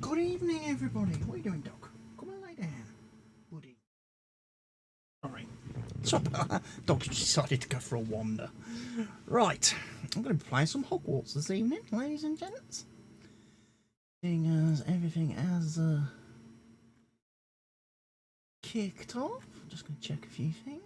Good evening, everybody. What are you doing, Doc? Come and lay down, buddy. Sorry. So, Doc's decided to go for a wander. Right, I'm going to be playing some Hogwarts this evening, ladies and gents. Seeing as everything has kicked off, I'm just going to check a few things.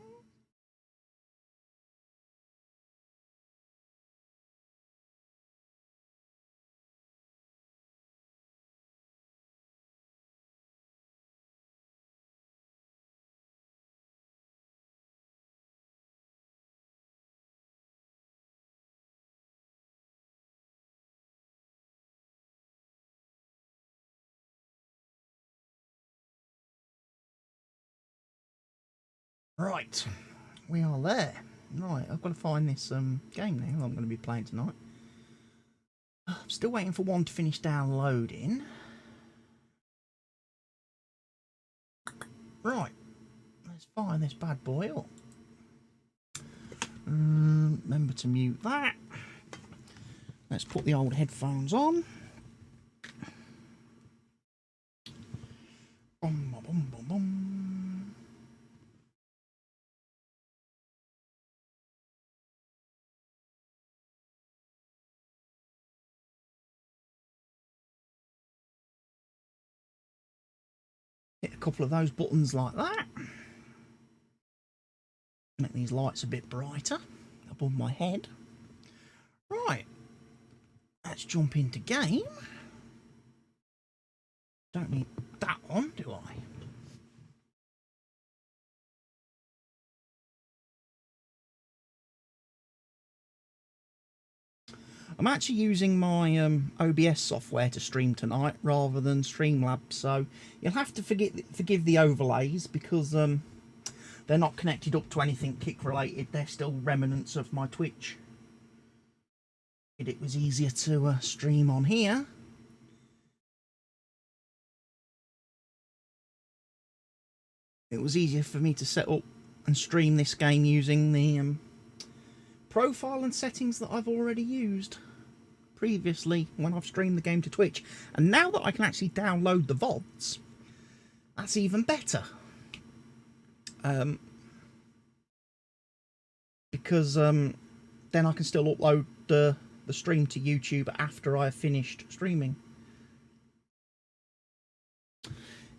Right, we are there. Right, I've got to find this game now I'm going to be playing tonight. I'm still waiting for one to finish downloading. Right, let's fire this bad boy up. Remember to mute that. Let's put the old headphones on. Boom, boom, boom, boom. Hit a couple of those buttons like that. Make these lights a bit brighter above my head. Right, let's jump into game. Don't need that one, do I? I'm actually using my OBS software to stream tonight rather than Streamlabs, so you'll have to forgive the overlays because they're not connected up to anything Kick related. They're still remnants of my Twitch. It was easier to stream on here. It was easier for me to set up and stream this game using the profile and settings that I've already used previously when I've streamed the game to Twitch. And now that I can actually download the VODs, that's even better. Because then I can still upload the stream to YouTube after I've finished streaming.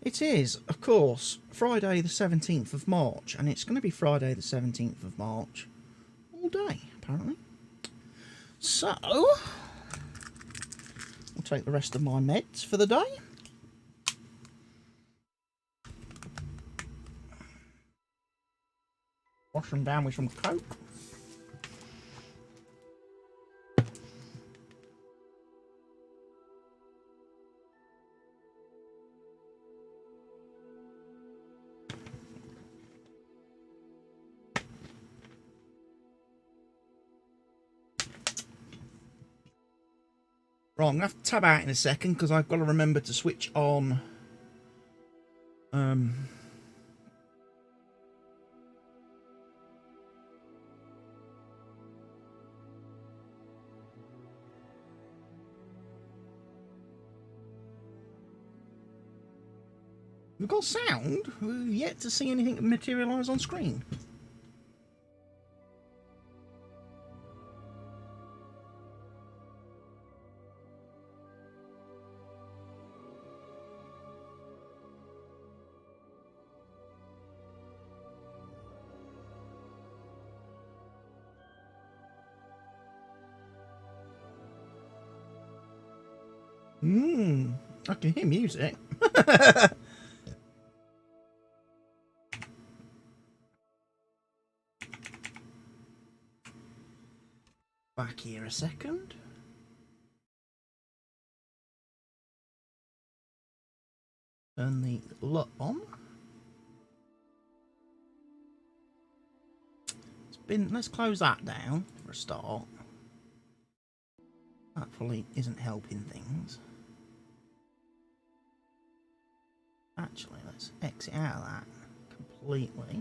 It is, of course, Friday the 17th of March, and it's going to be Friday the 17th of March all day, apparently. So, I'll take the rest of my meds for the day. Wash them down with some Coke. Right, I'm going to have to tab out in a second because I've got to remember to switch on we've got sound. We've yet to see anything materialise on screen. I can hear music. Back here a second. Turn the LUT on. Let's close that down for a start. That probably isn't helping things. Actually, let's exit out of that completely.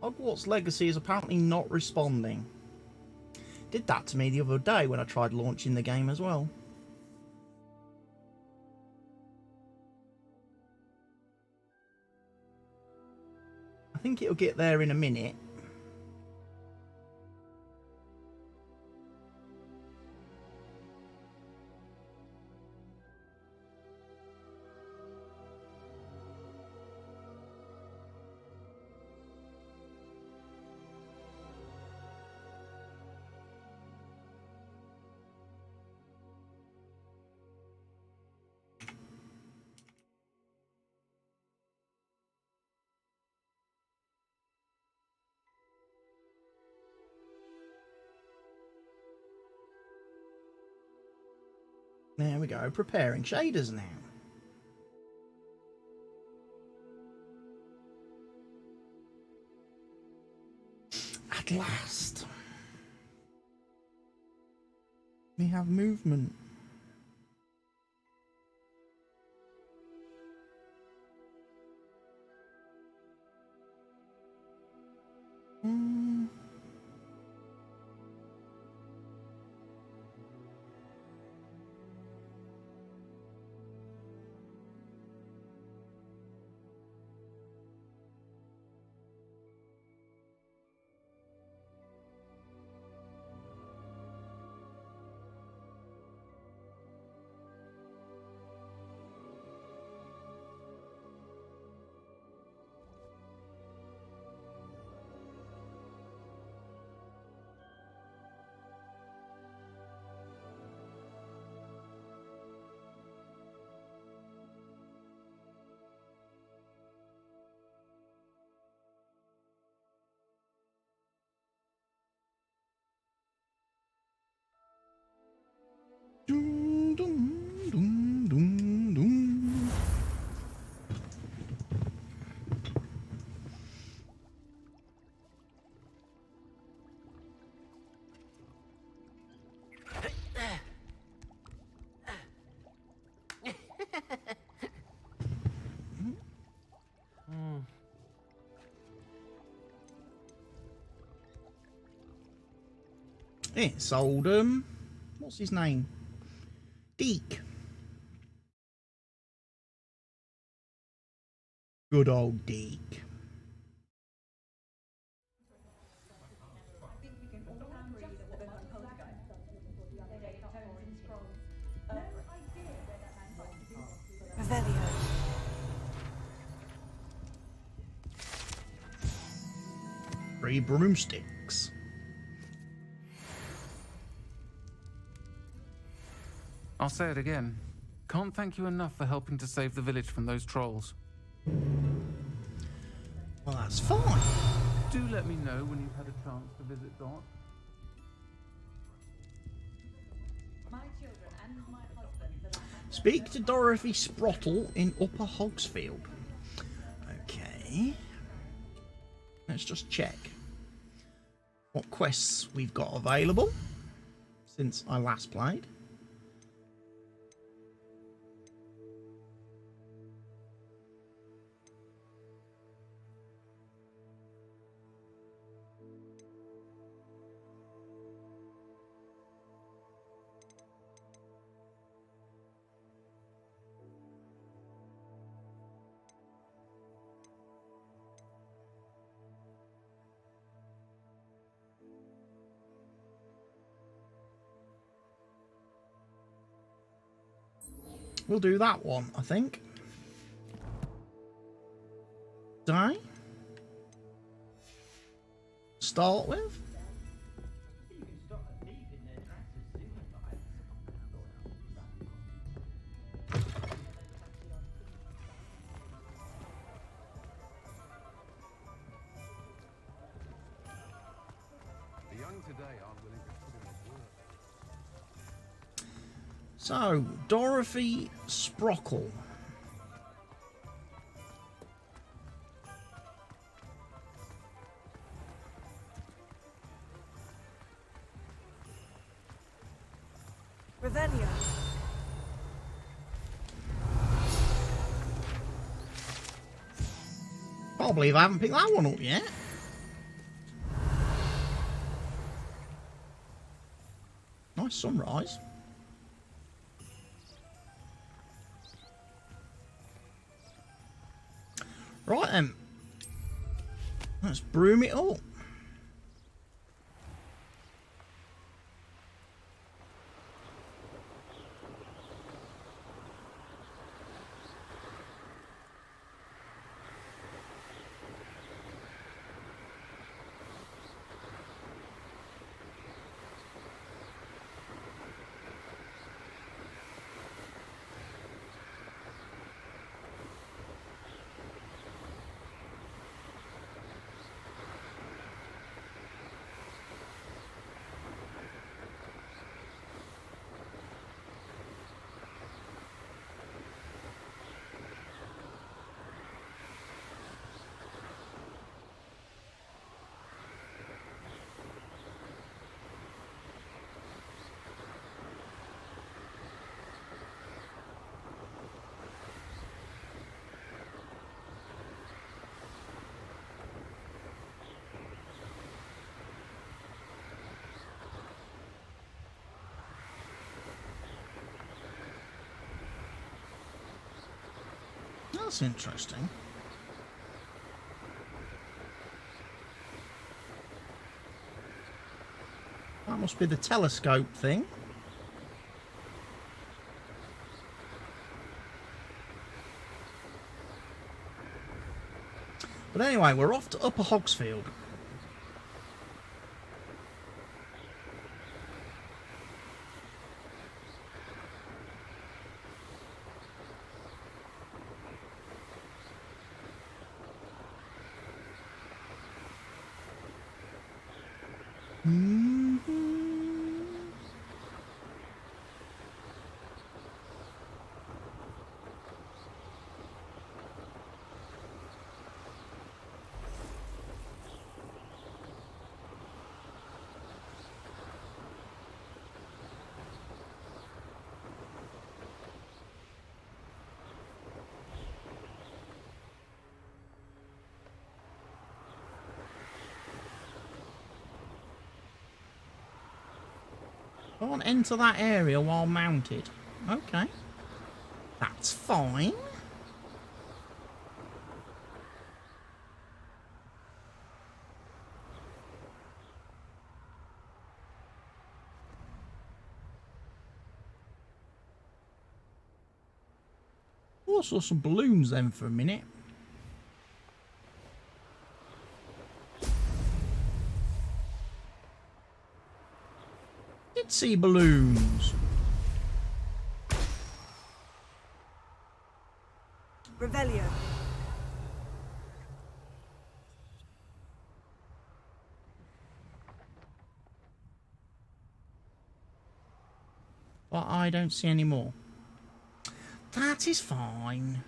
Hogwarts Legacy is apparently not responding. Did that to me the other day when I tried launching the game as well. I think it'll get there in a minute. There we go, preparing shaders now. At last. We have movement. Dum, dum, dum, dum, dum. It's old, what's his name? Deke. Good old Deke. Three broomsticks. I'll say it again. Can't thank you enough for helping to save the village from those trolls. Well, that's fine. Do let me know when you've had a chance to visit Dot. Speak to Dorothy Sprottle in Upper Hogsfield. Okay. Let's just check what quests we've got available since I last played. We'll do that one, I think. Die. Start with. The young today aren't willing to put in the work. So, Dorothy Sprockle. Ravenia. Can't believe I haven't picked that one up yet. nice sunrise. Right then. Let's broom it up. That's interesting. That must be the telescope thing. But anyway, we're off to Upper Hogsfield. Can't enter that area while mounted. Okay. That's fine. Oh, I saw some balloons then for a minute. Did see balloons. Revelio. But I don't see any more. That is fine.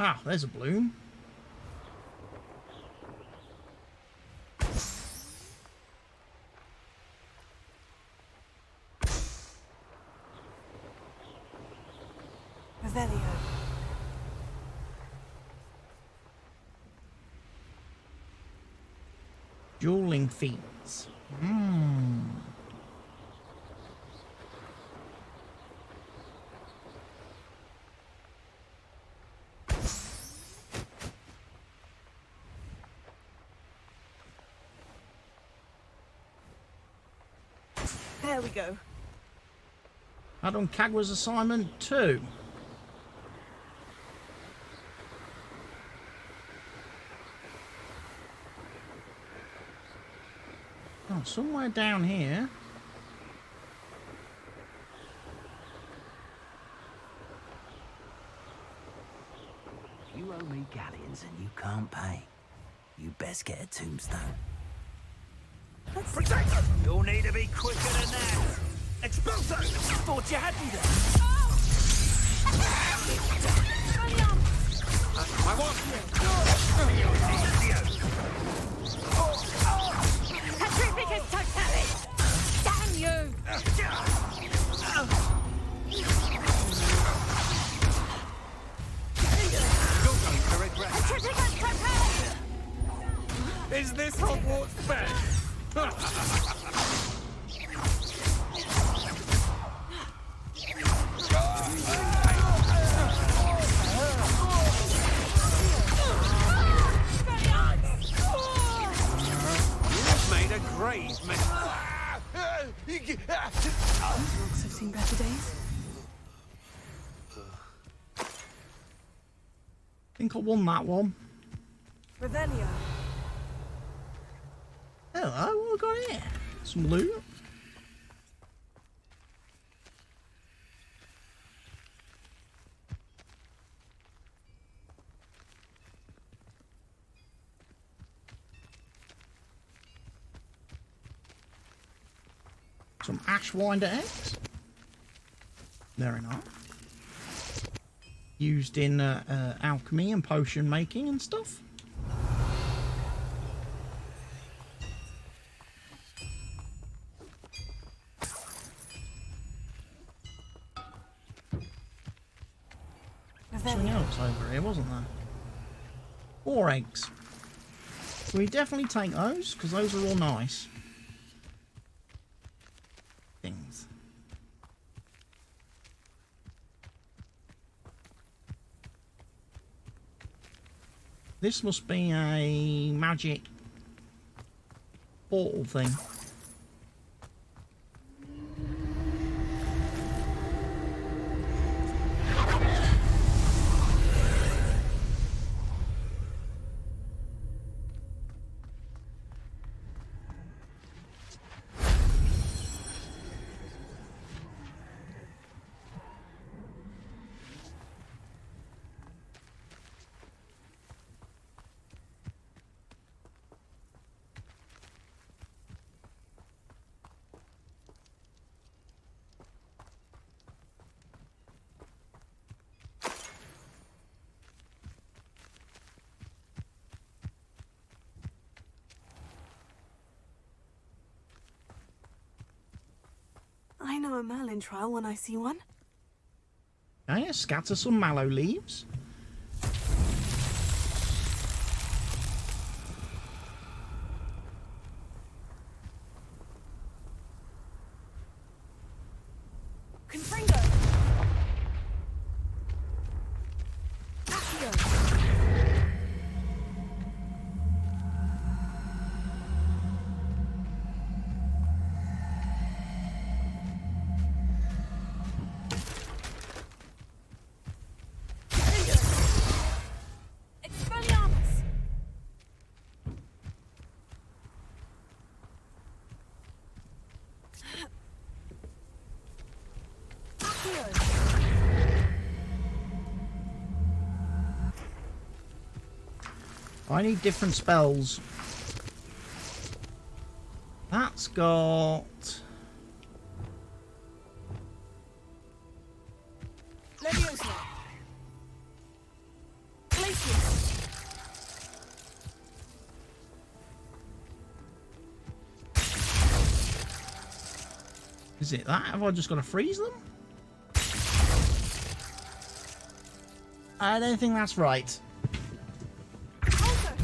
Ah, there's a balloon. Revelio. Dueling feats. There we go. I done Kagwa's assignment too. Oh, somewhere down here. You owe me galleons and you can't pay. You best get a tombstone. Protector! You'll need to be quicker than that! Expulso! Thought you had me there! I want Petrificus totalis! Damn you! You're going to regret that. Is this Hogwarts fair? You've made a grave mess. Dogs have seen better days. Think I won that one. Revelio. Hello, what have we got here? Some loot. Some Ashwinder eggs. Very nice. Used in alchemy and potion making and stuff. Something Revelio. else over here, wasn't there? 4 eggs. So we definitely take those, because those are all nice things. This must be a magic portal thing. I know a Merlin trial when I see one. Okay, scatter some mallow leaves. Confringo. Accio. Expelliarmus. Accio. I need different spells. That's got... Leviosa. Glacius. Is it that? Have I just got to freeze them? I don't think that's right. Alter.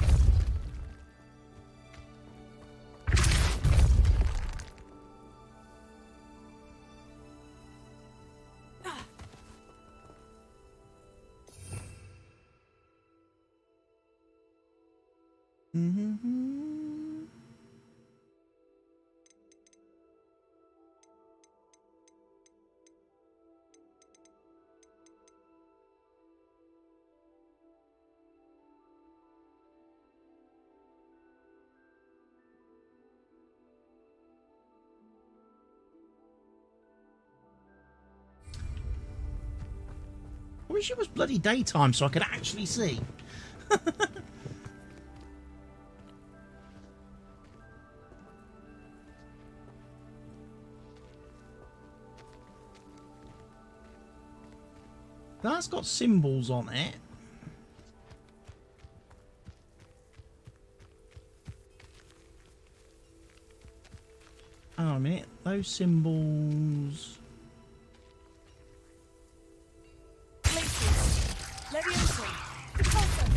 I wish it was bloody daytime so I could actually see. That's got symbols on it. Hang on a minute. Those symbols. Levioso. Repulsor.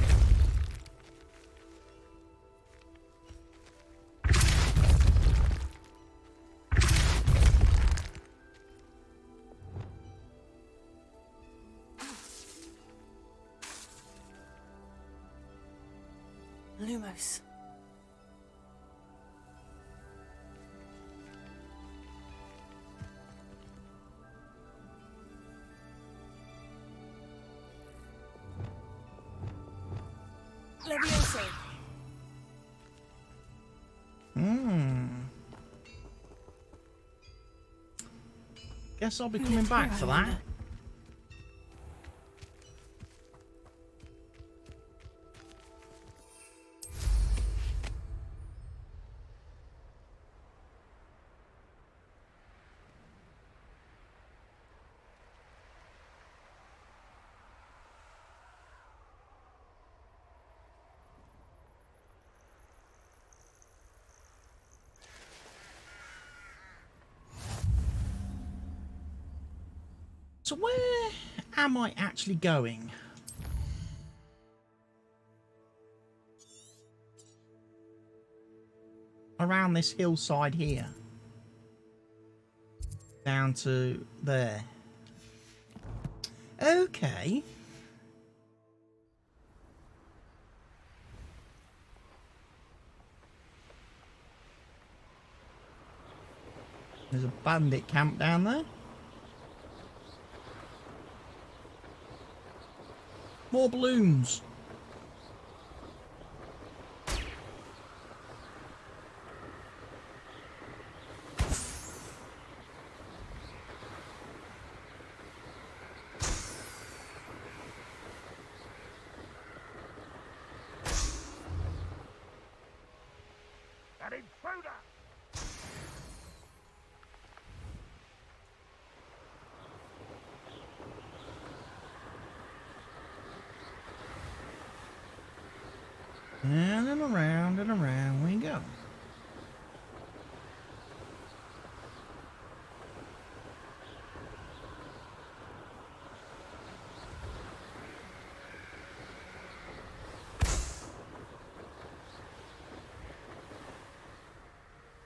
Lumos. Levioso. Guess I'll be coming back for that. So where am I actually going? Around this hillside here. Down to there. Okay. There's a bandit camp down there. More balloons. An intruder! And around we go.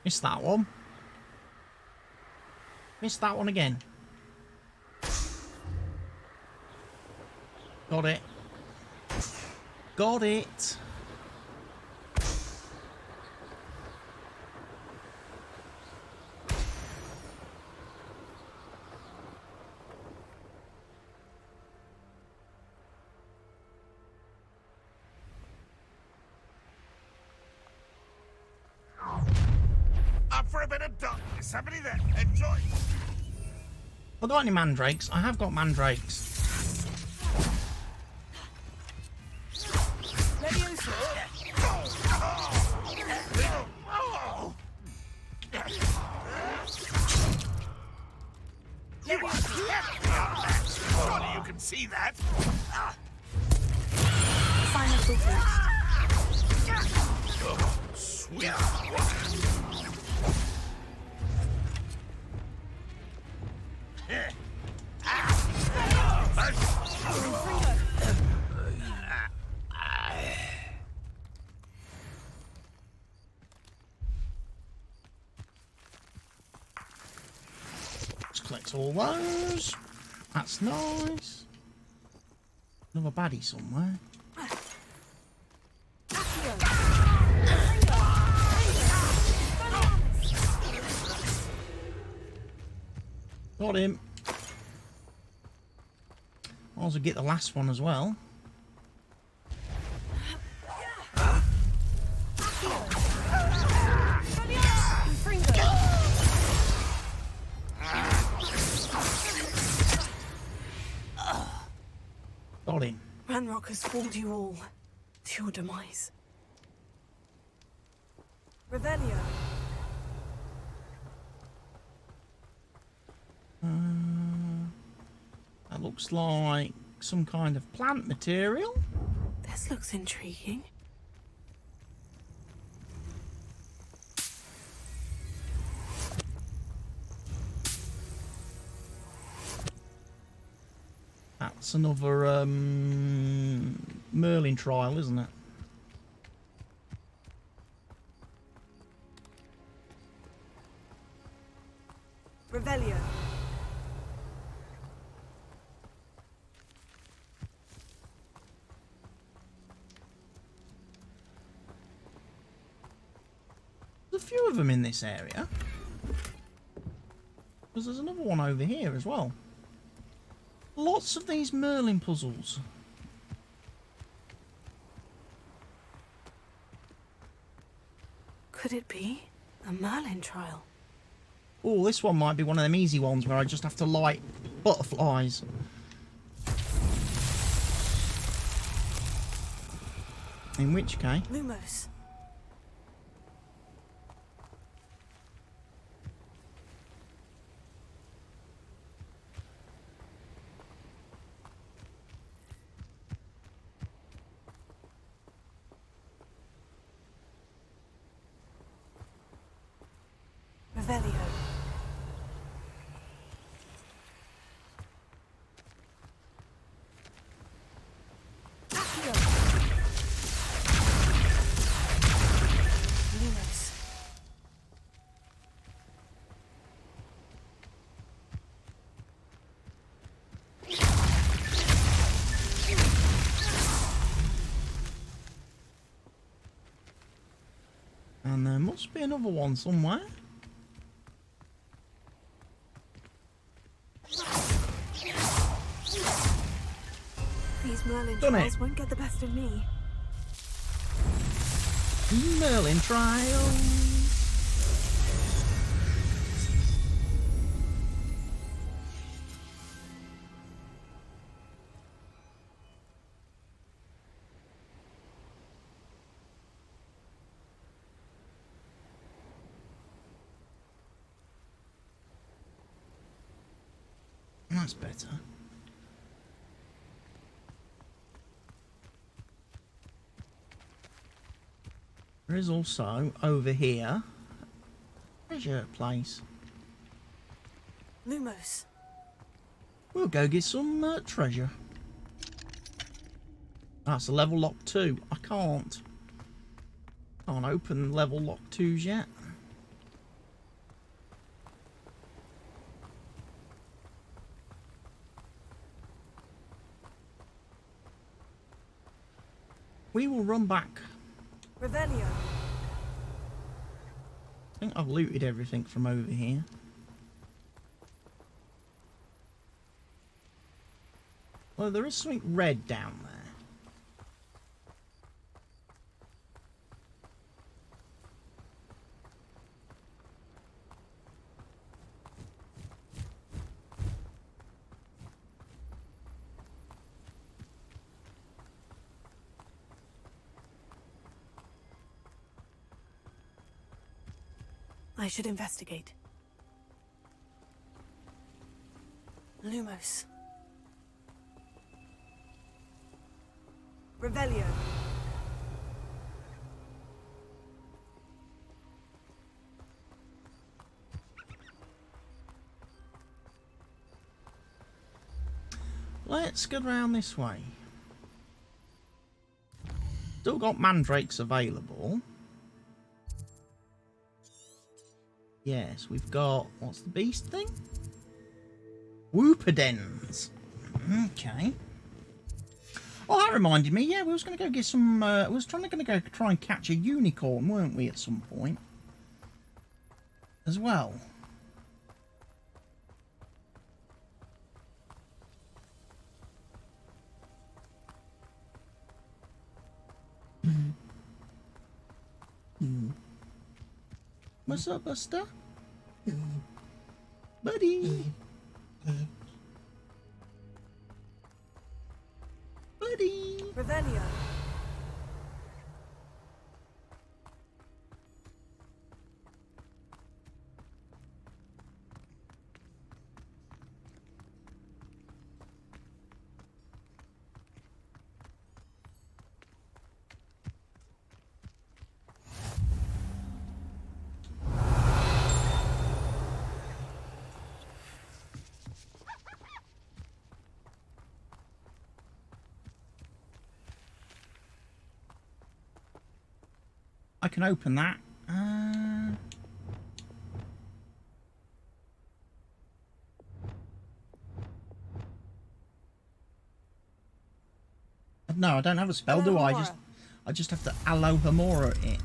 Missed that one. Missed that one again. Got it. Got it. Up for a bit of darkness. Somebody there. Enjoy. Have I got any mandrakes? I have got mandrakes. Levioso. Surely you can see that. Final filter. Sweet. Let's collect all those. That's nice. Another baddie somewhere. Got him. Might as well get the last one as well. Got him. Ranrock has fooled you all to your demise. Revelio. That looks like some kind of plant material. This looks intriguing. That's another Merlin trial, isn't it? Revelio. There's a few of them in this area. Because there's another one over here as well. Lots of these Merlin puzzles. Could it be a Merlin trial? Oh, this one might be one of them easy ones where I just have to light butterflies. In which case... Lumos. Revelio. Accio. Lumos. And there must be another one somewhere. These Merlin Done trials it. won't get the best of me. Merlin trials. That's better. There is also over here a treasure place. Lumos. We'll go get some treasure. That's a level lock 2. I can't open level lock 2s yet. We will run back. Revelio. I think I've looted everything from over here. Well, there is something red down there. I should investigate. Lumos. Revelio. Let's go round this way. Still got mandrakes available. Yes, we've got... What's the beast thing? Whooperdens. Okay. Oh, that reminded me. Yeah, we was going to go get some... we was going to go try and catch a unicorn, weren't we, at some point? As well. What's up, Buster? Buddy! Buddy! Revelio. I can open that. No, I don't have a spell, do I? I just have to Alohomora it.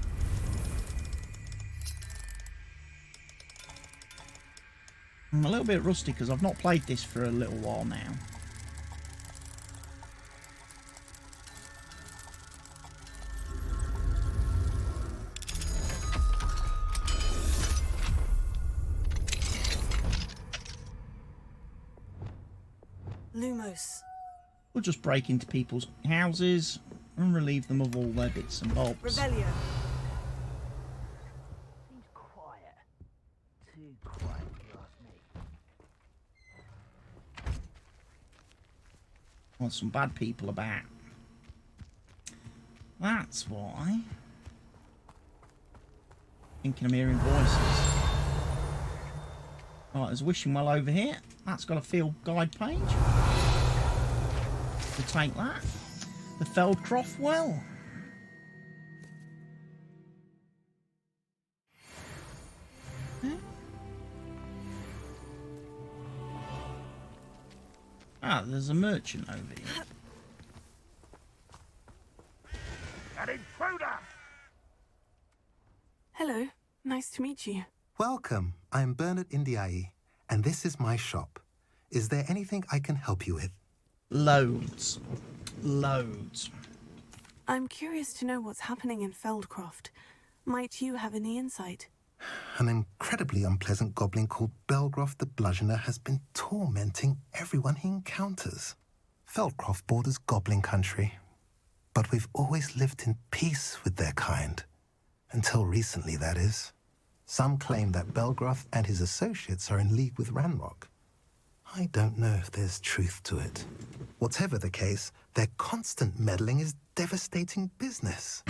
I'm a little bit rusty because I've not played this for a little while now. Lumos. We'll just break into people's houses and relieve them of all their bits and bobs. Revelio. Seems quiet. Too quiet, if you ask me. Well, some bad people about. That's why. Thinking I'm hearing voices. Right, there's Wishing Well over here. That's got a field guide page. We'll take that. The Feldcroft Well. Ah, there's a merchant over here. An intruder! Hello. Nice to meet you. Welcome. I'm Bernard Indiai, and this is my shop. Is there anything I can help you with? Loads. Loads. I'm curious to know what's happening in Feldcroft. Might you have any insight? An incredibly unpleasant goblin called Belgroth the Bludgeoner has been tormenting everyone he encounters. Feldcroft borders goblin country, but we've always lived in peace with their kind. Until recently, that is. Some claim that Belgroth and his associates are in league with Ranrock. I don't know if there's truth to it. Whatever the case, their constant meddling is devastating business.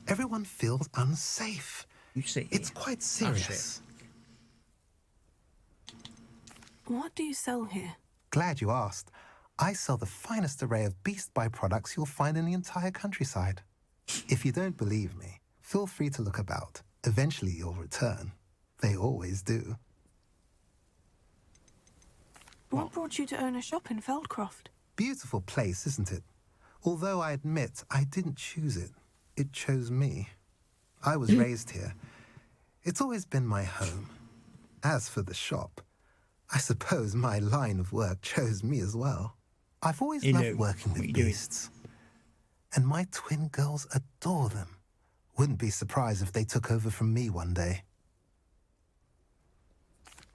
Everyone feels unsafe. You see, It's quite serious. What do you sell here? Glad you asked. I sell the finest array of beast byproducts you'll find in the entire countryside. If you don't believe me, feel free to look about. Eventually you'll return. They always do. What brought you to own a shop in Feldcroft? Beautiful place, isn't it? Although I admit I didn't choose it. It chose me. I was raised here. It's always been my home. As for the shop, I suppose my line of work chose me as well. I've always loved working with beasts. And my twin girls adore them. Wouldn't be surprised if they took over from me one day.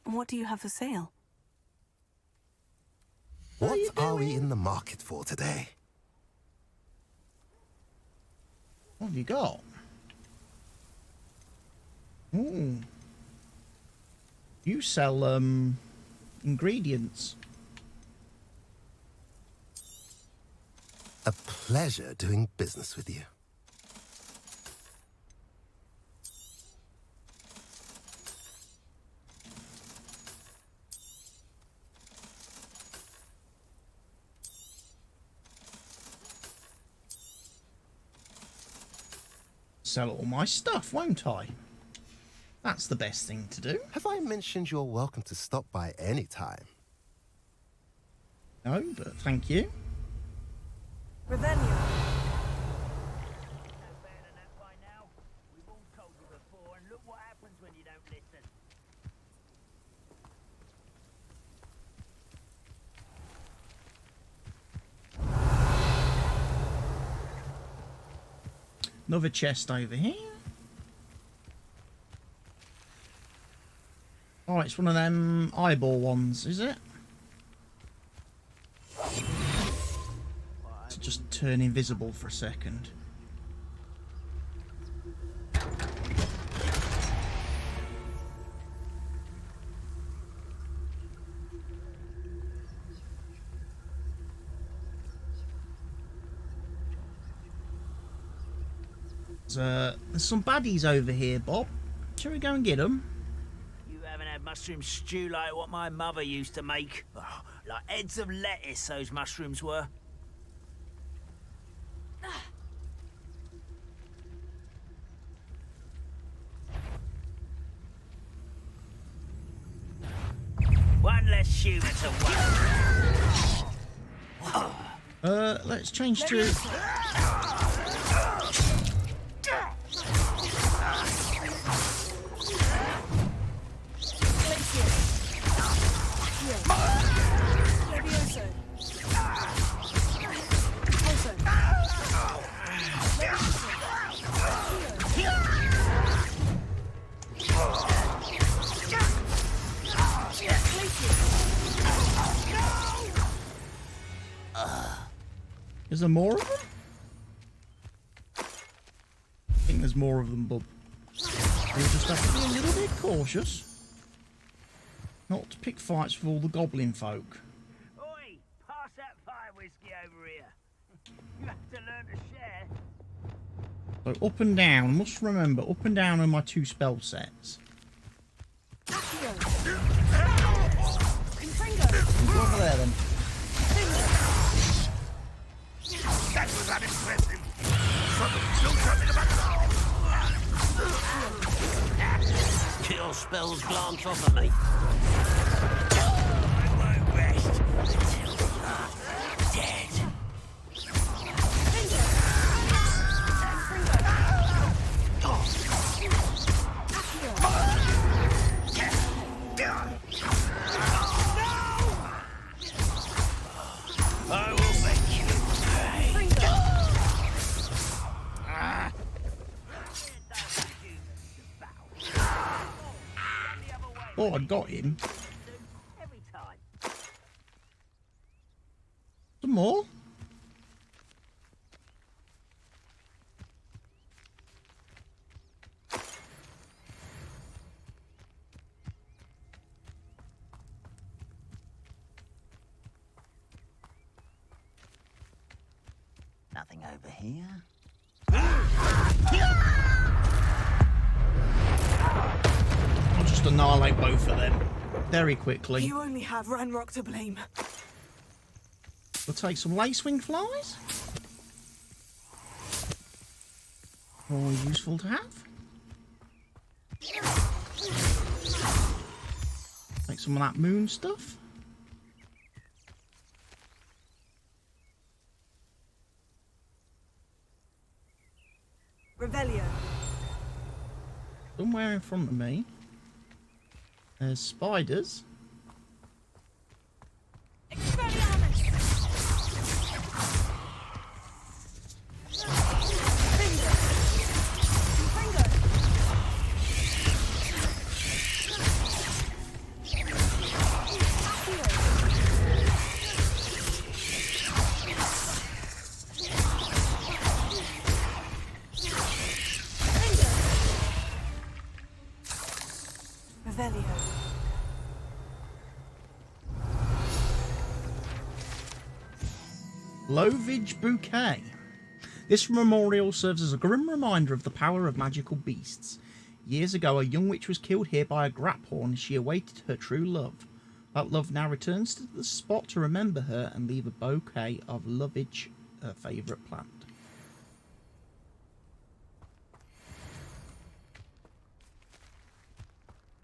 What do you have for sale? What are we in the market for today? what have you got? Ooh. You sell ingredients. A pleasure doing business with you. Sell all my stuff, won't I? That's the best thing to do. Have I mentioned you're welcome to stop by any time? No, but thank you. Revelio. No better than that by now. We've all told you before, and look what happens when you don't listen. Another chest over here. Oh, it's one of them eyeball ones, is it? To just turn invisible for a second. There's some baddies over here, Bob. Shall we go and get them? You haven't had mushroom stew like what my mother used to make. Oh, like heads of lettuce, those mushrooms were. less humour to work. Let's change to... Is there more of them? I think there's more of them, bub. We'll just have to be a little bit cautious. Not to pick fights with all the goblin folk. Oi, pass that fire whiskey over here. You have to learn to share. So up and down. Must remember, up and down are my 2 spell sets. Go over there then. That was unimpressive. Still coming back. Your spells glance off of me. I won't rest until you're dead. I will make you pay. Oh, I got him. Every time. Some more. Nothing over here. I'll just annihilate both of them very quickly. You only have Ranrock to blame. We'll take some lacewing flies. Always useful to have. Take some of that moon stuff. Revelio. Somewhere in front of me, there's spiders. Revelio. Lovage Bouquet. This memorial serves as a grim reminder of the power of magical beasts. Years ago, a young witch was killed here by a graphorn as she awaited her true love. That love now returns to the spot to remember her and leave a bouquet of lovage, her favourite plant.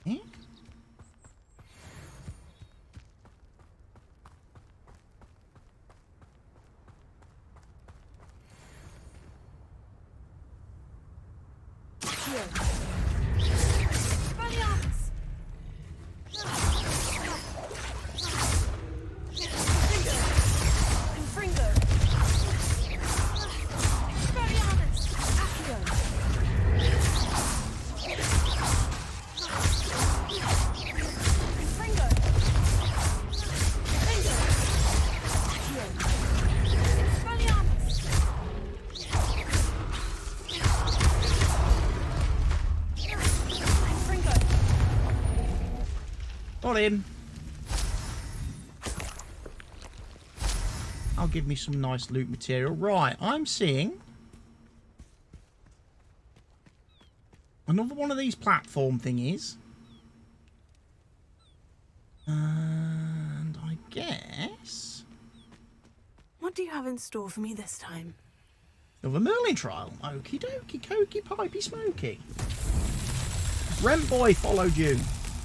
Eh? Got him. I'll give me some nice loot material. Right, I'm seeing another one of these platform thingies. And I guess... What do you have in store for me this time? Another Merlin trial. Okie dokie, cokey, pipey, smoky. Rent Boy followed you.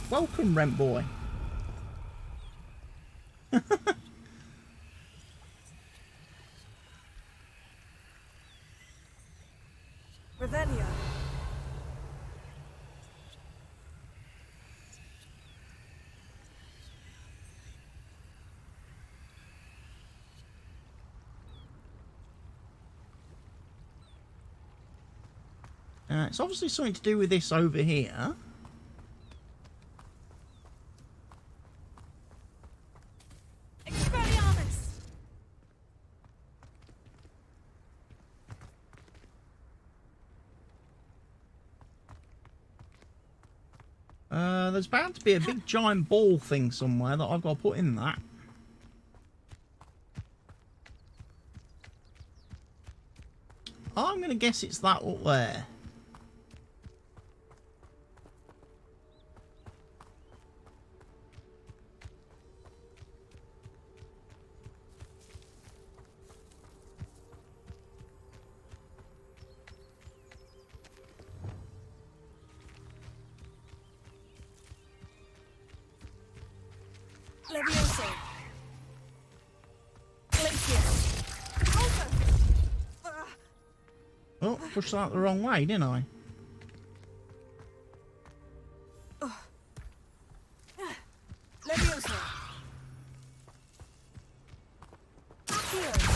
Welcome, Rent Boy. Revelio. It's obviously something to do with this over here. Expelliarmus! There's bound to be a big giant ball thing somewhere that I've got to put in that. I'm going to guess it's that up there. Levioso. Glacius. Oh, pushed that the wrong way, didn't I? Levioso. Accio.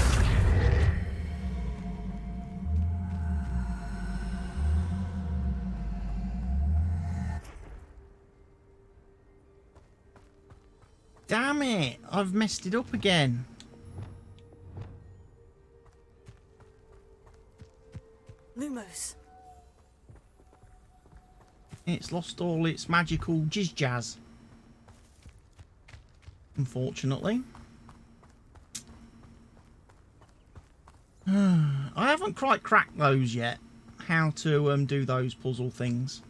Damn it! I've messed it up again. Lumos. It's lost all its magical jizz-jazz. Unfortunately. I haven't quite cracked those yet. How to do those puzzle things.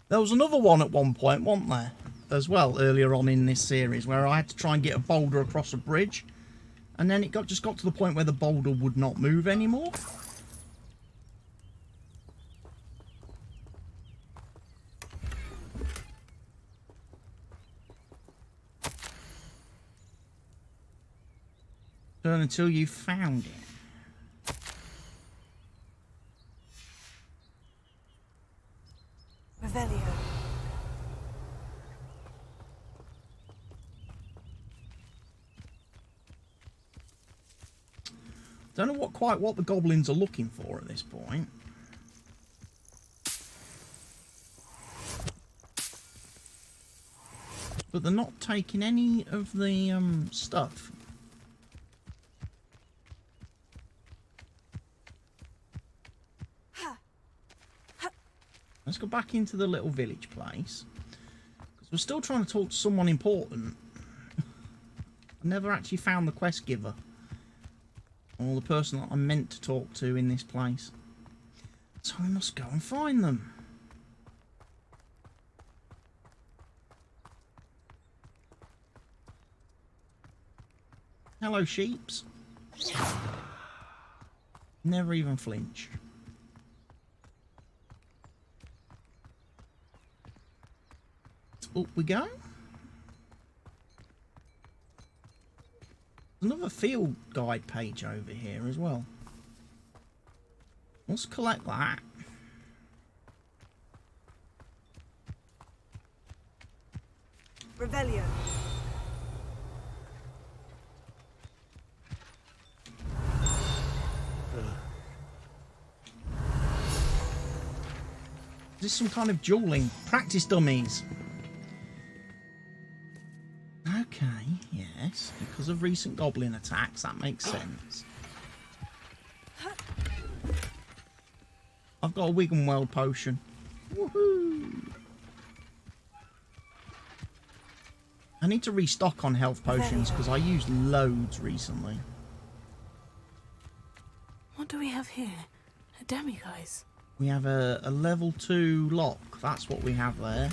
There was another one at one point, wasn't there? As well, earlier on in this series, where I had to try and get a boulder across a bridge. And then it just got to the point where the boulder would not move anymore. Turn until you found it. Revelio. Don't know quite what the goblins are looking for at this point. But they're not taking any of the stuff. Let's go back into the little village place. Because we're still trying to talk to someone important. I never actually found the quest giver. Or the person that I'm meant to talk to in this place. So I must go and find them. Hello, sheeps. Never even flinch. Up we go. Another field guide page over here as well. Let's collect that. Revelio. Is this some kind of dueling? Practice dummies. Okay, yes. Because of recent goblin attacks, that makes sense. I've got a Wiggenweld potion. Woohoo! I need to restock on health potions because I used loads recently. What do we have here? A demiguise. We have a level 2 lock. That's what we have there.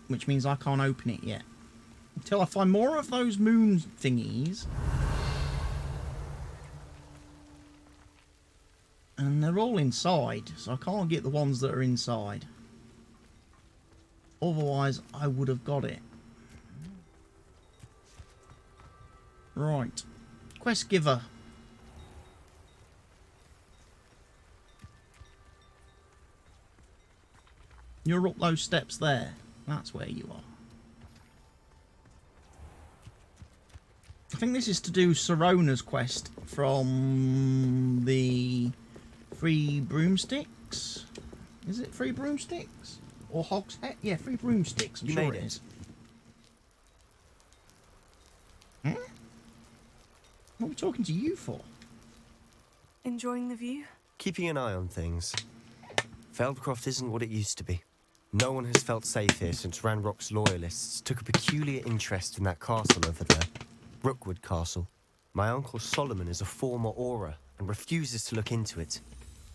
Which means I can't open it yet. Until I find more of those moon thingies. And they're all inside, so I can't get the ones that are inside. Otherwise, I would have got it. Right. Quest giver. You're up those steps there. That's where you are. I think this is to do Sorona's quest from the Free Broomsticks. Is it Free Broomsticks? Or Hogshead? Yeah, Free Broomsticks. I'm You sure made it it. is. Hmm? What are we talking to you for? Enjoying the view? Keeping an eye on things. Feldcroft isn't what it used to be. No one has felt safe here since Ranrock's loyalists took a peculiar interest in that castle over there. Rookwood Castle. My uncle Solomon is a former Auror and refuses to look into it,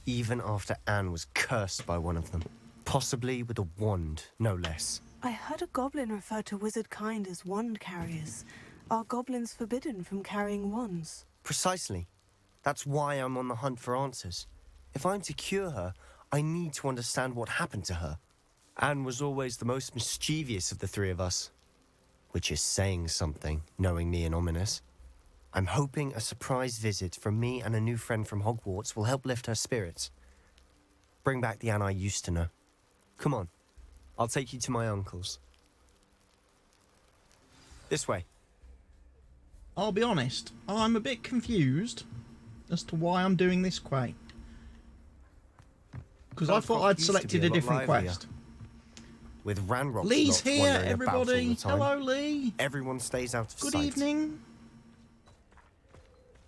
even after Anne was cursed by one of them. Possibly with a wand, no less. I heard a goblin refer to wizard kind as wand carriers. Are goblins forbidden from carrying wands? Precisely. That's why I'm on the hunt for answers. If I'm to cure her, I need to understand what happened to her. Anne was always the most mischievous of the three of us. Which is saying something, knowing me and ominous. I'm hoping a surprise visit from me and a new friend from Hogwarts will help lift her spirits. Bring back the Anne I used to know. Come on, I'll take you to my uncle's. This way. I'll be honest, I'm a bit confused as to why I'm doing this quest. Because I thought I'd used to be selected a a lot different livelier. quest. With Ranrock's Lee's lots here, wandering about all everybody. the time. Hello, Lee. Everyone stays out of Good sight. evening.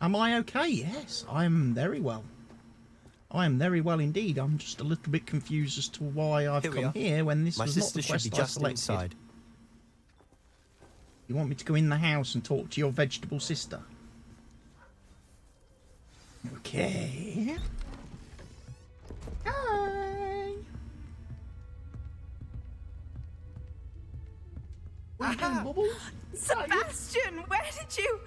Am I okay? Yes, I am very well. I am very well indeed. I'm just a little bit confused as to why I've Here we come are. here when this My was not sister the should quest be I just selected. inside. You want me to go in the house and talk to your vegetable sister? Okay. Hi. What are you doing, Bubbles? Sebastian, where did you...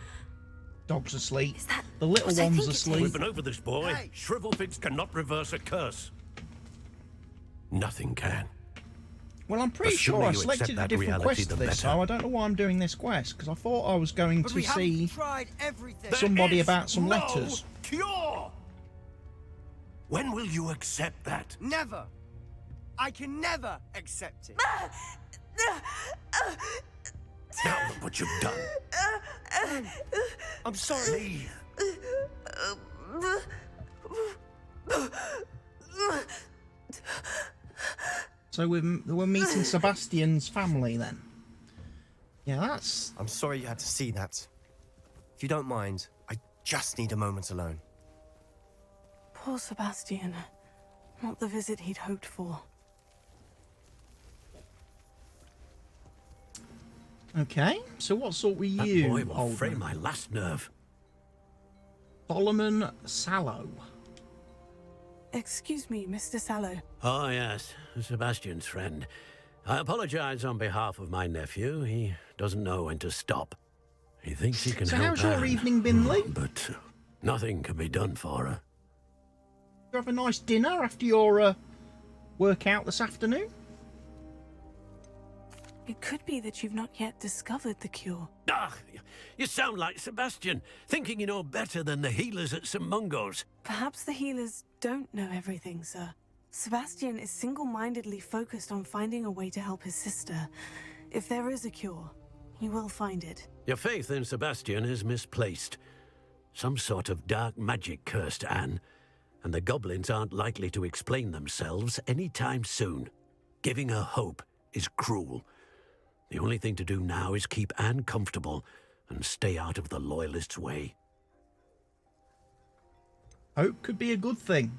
Dog's asleep. Is that The little what I one's think it asleep. We've been over this, boy. Shrivelfigs cannot reverse a curse. Nothing can. Well, I'm pretty Assuming sure I you accept selected a that different reality, quest the for this, better. so I don't know why I'm doing this quest, because I thought I was going to see tried everything. somebody There is about some no letters. Cure. When will you accept that? Never. I can never accept it. Now look what you've done. I'm sorry. Leave. So we're meeting Sebastian's family then. Yeah, that's... I'm sorry you had to see that. If you don't mind, I just need a moment alone. Poor Sebastian. Not the visit he'd hoped for. Okay, so what sort were That you, boy will old fray man? my last nerve. Solomon Sallow. Excuse me, Mr. Sallow. Oh, yes, Sebastian's friend. I apologize on behalf of my nephew. He doesn't know when to stop. He thinks he can So help how's your Anne, evening been, Lee? but nothing can be done for her. You have a nice dinner after your workout this afternoon? It could be that you've not yet discovered the cure. Ah, you sound like Sebastian, thinking you know better than the healers at St. Mungo's. Perhaps the healers don't know everything, sir. Sebastian is single-mindedly focused on finding a way to help his sister. If there is a cure, he will find it. Your faith in Sebastian is misplaced. Some sort of dark magic cursed Anne, and the goblins aren't likely to explain themselves anytime soon. Giving her hope is cruel. The only thing to do now is keep Anne comfortable and stay out of the Loyalists' way. Hope could be a good thing.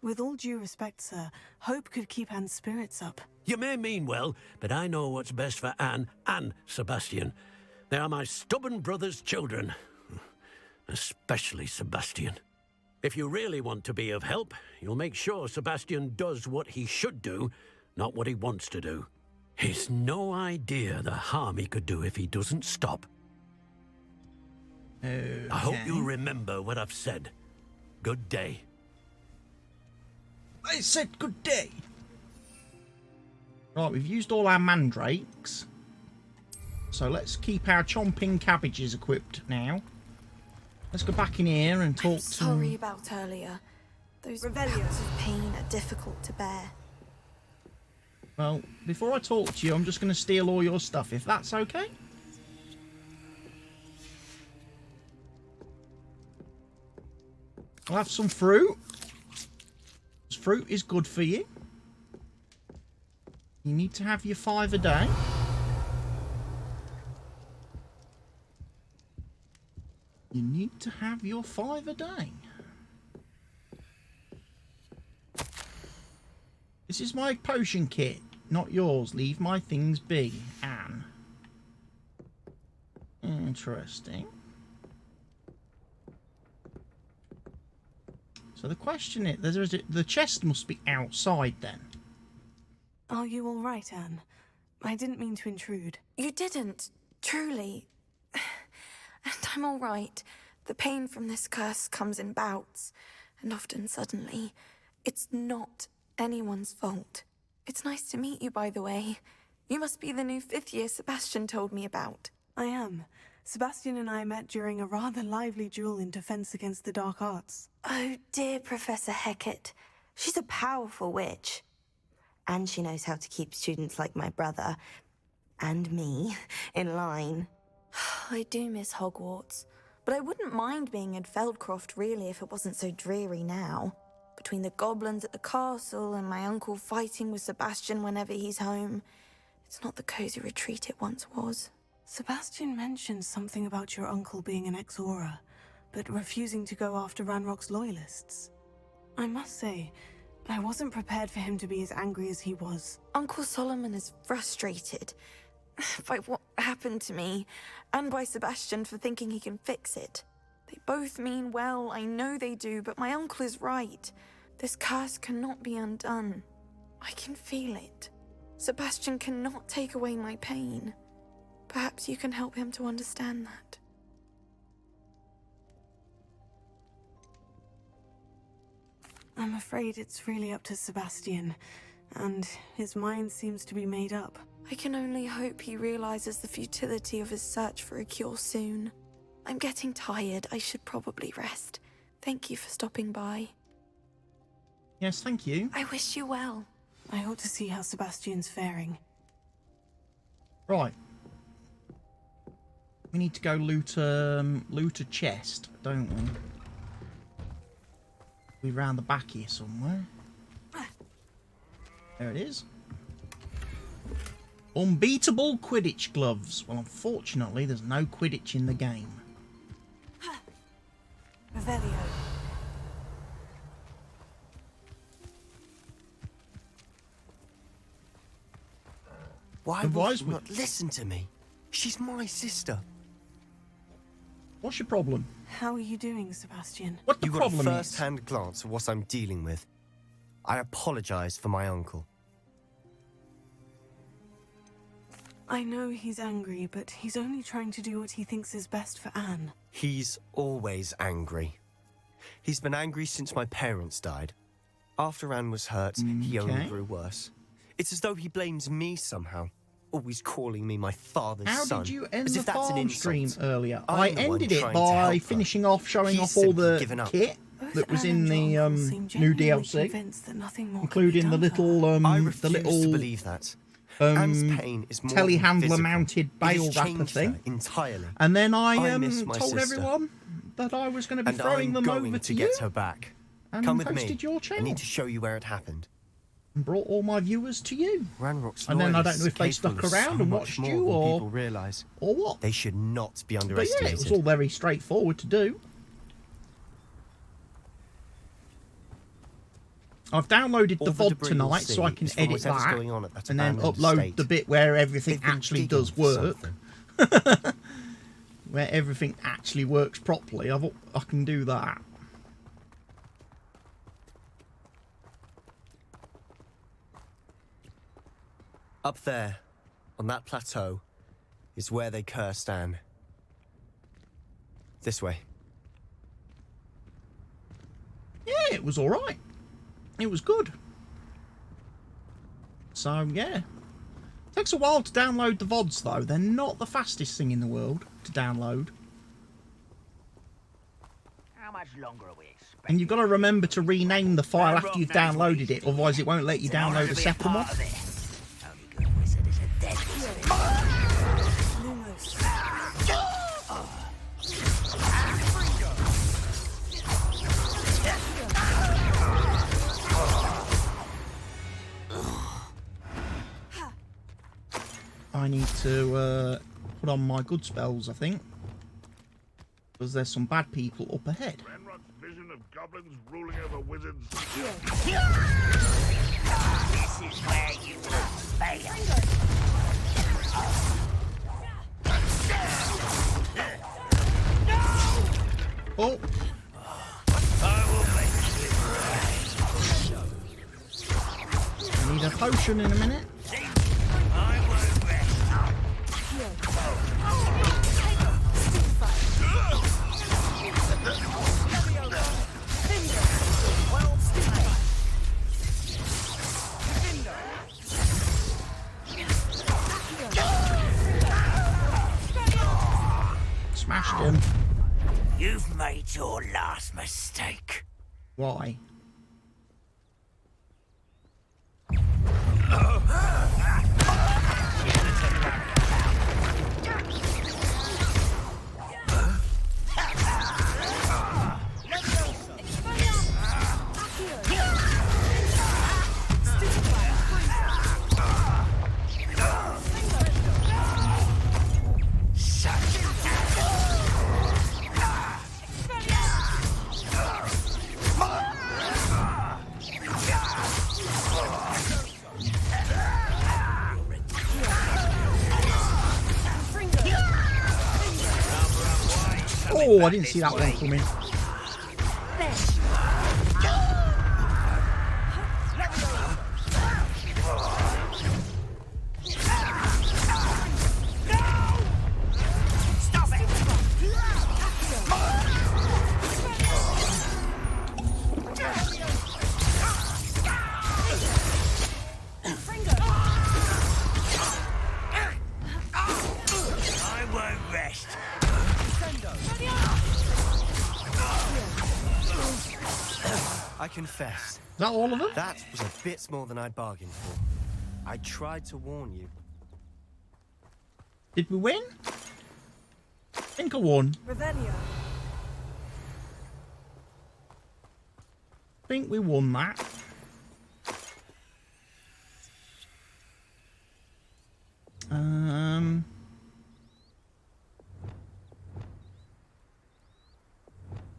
With all due respect, sir, hope could keep Anne's spirits up. You may mean well, but I know what's best for Anne and Sebastian. They are my stubborn brother's children. Especially Sebastian. If you really want to be of help, you'll make sure Sebastian does what he should do, not what he wants to do. He's no idea the harm he could do if he doesn't stop. Okay. I hope you remember what I've said. Good day. I said good day. Right, we've used all our mandrakes. So let's keep our chomping cabbages equipped now. Let's go back in here and talk to... Sorry about earlier. Those bouts of pain are difficult to bear. Well, before I talk to you, I'm just going to steal all your stuff, if that's okay. I'll have some fruit. Fruit is good for you. You need to have your 5 a day. You need to have your 5 a day. This is my potion kit, not yours. Leave my things be, Anne. Interesting. So the question is, the chest must be outside then. Are you all right, Anne? I didn't mean to intrude. You didn't, truly. And I'm all right. The pain from this curse comes in bouts, and often suddenly. It's not anyone's fault. It's nice to meet you, by the way. You must be the new 5th year Sebastian told me about. I am. Sebastian and I met during a rather lively duel in defense against the dark arts. Oh, dear Professor Hecat. She's a powerful witch. And she knows how to keep students like my brother, and me, in line. I do miss Hogwarts, but I wouldn't mind being in Feldcroft, really, if it wasn't so dreary now. Between the goblins at the castle and my uncle fighting with Sebastian whenever he's home, it's not the cozy retreat it once was. Sebastian mentioned something about your uncle being an ex-Auror, but refusing to go after Ranrock's loyalists. I must say, I wasn't prepared for him to be as angry as he was. Uncle Solomon is frustrated by what happened to me, and by Sebastian for thinking he can fix it. They both mean well, I know they do, but my uncle is right. This curse cannot be undone. I can feel it. Sebastian cannot take away my pain. Perhaps you can help him to understand that. I'm afraid it's really up to Sebastian, and his mind seems to be made up. I can only hope he realizes the futility of his search for a cure soon. I'm getting tired. I should probably rest. Thank you for stopping by. Yes, thank you. I wish you well. I ought to see how Sebastian's faring. Right. We need to go loot a chest, don't we? We're round the back here somewhere. There it is. Unbeatable Quidditch gloves. Well, unfortunately, there's no Quidditch in the game. Revelio. Why would you not listen to me? She's my sister. What's your problem? How are you doing, Sebastian? What the You got a problem is? first-hand glance at what I'm dealing with. I apologize for my uncle. I know he's angry, but he's only trying to do what he thinks is best for Anne. He's always angry. He's been angry since my parents died. After Anne was hurt, he only grew worse. It's as though he blames me somehow, always calling me my father's son. How did you end as the if that's an farm insult. stream earlier? I'm I the one ended it trying to by help her. finishing off, showing He's off all simply the given up. kit Both that was Anne in and the Uncle seem new genuinely DLC, convinced that nothing more including the can be done for little her. I the refuse little to believe that. Anne's pain is more than telehandler physical. mounted It has bale wrapper changed thing. her entirely. And then I miss my told sister. everyone that I was going to be And throwing I'm them going over to to you get her back. and Come with posted me. your I channel need to show you where it happened. and brought all my viewers to you. Ranrock's And then I don't loyalists know if they are stuck capable of around so and much watched more you than or people realize. what. They should not be But yeah, underestimated. it was all very straightforward to do. I've downloaded All the the VOD debris tonight you'll so I see can is from edit whatever's that going on at that and then abandoned upload estate. the bit where everything They've been actually digging does for work. something. Where everything actually works properly. I can do that. Up there, on that plateau, is where they cursed Anne. This way. Yeah, it was alright. it was good. So, yeah. Takes a while to download the VODs, though. They're not the fastest thing in the world to download. How much longer are we expecting? And you've got to remember to rename the file after you've downloaded it, otherwise it won't let you download a second one. Only good wizard is a dead wizard. I need to put on my good spells, I think. Because there's some bad people up ahead. Ranrock's vision of goblins ruling over wizards. This is where you will fail. Oh! I will make you. I need a potion in a minute. I won't rest. Smashed him. You've made your last mistake. Why? Oh, I didn't see that one coming. I won't rest. I confess, Is that all of them? that was a bit more than I'd bargained for. I tried to warn you. Did we win? I think I won. Revelio. I think we won that.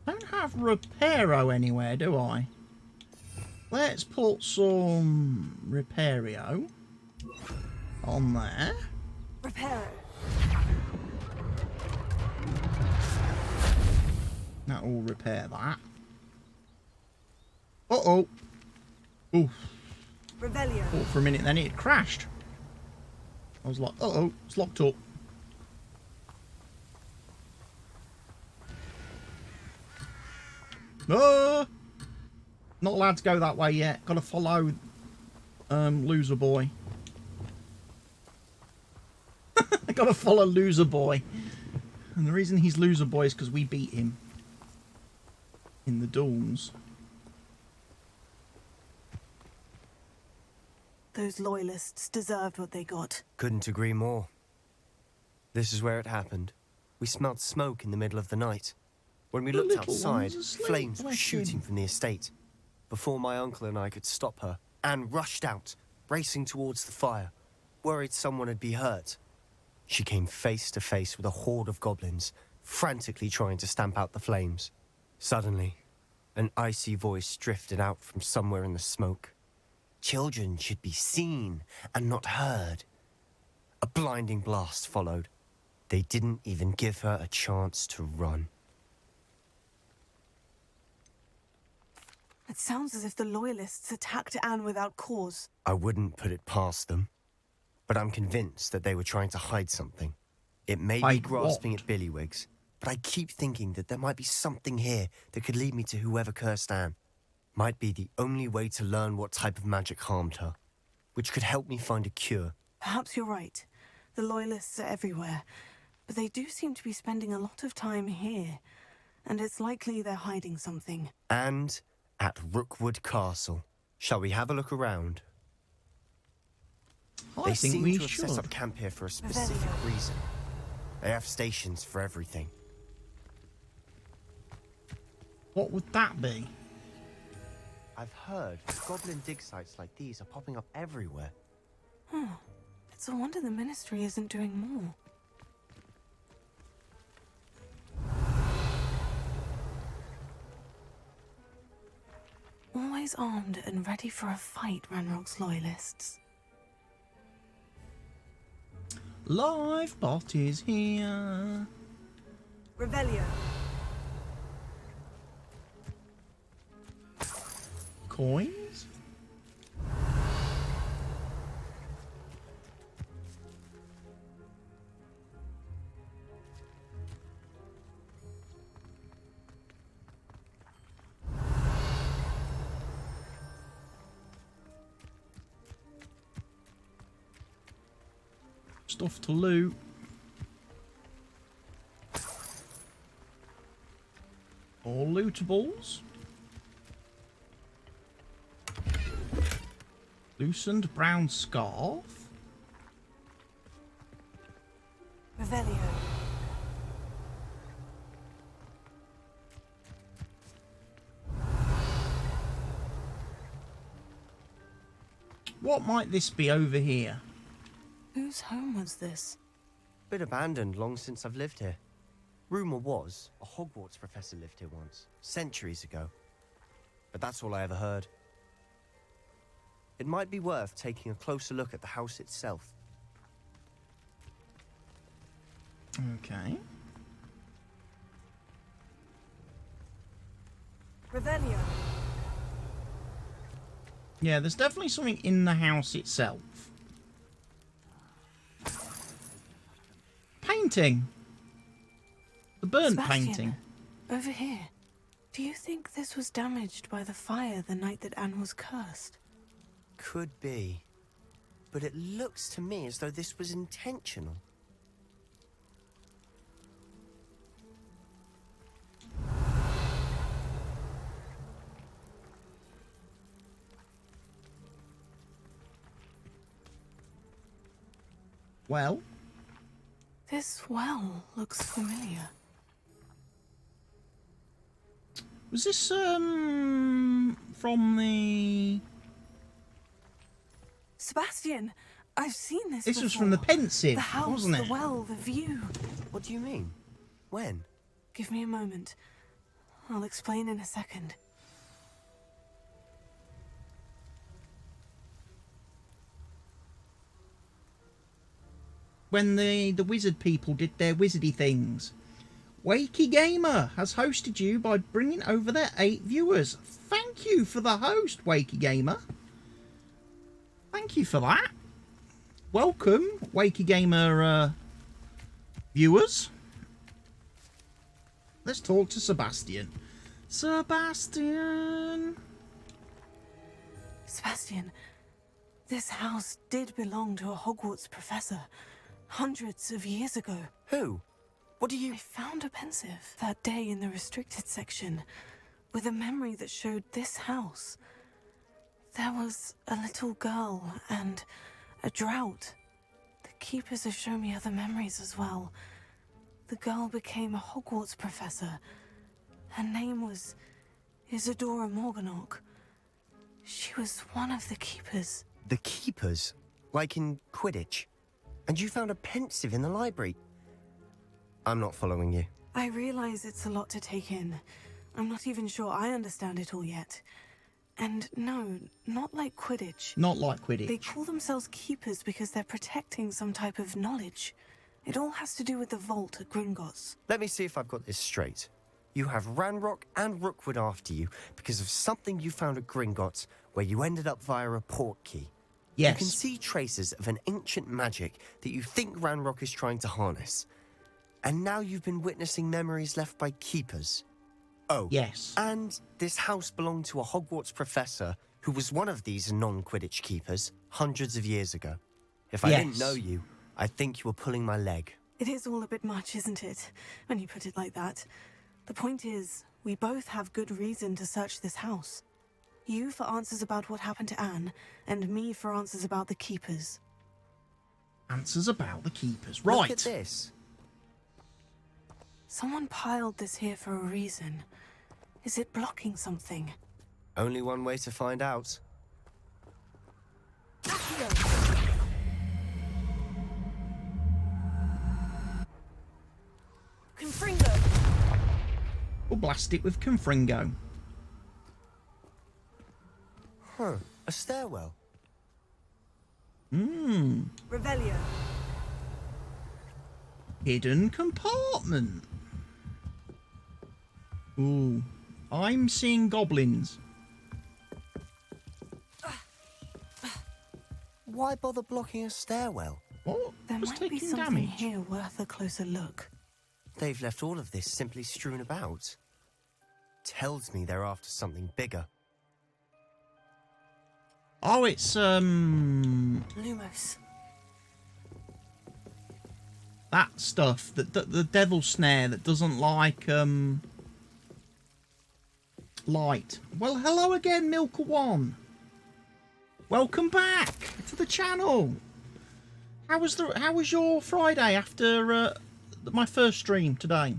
Don't have Reparo anywhere, do I? Let's put some Repario on there. Reparo. That will repair that. Uh-oh. Oof. Revelio. Thought for a minute then it crashed. I was like, uh-oh, it's locked up. No! Not allowed to go that way yet. Gotta follow Loser Boy. I gotta follow Loser Boy. And the reason he's Loser Boy is because we beat him in the duels. Those loyalists deserved what they got. Couldn't agree more. This is where it happened. We smelled smoke in the middle of the night. When we The looked little outside, one's asleep, flames were bless shooting him. from the estate. Before my uncle and I could stop her, Anne rushed out, racing towards the fire, worried someone had been hurt. She came face to face with a horde of goblins, frantically trying to stamp out the flames. Suddenly, an icy voice drifted out from somewhere in the smoke. Children should be seen and not heard. A blinding blast followed. They didn't even give her a chance to run. It sounds as if the loyalists attacked Anne without cause. I wouldn't put it past them, but I'm convinced that they were trying to hide something. It may be Hide grasping what? at Billywigs, but I keep thinking that there might be something here that could lead me to whoever cursed Anne. might be the only way to learn what type of magic harmed her, which could help me find a cure. Perhaps you're right. The Loyalists are everywhere, but they do seem to be spending a lot of time here, and it's likely they're hiding something. And at Rookwood Castle. Shall we have a look around? I think we to have should. set up camp here for a specific reason. They have stations for everything. What would that be? I've heard goblin dig sites like these are popping up everywhere. It's a wonder the Ministry isn't doing more. Always armed and ready for a fight, Ranrock's Loyalists. Live bot is here. Revelio. Coins? Stuff to loot. All lootables. Loosened brown scarf. Revelio. What might this be over here? Whose home was this? Been abandoned long since I've lived here. Rumour was a Hogwarts professor lived here once, centuries ago. But that's all I ever heard. It might be worth taking a closer look at the house itself. Okay. Revelio. Yeah, there's definitely something in the house itself. Painting. The burnt Sebastian, painting. Over here. Do you think this was damaged by the fire the night that Anne was cursed? Could be. But it looks to me as though this was intentional. Well, This well looks familiar. was this from the... Sebastian, I've seen this This before. was from the Pensive, The house, wasn't it? the well, the view. What do you mean? When? Give me a moment. I'll explain in a second. When the wizard people did their wizardy things. Wakey Gamer has hosted you by bringing over their 8 viewers. Thank you for the host, Wakey Gamer. Thank you for that. Welcome, Wakey Gamer viewers. Let's talk to Sebastian. Sebastian, This house did belong to a Hogwarts professor. Hundreds of years ago. Who? What do you... I found a pensive that day in the restricted section with a memory that showed this house. There was a little girl and a drought. The keepers have shown me other memories as well. The girl became a Hogwarts professor. Her name was Isadora Morganach. She was one of the keepers. The keepers? Like in Quidditch? And you found a pensive in the library? I'm not following you. I realize it's a lot to take in. I'm not even sure I understand it all yet. And no, not like Quidditch. not like Quidditch. They call themselves keepers because they're protecting some type of knowledge. It all has to do with the vault at Gringotts. Let me see if I've got this straight. You have Ranrock and Rookwood after you because of something you found at Gringotts where you ended up via a port key. Yes. You can see traces of an ancient magic that you think Ranrock is trying to harness. And now you've been witnessing memories left by keepers. Oh. Yes. And this house belonged to a Hogwarts professor who was one of these non-Quidditch keepers hundreds of years ago. If I didn't know you, I think you were pulling my leg. It is all a bit much, isn't it, when you put it like that? The point is, we both have good reason to search this house. You for answers about what happened to Anne, and me for answers about the Keepers. Answers about the Keepers. Right. Look at this. Someone piled this here for a reason. Is it blocking something? Only one way to find out. Confringo! We'll blast it with Confringo. Huh. A stairwell. Revelio. Hidden compartment. Ooh. I'm seeing goblins. Why bother blocking a stairwell? What? There Just might be taking something damage. here worth a closer look. They've left all of this simply strewn about. Tells me they're after something bigger. Oh, it's Lumos. that stuff, the devil snare that doesn't like light. Well, hello again, Milka One. Welcome back to the channel. How was your Friday after my first stream today?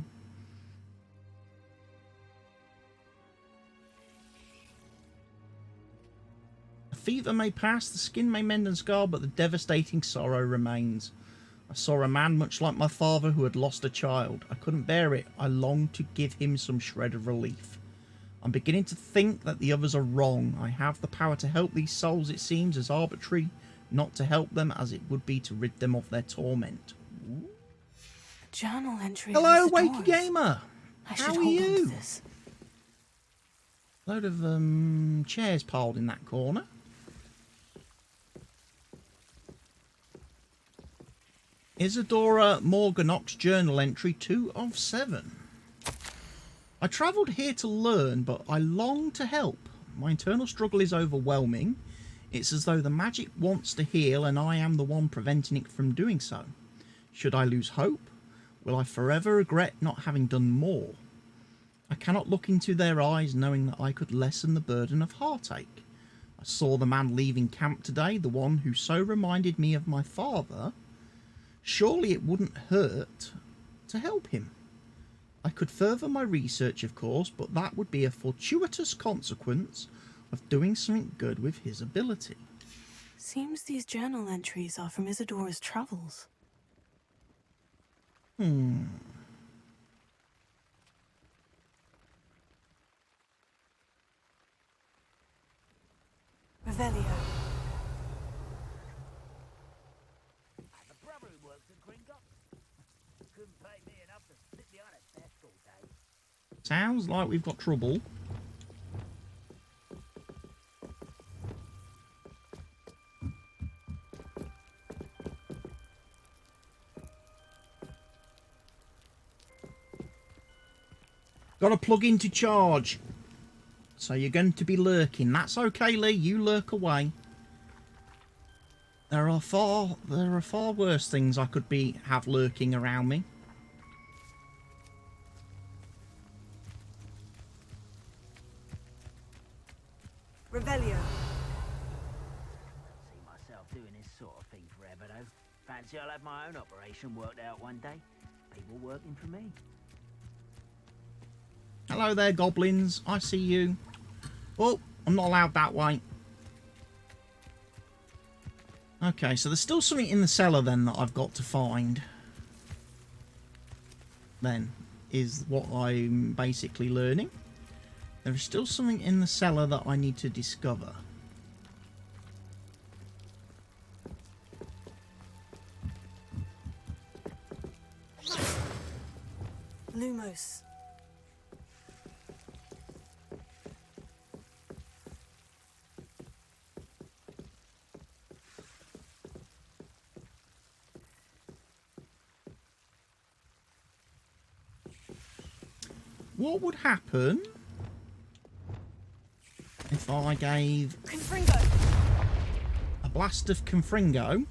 A fever may pass, the skin may mend and scar, but the devastating sorrow remains. I saw a man much like my father who had lost a child. I couldn't bear it. I longed to give him some shred of relief. I'm beginning to think that the others are wrong. I have the power to help these souls. It seems as arbitrary not to help them as it would be to rid them of their torment. Ooh. A journal entry. Hello, Wakey Gamer. I How should are hold on to you? this. Load of chairs piled in that corner. Isadora Morganok's journal entry 2 of 7. I travelled here to learn, but I long to help. My internal struggle is overwhelming. It's as though the magic wants to heal and I am the one preventing it from doing so. Should I lose hope? Will I forever regret not having done more? I cannot look into their eyes knowing that I could lessen the burden of heartache. I saw the man leaving camp today, the one who so reminded me of my father. Surely it wouldn't hurt to help him. I could further my research, of course, but that would be a fortuitous consequence of doing something good with his ability. Seems these journal entries are from Isadora's travels. Revelio. The brother who works at Gringotts couldn't pay me enough to sit behind a desk all day. Sounds like we've got trouble. Got to plug in to charge. So you're going to be lurking. That's okay, Lee. You lurk away. There are far worse things I could have lurking around me. Revelio. See myself doing this sort of thing forever, though. Fancy I'll have my own operation worked out one day. People working for me. Hello there, goblins. I see you. Oh, I'm not allowed that way. Okay, so there's still something in the cellar then that I've got to find. Then, is what I'm basically learning. There is still something in the cellar that I need to discover. Lumos. what would happen if I gave Confringo. a blast of Confringo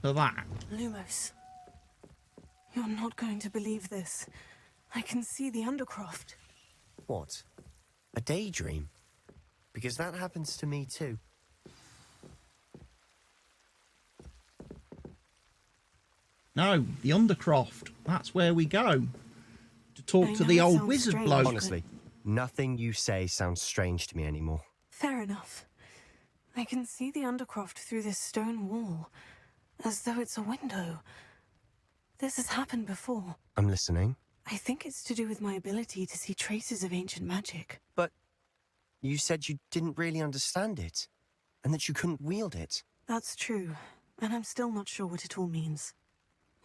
to that? Lumos. You're not going to believe this. I can see the Undercroft. What? A daydream? Because that happens to me too. No, the Undercroft. That's where we go. To talk I to know the it old sounds wizard strange, bloke. Honestly, nothing you say sounds strange to me anymore. Fair enough. I can see the Undercroft through this stone wall, as though it's a window. This has happened before. I'm listening. I think it's to do with my ability to see traces of ancient magic. But you said you didn't really understand it, and that you couldn't wield it. That's true, and I'm still not sure what it all means.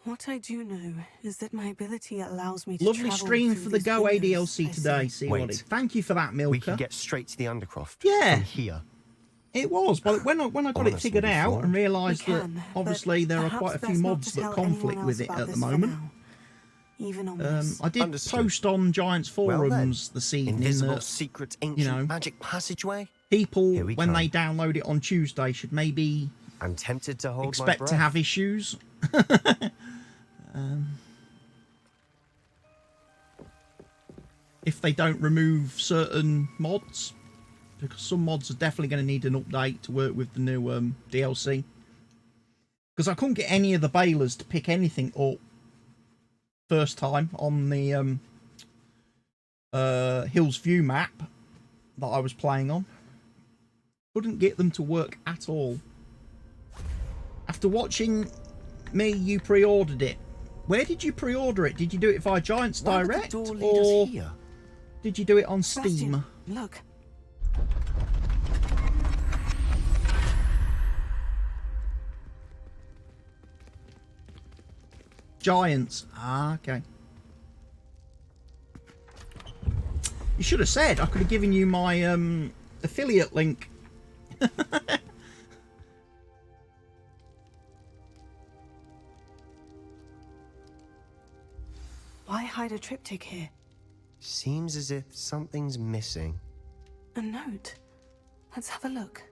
What I do know is that my ability allows me to Lovely travel stream through for the these Go windows, ADLC I today, see. CWATTY. Thank you for that, Milka. We can get straight to the Undercroft. Yeah. From here. It was, but when I got it Honestly, figured out before. and realised We that can, obviously but there are perhaps quite a few best not mobs to that tell conflict anyone with else it about at the this for moment. now. Even on this. I did Understood. post on Giants forums this evening Invisible that secret ancient magic passageway? people, Here we when come. they download it on Tuesday, should maybe I'm tempted to hold my expect breath. to have issues. If they don't remove certain mods, because some mods are definitely going to need an update to work with the new DLC. Because I couldn't get any of the bailers to pick anything up first time on the Hills View map that I was playing on. Couldn't get them to work at all. After watching me, you pre-ordered it. Where did you pre-order it? Did you do it via Giants Why would the Direct, door lead or us here? did you do it on Sebastian, Steam? look. Giants. Ah, okay. You should have said. I could have given you my affiliate link. Why hide a triptych here? Seems as if something's missing. A note. Let's have a look.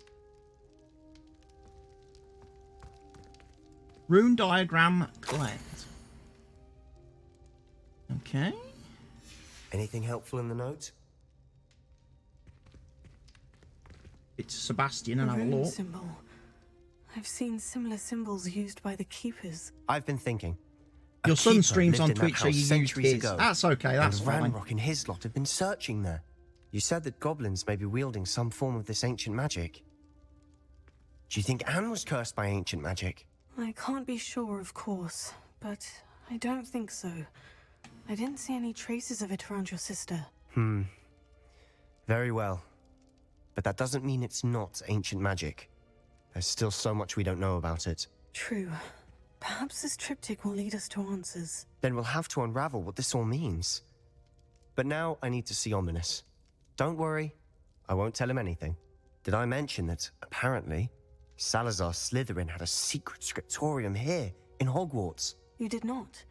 Rune diagram collect. Okay. Anything helpful in the note? It's Sebastian and A have a rune look. symbol. I've seen similar symbols used by the keepers. I've been thinking. A Your son keeper streams lived on in that Twitch, so house you used centuries his. ago, That's okay, that's and fine. Ranrock and his lot have been searching there. You said that goblins may be wielding some form of this ancient magic. Do you think Anne was cursed by ancient magic? I can't be sure, of course, but I don't think so. I didn't see any traces of it around your sister. Very well. But that doesn't mean it's not ancient magic. There's still so much we don't know about it. True. Perhaps this triptych will lead us to answers. Then we'll have to unravel what this all means. But now I need to see Ominous. Don't worry, I won't tell him anything. Did I mention that, apparently, Salazar Slytherin had a secret scriptorium here, in Hogwarts? You did not.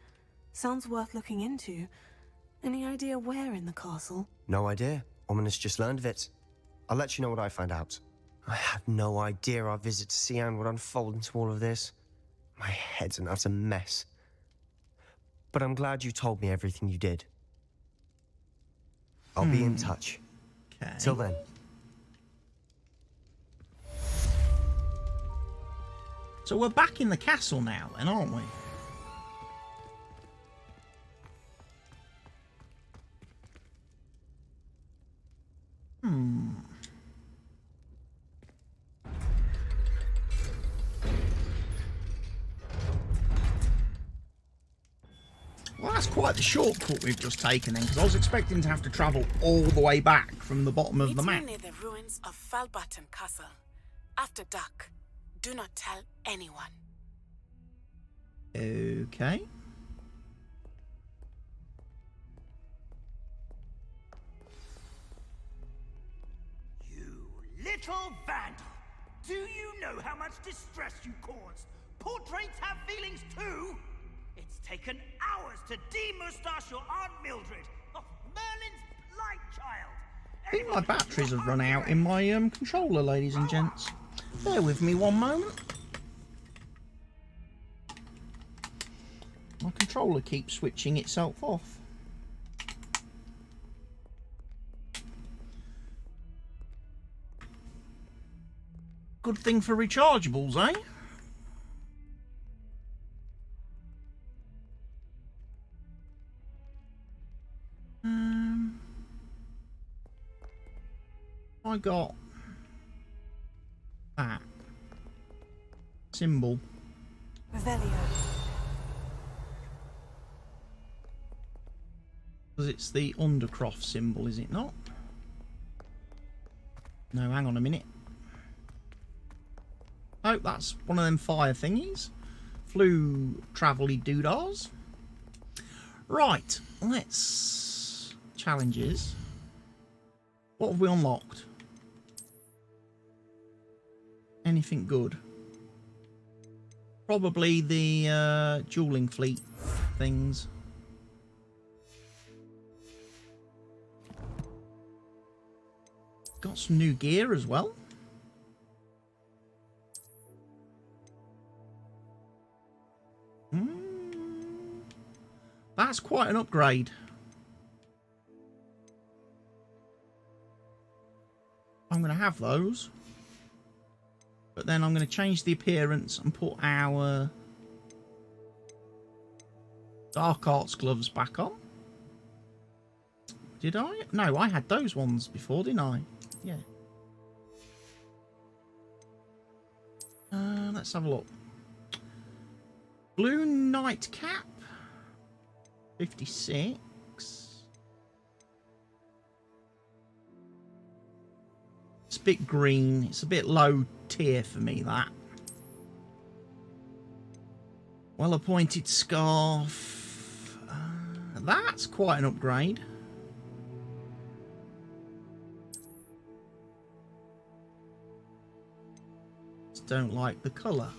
Sounds worth looking into. Any idea where in the castle? No idea. Ominous just learned of it. I'll let you know what I find out. I had no idea our visit to Cian would unfold into all of this. My head's an utter mess. But I'm glad you told me everything you did. I'll be in touch. Okay. Till then. So we're back in the castle now, then, aren't we? Well, that's quite the shortcut we've just taken then, because I was expecting to have to travel all the way back from the bottom of the Meet me map. near the ruins of Falbaton Castle. After dark, do not tell anyone. Okay. You little vandal! Do you know how much distress you caused? Portraits have feelings too! It's taken hours to demoustache your Aunt Mildred. Oh, Merlin's light child. I think my batteries have run out in my controller, ladies and gents. Bear with me one moment. My controller keeps switching itself off. Good thing for rechargeables, eh? I got that symbol. Revelio. Because it's the Undercroft symbol, is it not? No, hang on a minute. Oh, that's one of them fire thingies. Flu travel-y doodahs. Right, let's... Challenges. What have we unlocked? Anything good? Probably the dueling fleet things. Got some new gear as well. That's quite an upgrade. I'm going to have those. But then I'm going to change the appearance and put our Dark Arts gloves back on. Did I? No, I had those ones before, didn't I? Yeah. Let's have a look. Blue nightcap. 56. It's a bit green. It's a bit low tier for me, that. Well-appointed scarf. That's quite an upgrade. Just don't like the colour.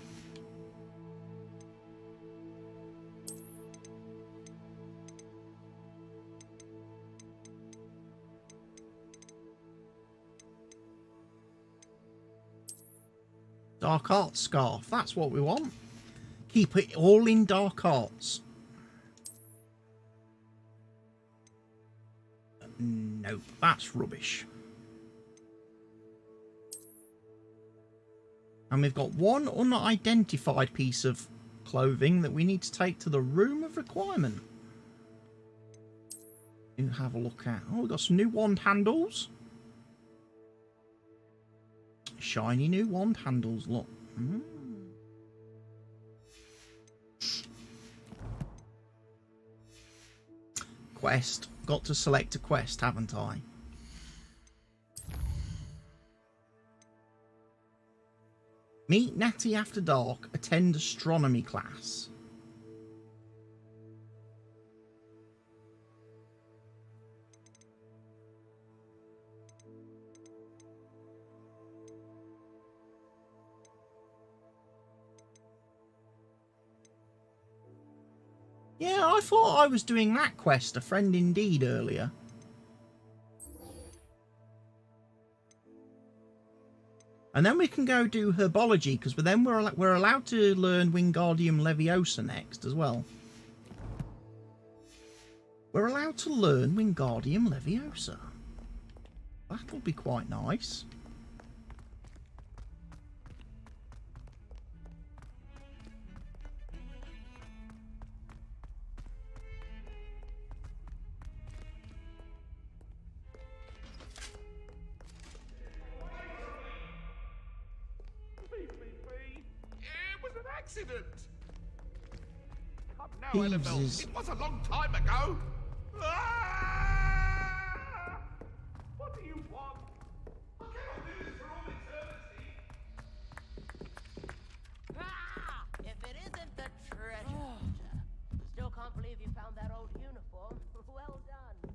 Dark Arts scarf, that's what we want. Keep it all in Dark Arts. Nope, that's rubbish. And we've got one unidentified piece of clothing that we need to take to the Room of Requirement. You have a look at. Oh, we've got some new wand handles. Shiny new wand handles, look. Quest. Got to select a quest, haven't I? Meet Natty after dark. Attend astronomy class. Yeah, I thought I was doing that quest, A Friend Indeed, earlier. And then we can go do herbology, because then we're allowed to learn Wingardium Leviosa next as well. We're allowed to learn Wingardium Leviosa. That'll be quite nice. Accident. Come now, Annabelle. It was a long time ago. Ah! What do you want? I cannot do this for all eternity. Ah! If it isn't the treasure. Still can't believe you found that old uniform. Well done.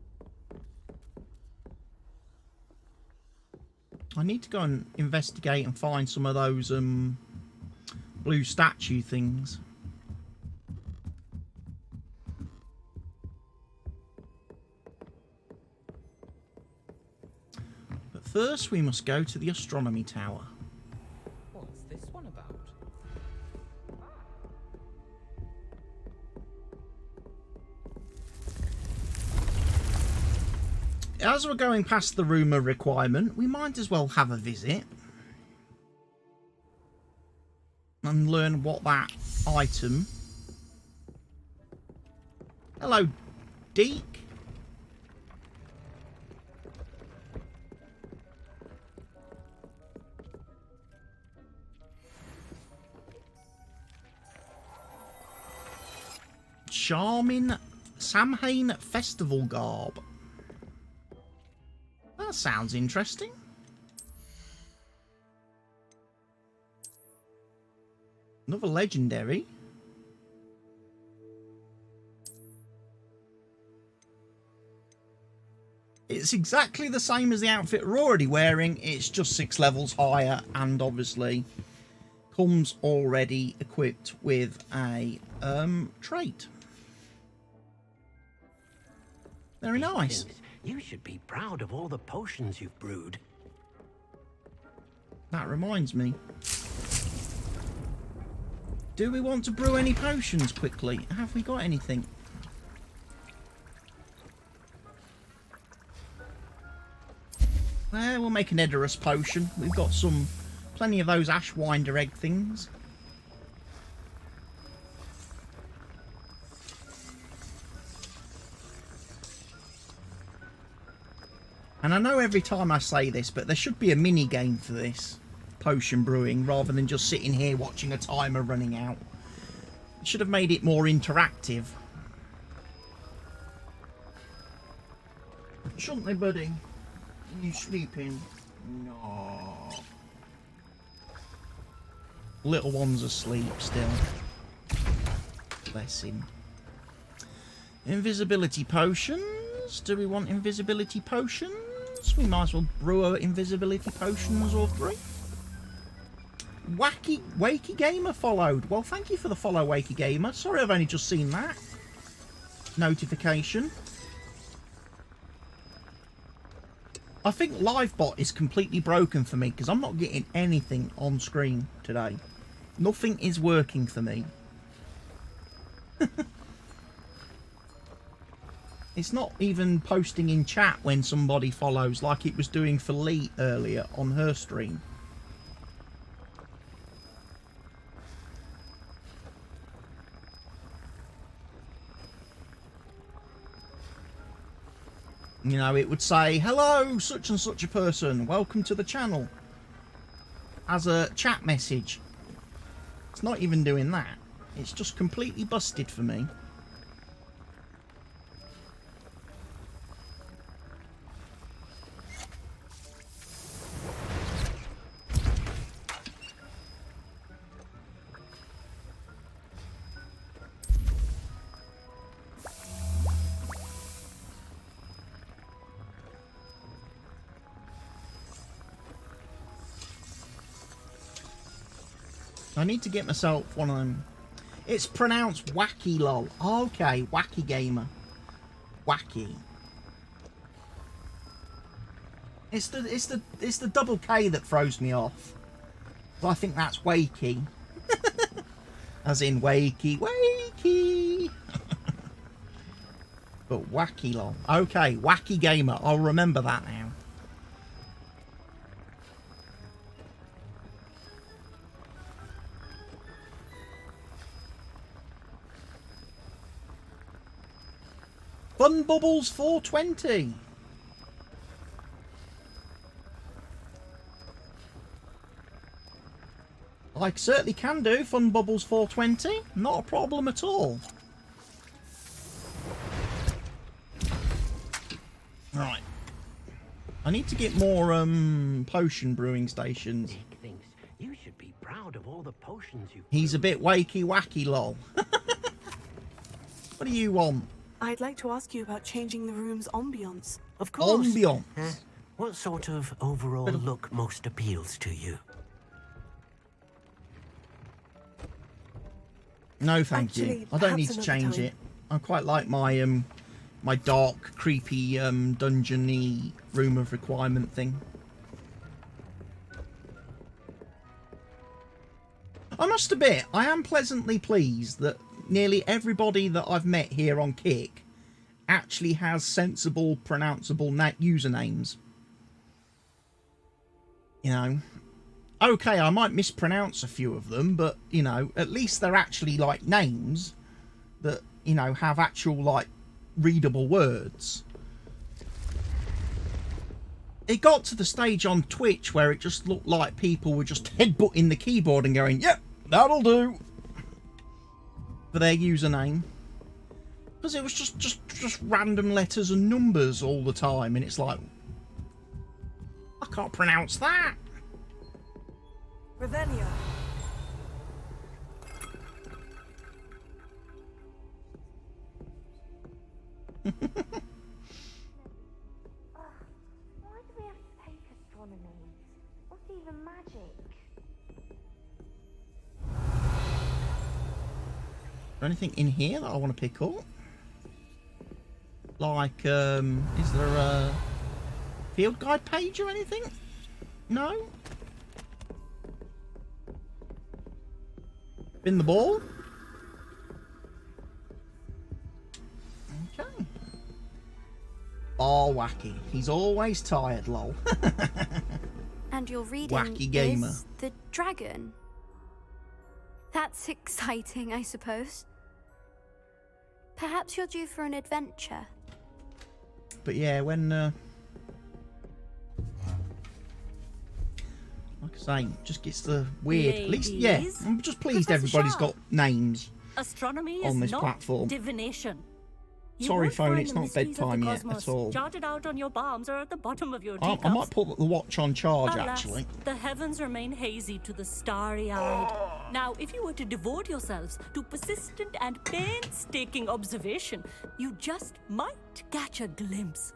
I need to go and investigate and find some of those blue statue things. First, we must go to the astronomy tower. What's this one about? As we're going past the room of requirement, we might as well have a visit and learn what that item... Hello, Deke. Charming Samhain Festival garb. That sounds interesting. Another legendary. It's exactly the same as the outfit we're already wearing. It's just 6 levels higher and obviously comes already equipped with a trait. Very nice. You should be proud of all the potions you've brewed. That reminds me. Do we want to brew any potions quickly? Have we got anything? Well, we'll make an Edorus potion. We've got plenty of those Ashwinder egg things. And I know every time I say this, but there should be a mini game for this potion brewing rather than just sitting here watching a timer running out. Should have made it more interactive. Shouldn't they, buddy? You sleeping? No. Little one's asleep still. Bless him. Invisibility potions. Do we want invisibility potions? We might as well brew our invisibility potions or 3. Wakey Gamer followed. Well, thank you for the follow, Wakey Gamer. Sorry I've only just seen that notification. I think LiveBot is completely broken for me because I'm not getting anything on screen today. Nothing is working for me. It's not even posting in chat when somebody follows like it was doing for Lee earlier on her stream. You know, it would say, hello, such and such a person, welcome to the channel, as a chat message. It's not even doing that. It's just completely busted for me. I need to get myself one of them. It's pronounced wacky lol. Okay, wacky gamer. Wacky. It's the double K that throws me off. But I think that's wakey. As in wakey, wakey. But wacky lol. Okay, wacky gamer. I'll remember that now. Fun Bubbles 420. I certainly can do Fun Bubbles 420. Not a problem at all. Right. I need to get more potion brewing stations. Dick thinks you should be proud of all the potions you've He's a bit wakey wacky lol. What do you want? I'd like to ask you about changing the room's ambience. Of course. Ambiance. What sort of overall look most appeals to you? No, thank you. I don't need to change it. I quite like my my dark, creepy, dungeon-y room of requirement thing. must admit, I am pleasantly pleased that nearly everybody that I've met here on Kick actually has sensible, pronounceable usernames. You know, okay, I might mispronounce a few of them, but, you know, at least they're actually, like, names that, you know, have actual, like, readable words. It got to the stage on Twitch where it just looked like people were just headbutting the keyboard and going, yep, that'll do, for their username. Because it was just random letters and numbers all the time, and it's like, I can't pronounce that. Revelio. Why do we have to take astronomy? What's even magic? Is there anything in here that I want to pick up? Like, is there a field guide page or anything? No? Spin the ball? Okay. Oh, Wacky. He's always tired, lol. And your reading Wacky gamer. is the dragon. That's exciting, I suppose. Perhaps you're due for an adventure. But yeah, when like I say, just gets the weird. At least, yeah, I'm just pleased Professor everybody's Shah. got names Astronomy on is this not platform. divination. You Sorry, won't phone, find it's the not mysteries of the bedtime yet cosmos at all. Jotted out on your palms or at the bottom of your I teacups. might put the watch on charge, Alas, actually. the heavens remain hazy to the starry-eyed. Now, if you were to devote yourselves to persistent and painstaking observation, you just might catch a glimpse.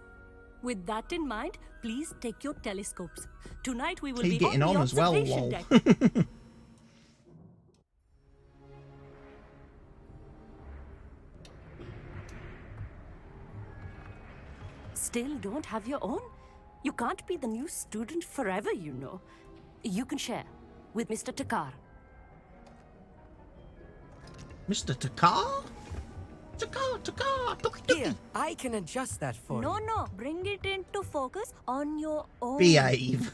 With that in mind, please take your telescopes. Tonight we will He's be getting on the on as well, observation lol. deck. Still don't have your own? You can't be the new student forever, you know. You can share with Mr. Takar. Mr. Takar? Takar. Here, I can adjust that for No, you. no, bring it into focus on your own. Behave.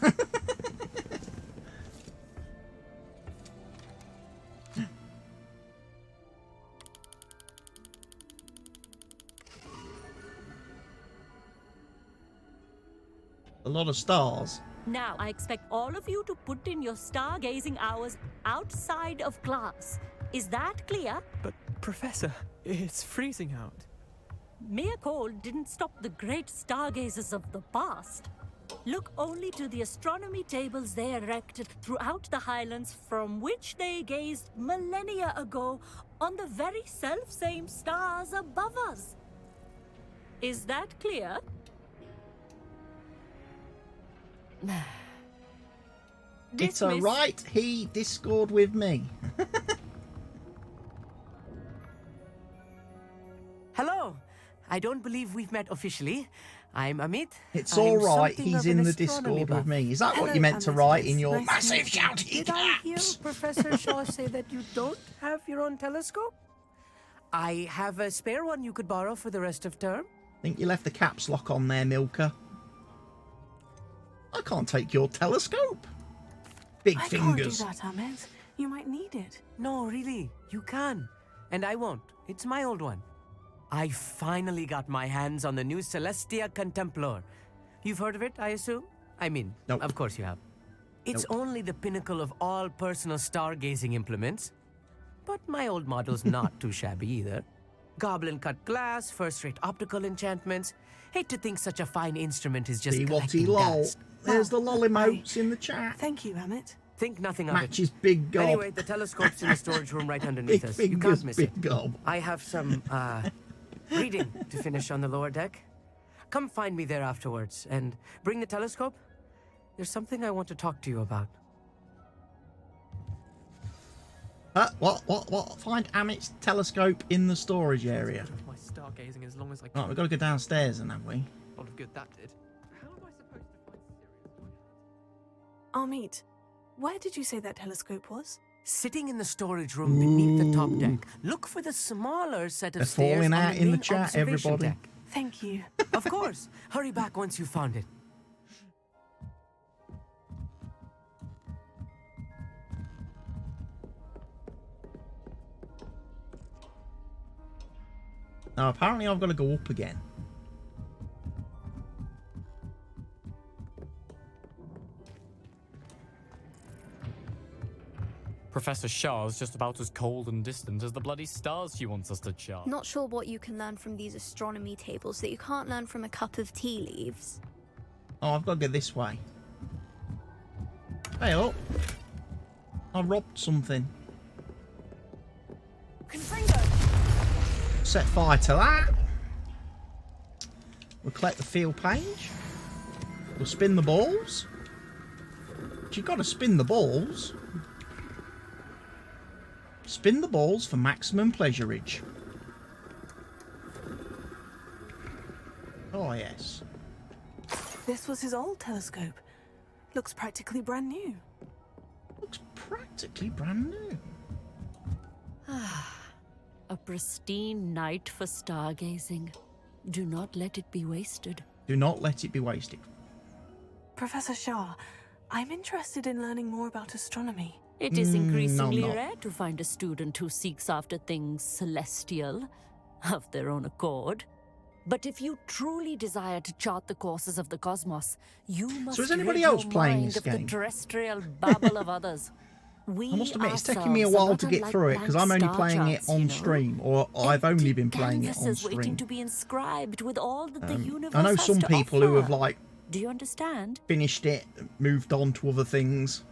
A lot of stars. Now, I expect all of you to put in your stargazing hours outside of class. Is that clear? But, Professor, it's freezing out. Mere cold didn't stop the great stargazers of the past. Look only to the astronomy tables they erected throughout the highlands from which they gazed millennia ago on the very self-same stars above us. Is that clear? It's alright, he Discord with me. Hello. I don't believe we've met officially. I'm Amit. It's I'm alright, something he's of an in the astronomy Discord buff. with me. Is that what Hello, you meant to Amit. write It's in your nice to massive meet you. shouty Did I hear caps? Professor Shaw say that you don't have your own telescope? I have a spare one you could borrow for the rest of term. Think you left the caps lock on there, Milka. I can't take your telescope. Big I fingers. can't do that, Ahmed. You might need it. No, really, you can. And I won't. It's my old one. I finally got my hands on the new Celestia Contemplar. You've heard of it, I assume? I mean, Nope. of course you have. It's only the pinnacle of all personal stargazing implements. But my old model's not too shabby either. Goblin-cut glass, first-rate optical enchantments. Hate to think such a fine instrument is just collecting lol. dust. There's the lol emotes in the chat. Thank you, Amit. Think nothing of Matches it. big gob. Anyway, the telescope's in the storage room right underneath Big us. You fingers, can't miss big it. gob. I have some, reading to finish on the lower deck. Come find me there afterwards, and bring the telescope. There's something I want to talk to you about. What? Find Amit's telescope in the storage area. My stargazing as long as I can. Right, we've got to go downstairs then, have we? A lot of good that did. How am I supposed to find Sirius? Amit, where did you say that telescope was? Sitting in the storage room beneath the top deck, look for the smaller set of They're stairs falling on out the in the main chat, observation everybody. deck. Thank you. Of course. Hurry back once you've found it. Now, apparently I've got to go up again. Professor Shah's just about as cold and distant as the bloody stars she wants us to chart. Not sure what you can learn from these astronomy tables that you can't learn from a cup of tea leaves. Oh, I've got to go this way. Hey up. I robbed something. Set fire to that. We'll collect the field page. We'll spin the balls. But you've got to spin the balls. Spin the balls for maximum pleasurage. Oh, yes. This was his old telescope. Looks practically brand new. Looks practically brand new. A pristine night for stargazing. Do not let it be wasted. Do not let it be wasted. Professor Shah, I'm interested in learning more about astronomy. It is increasingly no. rare to find a student who seeks after things celestial, of their own accord. But if you truly desire to chart the courses of the cosmos, you must is anybody rid else your playing mind this of game? the terrestrial babble of others. I must admit, it's taking me a while to get through it because I'm only playing it on stream, or I've only been playing it on Canvases waiting stream. to be inscribed with all that the universe I know has some to people who have offer. like Do you understand? finished it, moved on to other things.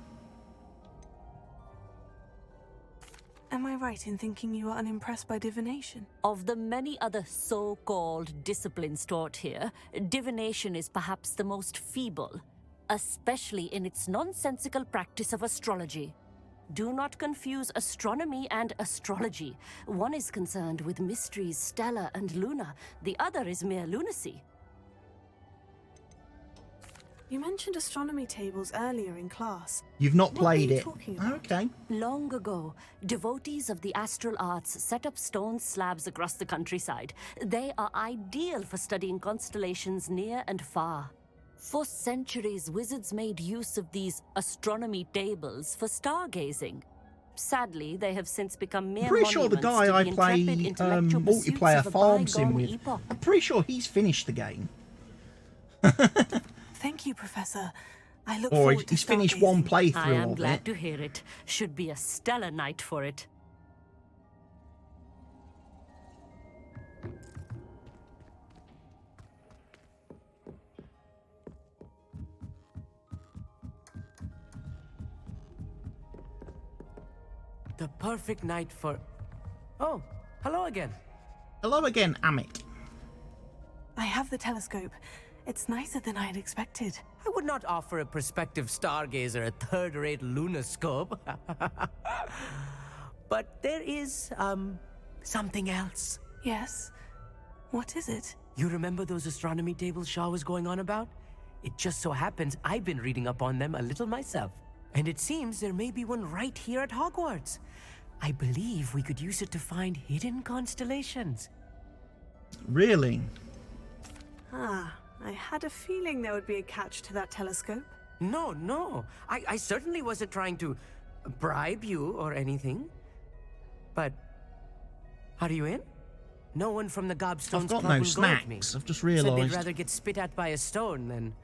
Am I right in thinking you are unimpressed by divination? Of the many other so-called disciplines taught here, divination is perhaps the most feeble, especially in its nonsensical practice of astrology. Do not confuse astronomy and astrology. One is concerned with mysteries stellar and lunar, the other is mere lunacy. You mentioned astronomy tables earlier in class. You've not What were played you it. talking about? Okay. Long ago, devotees of the astral arts set up stone slabs across the countryside. They are ideal for studying constellations near and far. For centuries, wizards made use of these astronomy tables for stargazing. Sadly, they have since become mere I'm pretty sure the monuments guy to I the play intrepid intellectual pursuits multiplayer of a farms him bygone with. epoch. I'm pretty sure he's finished the game. Thank you, Professor. I look Or forward to he's finished one stargazing. I playthrough am of glad it. to hear it. Should be a stellar night for it. The perfect night for... Oh, hello again. Hello again, Amit. I have the telescope. It's nicer than I had expected. I would not offer a prospective stargazer a third-rate lunoscope. But there is, something else. Yes? What is it? You remember those astronomy tables Shaw was going on about? It just so happens I've been reading up on them a little myself. And it seems there may be one right here at Hogwarts. I believe we could use it to find hidden constellations. Really? Ah, I had a feeling there would be a catch to that telescope. No. I certainly wasn't trying to bribe you or anything. But, are you in? No one from the Gobstones I've got Club no will go with snacks. me. I've just Said they'd realised. rather get spit at by a stone than...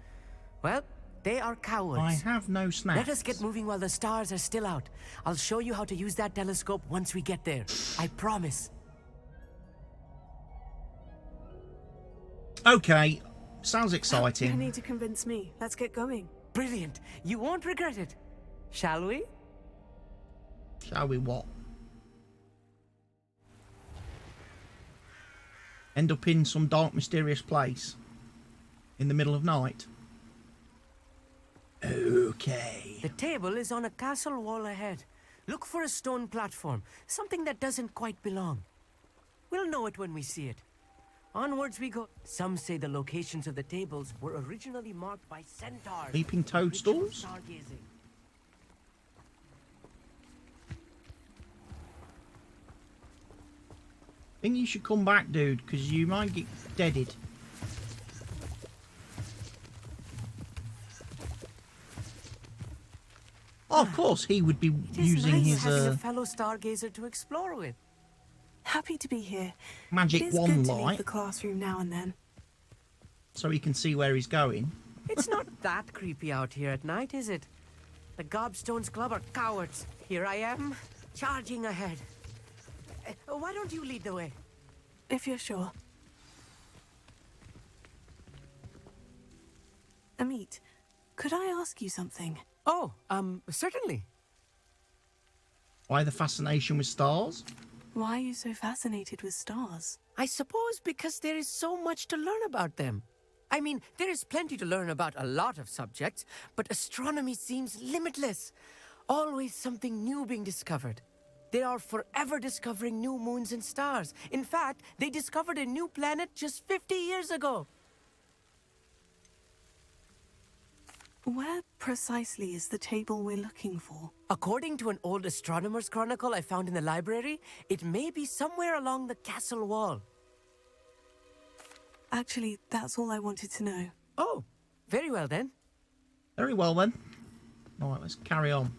Well, they are cowards. I have no snacks. Let us get moving while the stars are still out. I'll show you how to use that telescope once we get there. I promise. Okay. Sounds You exciting. need to convince me. Let's get going. Brilliant. You won't regret it. Shall we? Shall we what? End up in some dark, mysterious place in the middle of night. Okay. The table is on a castle wall ahead. Look for a stone platform, something that doesn't quite belong. We'll know it when we see it. Onwards we go. Some say the locations of the tables were originally marked by centaurs. Leaping toadstools? Stargazing. think you should come back, dude, because you might get deaded. Oh, of course, he would be using nice his having a fellow stargazer to explore with. Happy to be here. magic It is wand good to leave light, the classroom now and then. so he can see where he's going. It's not that creepy out here at night, is it? The Gobstones Club are cowards. Here I am, charging ahead. Why don't you lead the way? If you're sure. Amit, could I ask you something? Oh, certainly. Why the fascination with stars? Why are you so fascinated with stars? I suppose because there is so much to learn about them. I mean, there is plenty to learn about a lot of subjects, but astronomy seems limitless. Always something new being discovered. They are forever discovering new moons and stars. In fact, they discovered a new planet just 50 years ago. Where precisely is the table we're looking for? According to an old astronomer's chronicle I found in the library, it may be somewhere along the castle wall. Actually, that's all I wanted to know. Oh, very well then. Very well then. All right, let's carry on.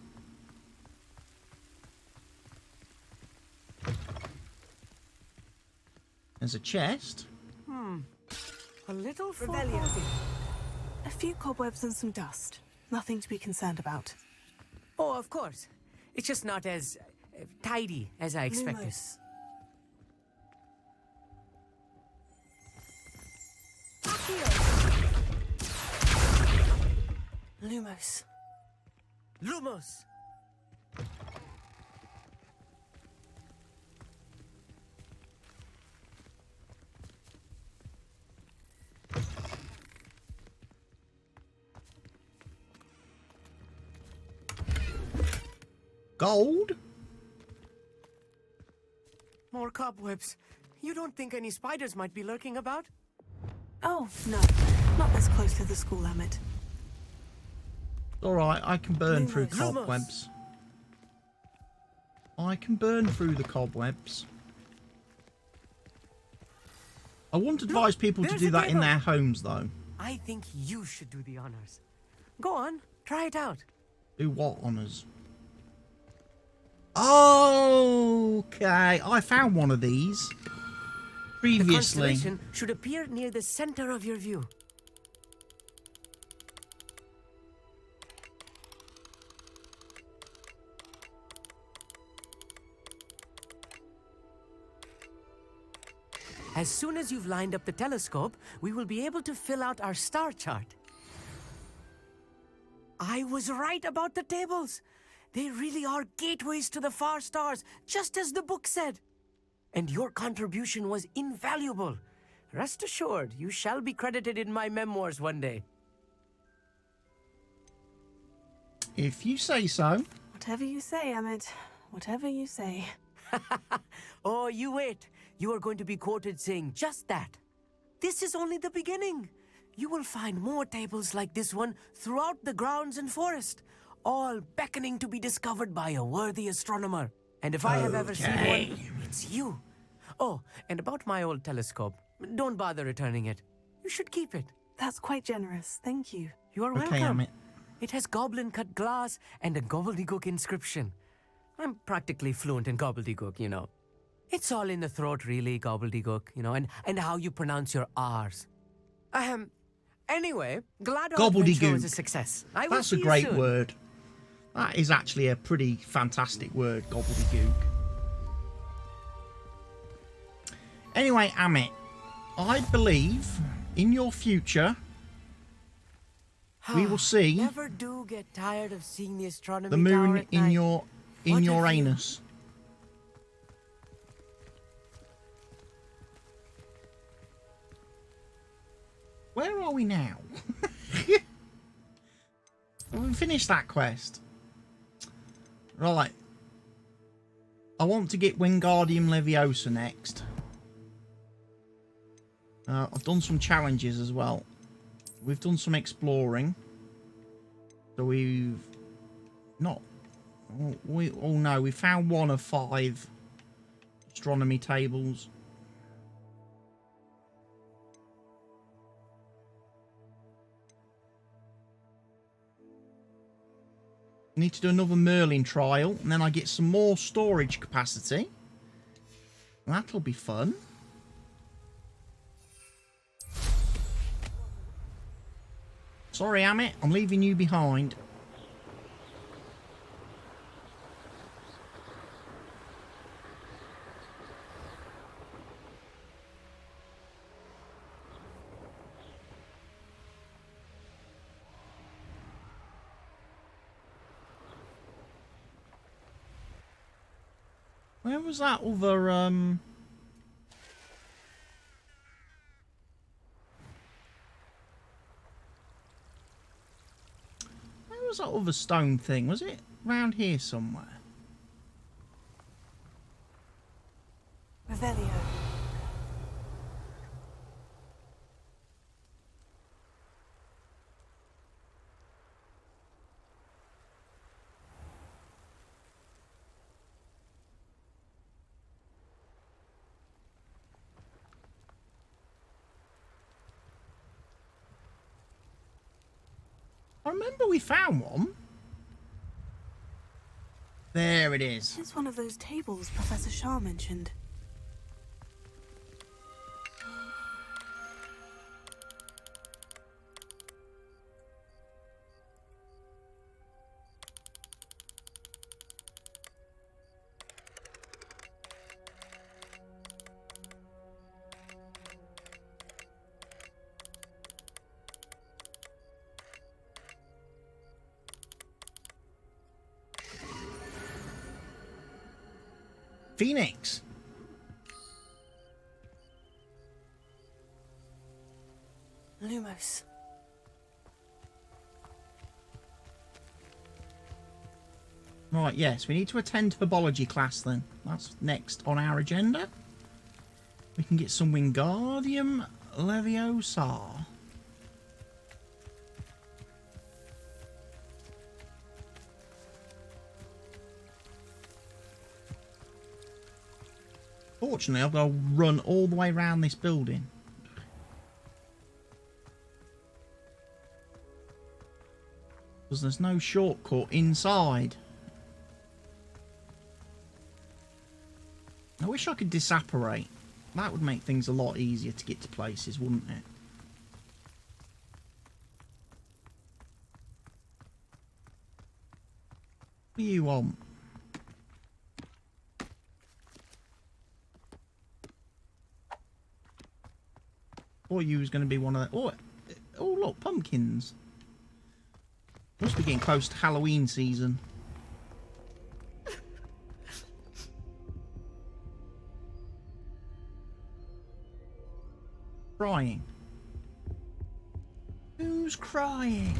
There's a chest. A little Rebellion. A few cobwebs and some dust. Nothing to be concerned about. Oh, of course. It's just not as tidy as I expected. Lumos. Lumos! Gold? More cobwebs. You don't think any spiders might be lurking about? Oh, no. Not this close to the school, Amit. Alright, I can burn through Lumos. cobwebs. I can burn through the cobwebs. I wouldn't advise people to there's do a that in table. their homes, though. I think you should do the honors. Go on, try it out. Do what honours? Okay, I found one of these The previously. constellation should appear near the center of your view. As soon as you've lined up the telescope, we will be able to fill out our star chart. I was right about the tables. They really are gateways to the far stars, just as the book said. And your contribution was invaluable. Rest assured, you shall be credited in my memoirs one day. If you say so. Whatever you say, Amit. Whatever you say. Oh, you wait. You are going to be quoted saying just that. This is only the beginning. You will find more tables like this one throughout the grounds and forest, all beckoning to be discovered by a worthy astronomer. And if I have ever seen one, it's you. Oh, and about my old telescope, don't bother returning it. You should keep it. That's quite generous. Thank you. You are Okay, welcome. Amit. It has goblin-cut glass and a gobbledygook inscription. I'm practically fluent in gobbledygook, you know. It's all in the throat, really, gobbledygook, you know, and how you pronounce your R's. Anyway, glad our adventure was a success. I will That's see a you great soon. word. That is actually a pretty fantastic word, gobbledygook. Anyway, Amit, I believe in your future we will see Never do get tired of seeing the astronomy the tower moon at in night. your What a view. anus. Where are we now? We finished that quest. Right. I want to get Wingardium Leviosa next. I've done some challenges as well. We've done some exploring. So we've not... Oh no, we found one of 5 astronomy tables. Need to do another Merlin trial, and then I get some more storage capacity. That'll be fun. Sorry, Amit, I'm leaving you behind. Where was that other, Where was that other stone thing? Was it round here somewhere? Revelio. I remember we found one. There it is. It's one of those tables Professor Shah mentioned. Phoenix. Lumos. Right, yes, we need to attend herbology class then. That's next on our agenda. We can get some Wingardium Leviosa. Fortunately, I've got to run all the way around this building. Because there's no shortcut inside. I wish I could disapparate. That would make things a lot easier to get to places, wouldn't it? What do you want? Thought you was going to be one of the... Oh, look, pumpkins. Must be getting close to Halloween season. Crying. Who's crying?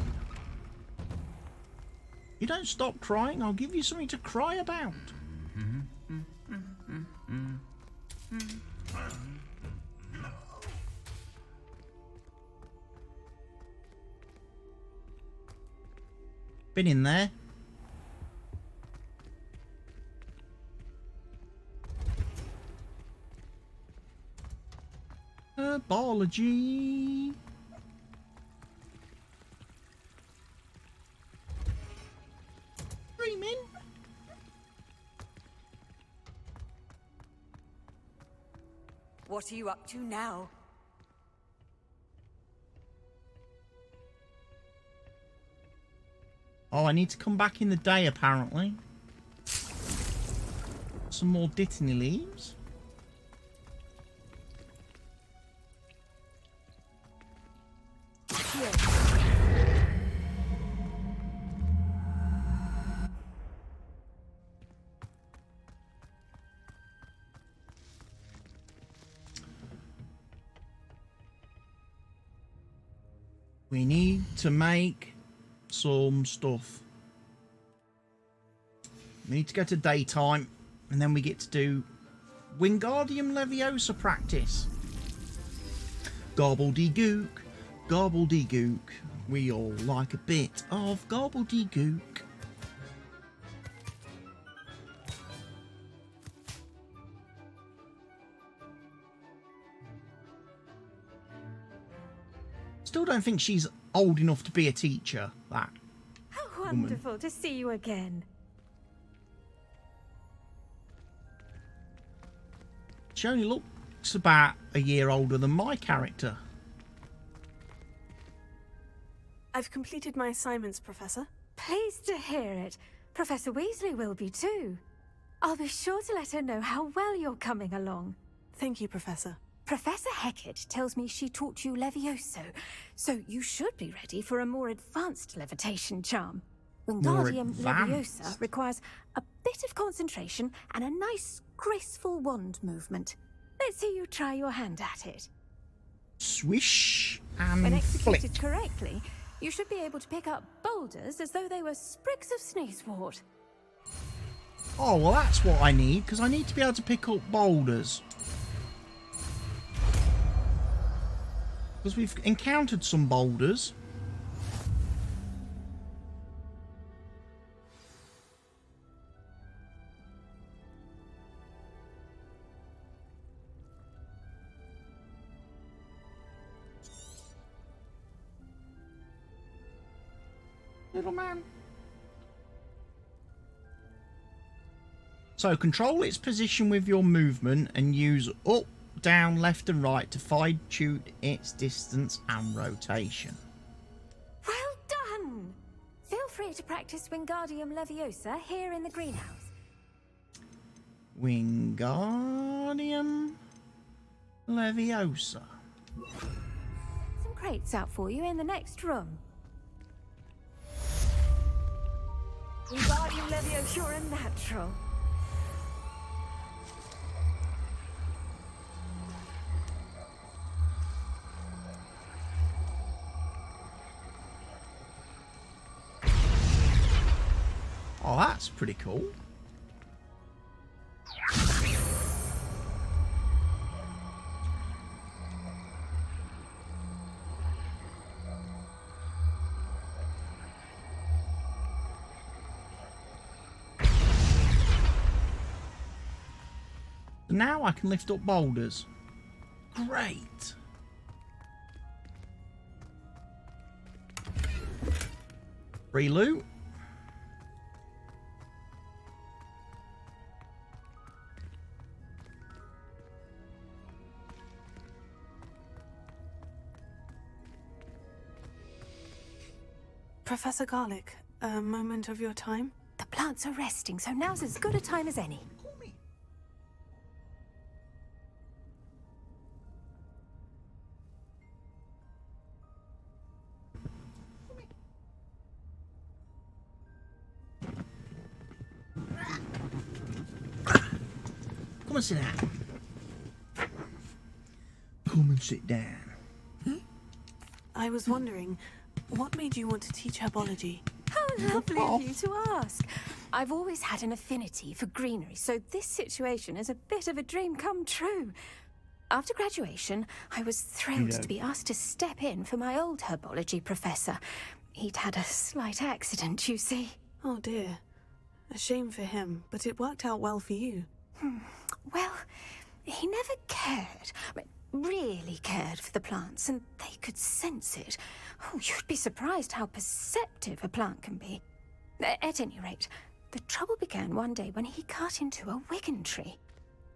You don't stop crying, I'll give you something to cry about. Been in there. Herbology. Dreaming. What are you up to now? Oh, I need to come back in the day, apparently. Some more dittany leaves. We need to make some stuff. We need to go to daytime, and then we get to do Wingardium Leviosa practice. Gobbledygook, gobbledygook. We all like a bit of gobbledygook. Still don't think she's old enough to be a teacher, that. How woman. Wonderful to see you again. She only looks about a year older than my character. I've completed my assignments, Professor. Pleased to hear it. Professor Weasley will be too. I'll be sure to let her know how well you're coming along. Thank you, Professor. Professor Hecat tells me she taught you Levioso, so you should be ready for a more advanced levitation charm. Wingardium Leviosa requires a bit of concentration and a nice, graceful wand movement. Let's see you try your hand at it. Swish and When executed flick. correctly, you should be able to pick up boulders as though they were sprigs of sneezewort. Oh, well, that's what I need, because I need to be able to pick up boulders. Because we've encountered some boulders. Little man. So control its position with your movement and use up, down, left and right to fine-tune its distance and rotation. Well done! Feel free to practice Wingardium Leviosa here in the greenhouse. Wingardium Leviosa. Some crates out for you in the next room. Wingardium Leviosa, you're a natural. Oh, that's pretty cool. Now I can lift up boulders. Great. Free loot. Professor Garlick, a moment of your time? The plants are resting, so now's as good a time as any. Come and sit down. Come and sit down. I was wondering, what made you want to teach herbology? How lovely of you to ask. I've always had an affinity for greenery, so this situation is a bit of a dream come true. After graduation, I was thrilled to be asked to step in for my old herbology professor. He'd had a slight accident, you see. Oh dear. A shame for him, but it worked out well for you. Well, he never cared. Really cared for the plants, and they could sense it. Oh, you'd be surprised how perceptive a plant can be. At any rate, the trouble began one day when he cut into a wigan tree.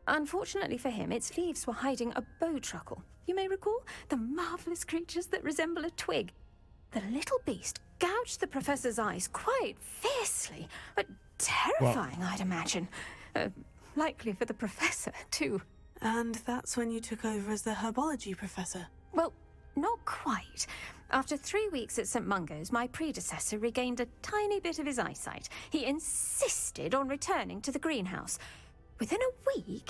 Unfortunately for him, its leaves were hiding a bowtruckle. You may recall the marvellous creatures that resemble a twig. The little beast gouged the professor's eyes quite fiercely, but terrifying, I'd imagine. Likely for the professor, too. And that's when you took over as the herbology professor? Well, not quite. After 3 weeks at St. Mungo's, my predecessor regained a tiny bit of his eyesight. He insisted on returning to the greenhouse. Within a week,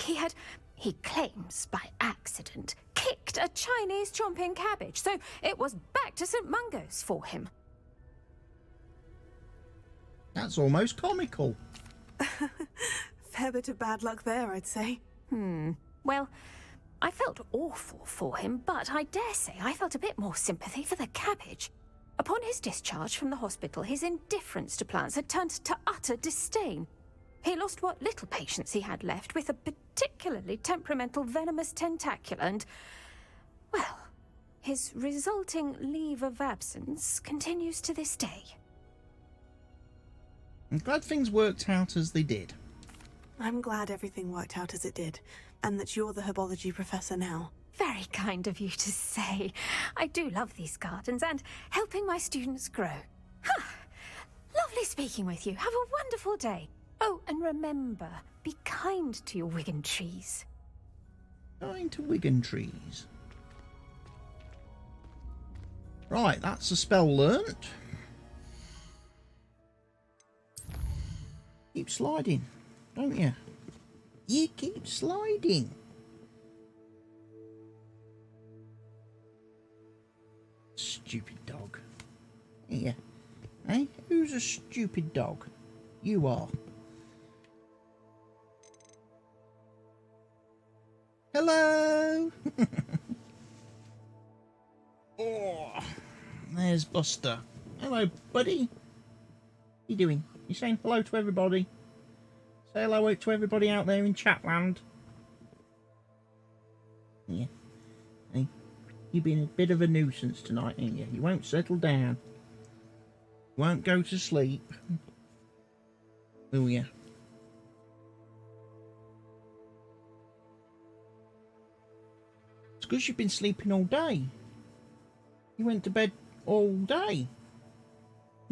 he claims by accident, kicked a Chinese chomping cabbage, so it was back to St. Mungo's for him. That's almost comical. Fair bit of bad luck there, I'd say. Well, I felt awful for him, but I dare say I felt a bit more sympathy for the cabbage. Upon his discharge from the hospital, his indifference to plants had turned to utter disdain. He lost what little patience he had left with a particularly temperamental venomous tentacula and, well, his resulting leave of absence continues to this day. I'm glad things worked out as they did. I'm glad everything worked out as it did, and that you're the herbology professor now. Very kind of you to say. I do love these gardens and helping my students grow. Huh. Lovely speaking with you. Have a wonderful day. Oh, and remember, be kind to your Wigan trees. Kind to Wigan trees. Right, that's a spell learnt. Keep sliding, don't you? You keep sliding. Stupid dog. Yeah. Hey, who's a stupid dog? You are. Hello. Oh, there's Buster. Hello, buddy. What you doing? You saying hello to everybody? Say hello to everybody out there in Chatland. Yeah. Hey, you've been a bit of a nuisance tonight, ain't you? You won't settle down. You won't go to sleep. Oh, yeah. It's because you've been sleeping all day. You went to bed all day.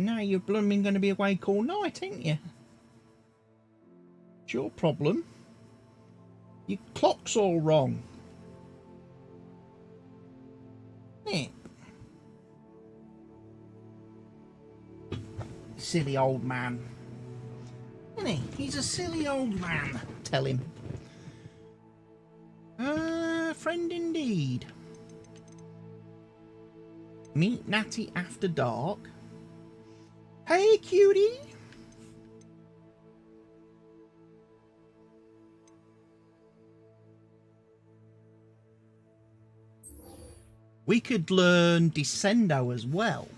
Now you're blooming going to be awake all night, ain't you? It's your problem. Your clock's all wrong. Yeah. Silly old man. Isn't he? He's a silly old man. Tell him. Friend indeed. Meet Natty after dark. Hey, cutie. We could learn Descendo as well.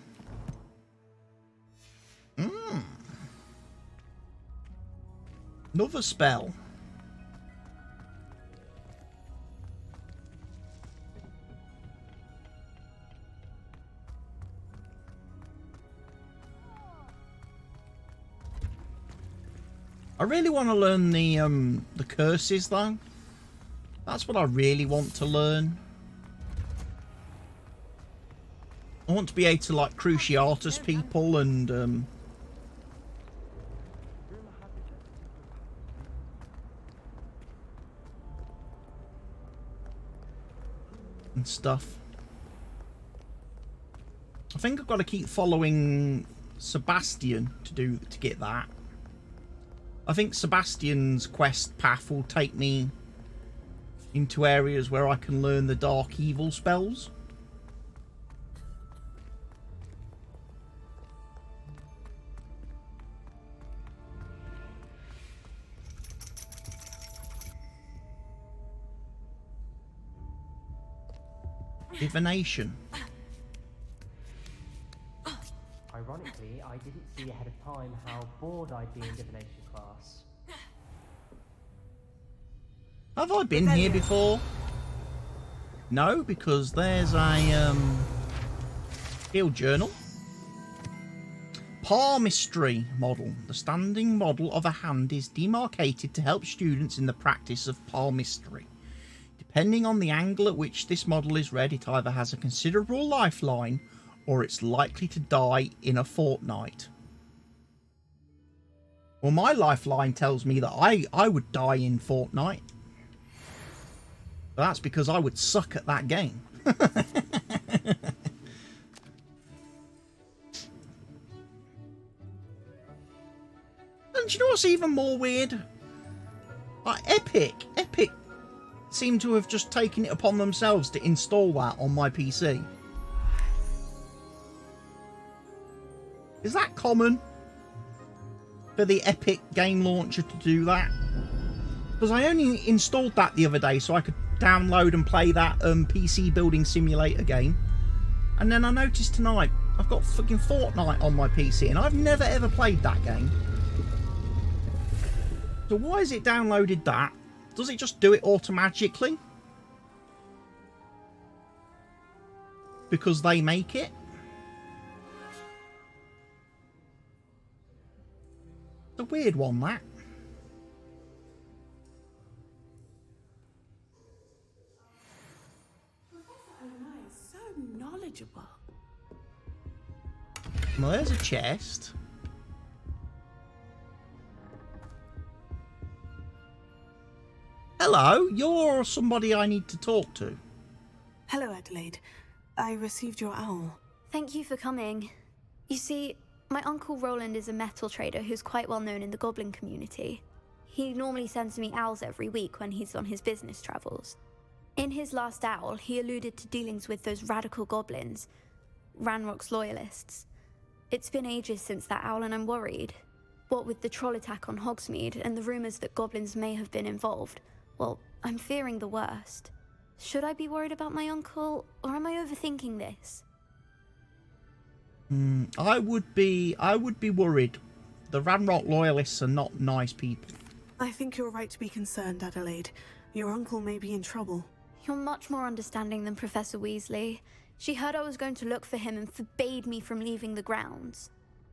Another spell. I really want to learn the curses though. That's what I really want to learn. I want to be able to like Cruciatus people and stuff. I think I've got to keep following Sebastian to get that. I think Sebastian's quest path will take me into areas where I can learn the dark evil spells. Divination. Ironically, I didn't see ahead of time how bored I'd be in divination class. Have I been here before? No, because there's a field journal. Palmistry model. The standing model of a hand is demarcated to help students in the practice of palmistry. Depending on the angle at which this model is read, it either has a considerable lifeline or it's likely to die in a fortnight. Well, my lifeline tells me that I would die in fortnight. But that's because I would suck at that game. And do you know what's even more weird? Epic seem to have just taken it upon themselves to install that on my PC. Is that common for the Epic game launcher to do that? Because I only installed that the other day so I could download and play that PC building simulator game. And then I noticed tonight I've got fucking Fortnite on my PC and I've never ever played that game. So why is it downloaded that? Does it just do it automatically? Because they make it? a weird one, that. So knowledgeable. Well, there's a chest. Hello, you're somebody I need to talk to. Hello, Adelaide. I received your owl. Thank you for coming. You see, my uncle Roland is a metal trader who's quite well known in the goblin community. He normally sends me owls every week when he's on his business travels. In his last owl, he alluded to dealings with those radical goblins, Ranrock's loyalists. It's been ages since that owl and I'm worried. What with the troll attack on Hogsmeade and the rumours that goblins may have been involved, well, I'm fearing the worst. Should I be worried about my uncle, or am I overthinking this? I would be worried. The Ranrock loyalists are not nice people. I think you're right to be concerned, Adelaide. Your uncle may be in trouble. You're much more understanding than Professor Weasley. She heard I was going to look for him and forbade me from leaving the grounds.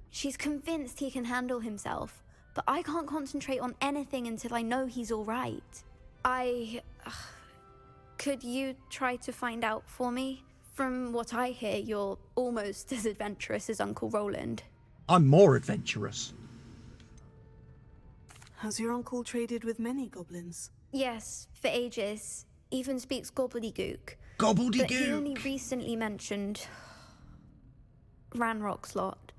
She's convinced he can handle himself, but I can't concentrate on anything until I know he's all right. Could you try to find out for me? From what I hear, you're almost as adventurous as Uncle Roland. I'm more adventurous. Has your uncle traded with many goblins? Yes, for ages. Even speaks gobbledygook. Gobbledygook! But he only recently mentioned Ranrock's lot,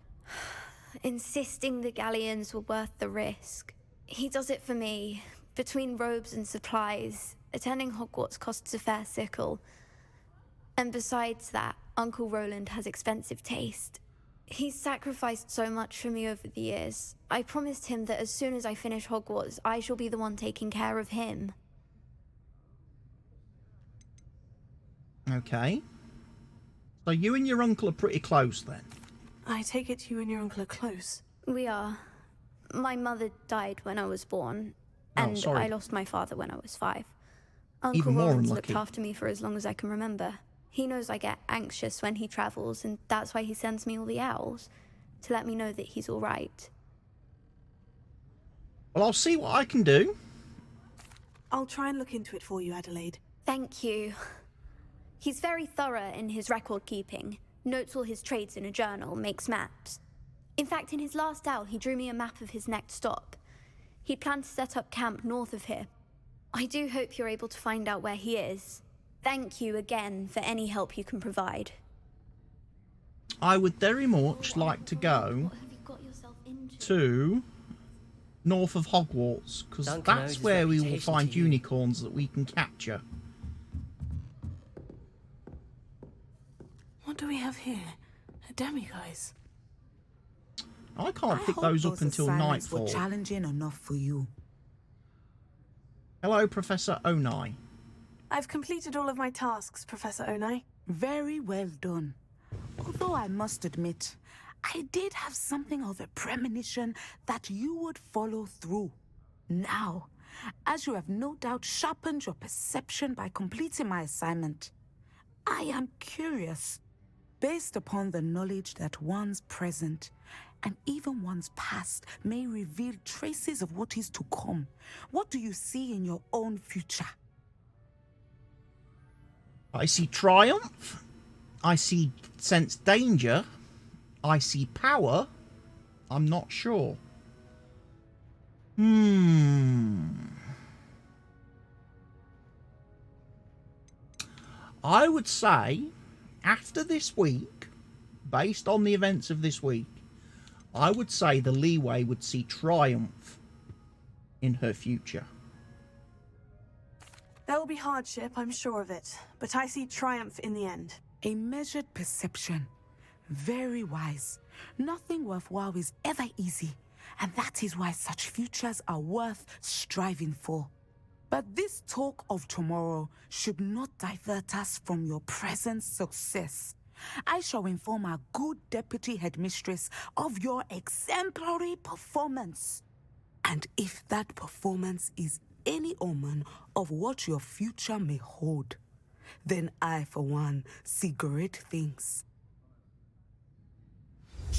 insisting the galleons were worth the risk. He does it for me. Between robes and supplies, attending Hogwarts costs a fair sickle. And besides that, Uncle Roland has expensive taste. He's sacrificed so much for me over the years. I promised him that as soon as I finish Hogwarts, I shall be the one taking care of him. Okay. So you and your uncle are pretty close then? I take it you and your uncle are close. We are. My mother died when I was born, and sorry. I lost my father when I was 5. Uncle Even more Roland's unlucky. looked after me for as long as I can remember. He knows I get anxious when he travels, and that's why he sends me all the owls, to let me know that he's all right. Well, I'll see what I can do. I'll try and look into it for you, Adelaide. Thank you. He's very thorough in his record keeping, notes all his trades in a journal, makes maps. In fact, in his last owl, he drew me a map of his next stop. He planned to set up camp north of here. I do hope you're able to find out where he is. Thank you again for any help you can provide. I would very much like to go to north of Hogwarts, because Duncan owes that's his where we will reputation find to you. unicorns that we can capture. What do we have here? A demiguise. I can't pick hope those up those until assignments were nightfall. challenging enough for you. Hello, Professor Onai. I've completed all of my tasks, Professor Onai. Very well done. Although I must admit, I did have something of a premonition that you would follow through. Now, as you have no doubt sharpened your perception by completing my assignment, I am curious, based upon the knowledge that one's present and even one's past may reveal traces of what is to come. What do you see in your own future? I see triumph. I sense danger. I see power. I'm not sure. I would say, after this week, based on the events of this week, I would say the leeway would see triumph in her future. There will be hardship, I'm sure of it, but I see triumph in the end. A measured perception. Very wise. Nothing worthwhile is ever easy, and that is why such futures are worth striving for. But this talk of tomorrow should not divert us from your present success. I shall inform our good deputy headmistress of your exemplary performance. And if that performance is any omen of what your future may hold, then I, for one, see great things.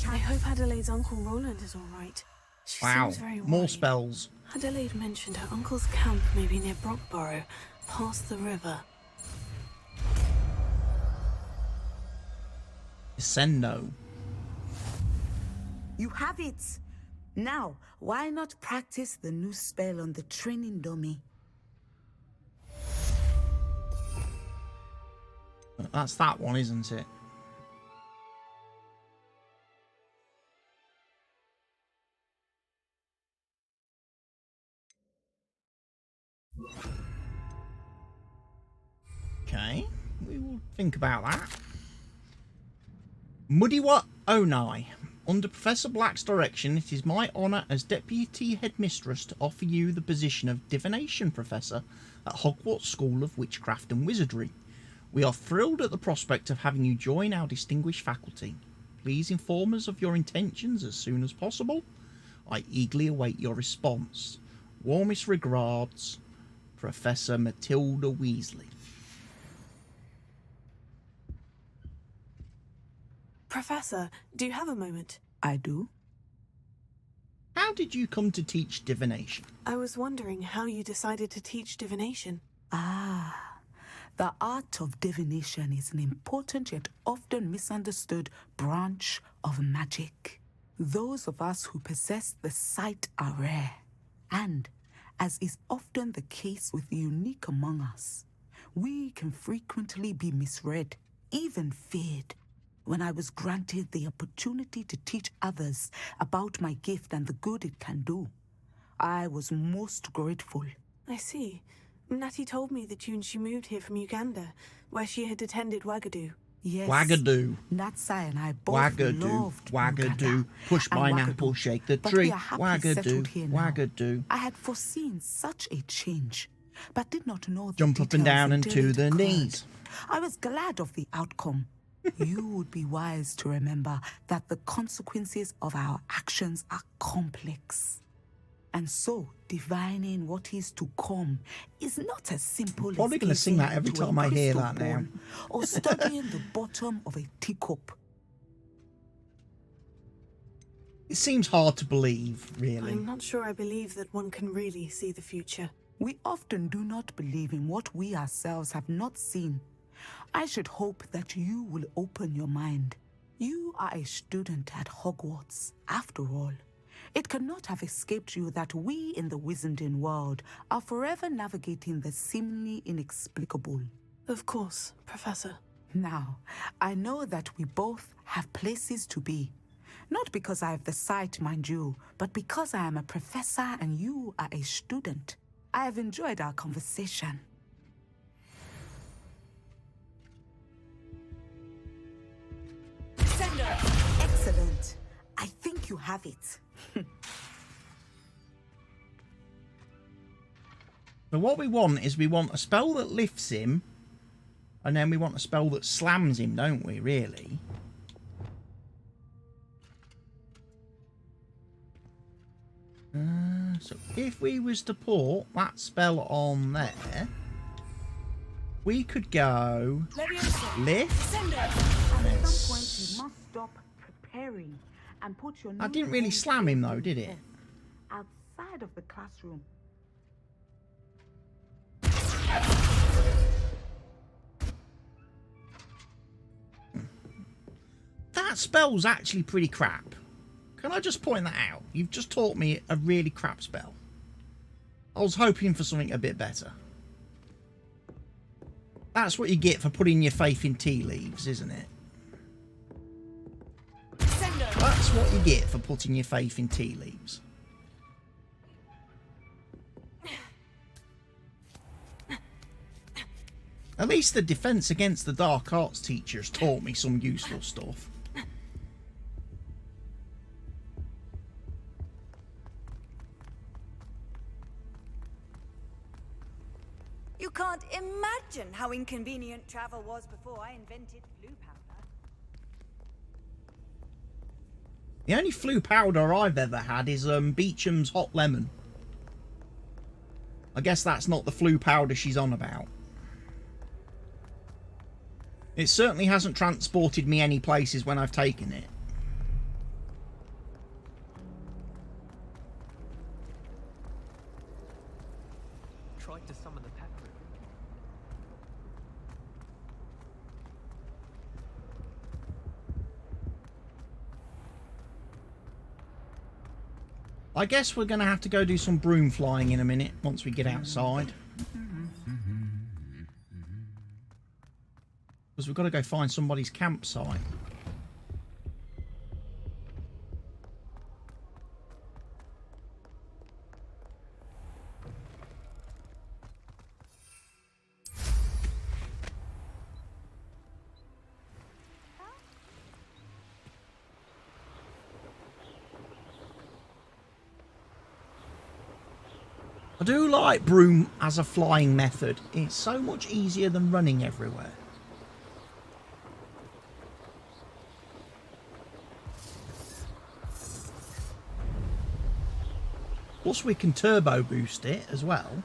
I hope Adelaide's Uncle Roland is all right. She Wow, seems very more worried. spells. Adelaide mentioned her uncle's camp may be near Brockborough, past the river. Descendo. You have it! Now, why not practice the new spell on the training dummy? That's that one, isn't it? Okay, we will think about that. Mudiwa Onai. Under Professor Black's direction, it is my honour as Deputy Headmistress to offer you the position of Divination Professor at Hogwarts School of Witchcraft and Wizardry. We are thrilled at the prospect of having you join our distinguished faculty. Please inform us of your intentions as soon as possible. I eagerly await your response. Warmest regards, Professor Matilda Weasley. Professor, do you have a moment? I do. How did you come to teach divination? I was wondering how you decided to teach divination. Ah, the art of divination is an important yet often misunderstood branch of magic. Those of us who possess the sight are rare, and, as is often the case with the unique among us, we can frequently be misread, even feared. When I was granted the opportunity to teach others about my gift and the good it can do, I was most grateful. I see. Natty told me that you and she moved here from Uganda, where she had attended Wagadu. Yes. Wagadu. Natsai and I both Wagadu. loved Wagadu. Uganda Push and pineapple, Wagadu. shake the But tree. we are happily settled here Wagadu. now. Wagadu. I had foreseen such a change, but did not know the Jump up and details down and until to it the occurred. knees. I was glad of the outcome. You would be wise to remember that the consequences of our actions are complex. And so, divining what is to come is not as simple Probably as going to sing that every gazing time into a I hear crystal that now. ball or studying the bottom of a teacup. It seems hard to believe, really. I'm not sure I believe that one can really see the future. We often do not believe in what we ourselves have not seen. I should hope that you will open your mind. You are a student at Hogwarts, after all. It cannot have escaped you that we in the Wizarding world are forever navigating the seemingly inexplicable. Of course, Professor. Now, I know that we both have places to be. Not because I have the sight, mind you, but because I am a professor and you are a student. I have enjoyed our conversation. Sender! Excellent. I think you have it. So what we want is we want a spell that lifts him, and then we want a spell that slams him, don't we, really? So if we was to put that spell on there, we could go lift. At some point, you must stop preparing and put your That new didn't really home slam him though, in did it? test outside of the classroom. That spell's actually pretty crap. Can I just point that out? You've just taught me a really crap spell. I was hoping for something a bit better. That's what you get for putting your faith in tea leaves, isn't it? That's what you get for putting your faith in tea leaves. At least the Defense Against the Dark Arts teachers taught me some useful stuff. You can't imagine how inconvenient travel was before I invented blue powder. The only flu powder I've ever had is Beecham's Hot Lemon. I guess that's not the flu powder she's on about. It certainly hasn't transported me any places when I've taken it. I guess we're going to have to go do some broom flying in a minute once we get outside. Because we've got to go find somebody's campsite. I do like broom as a flying method. It's so much easier than running everywhere. Plus we can turbo boost it as well.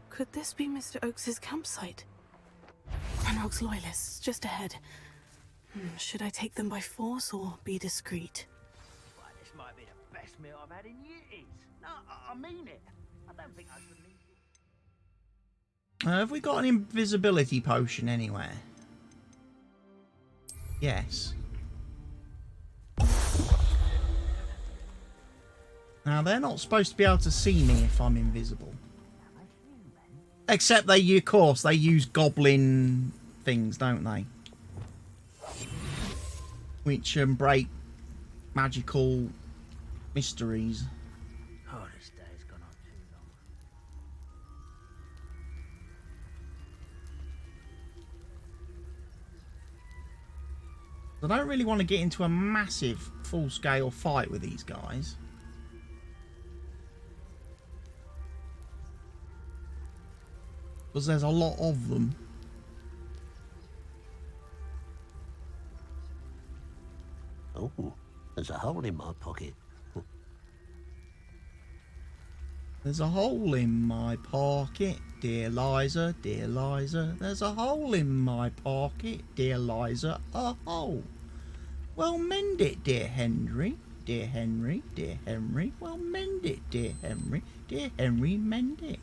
Could this be Mr. Oakes's campsite? Ranrock's loyalists, just ahead. Should I take them by force or be discreet? Well, this might be the best meal I've had in years. No, I mean it. I don't think I should leave it. Have we got an invisibility potion anywhere? Yes. Now, they're not supposed to be able to see me if I'm invisible. Except they, of course, they use goblin things, don't they? Which break magical mysteries. Oh, this day's gone on too long. I don't really want to get into a massive full-scale fight with these guys. Because there's a lot of them. Oh, there's a hole in my pocket. There's a hole in my pocket, dear Liza, dear Liza. There's a hole in my pocket, dear Liza, a hole. Well, mend it, dear Henry, dear Henry, dear Henry. Well, mend it, dear Henry, mend it.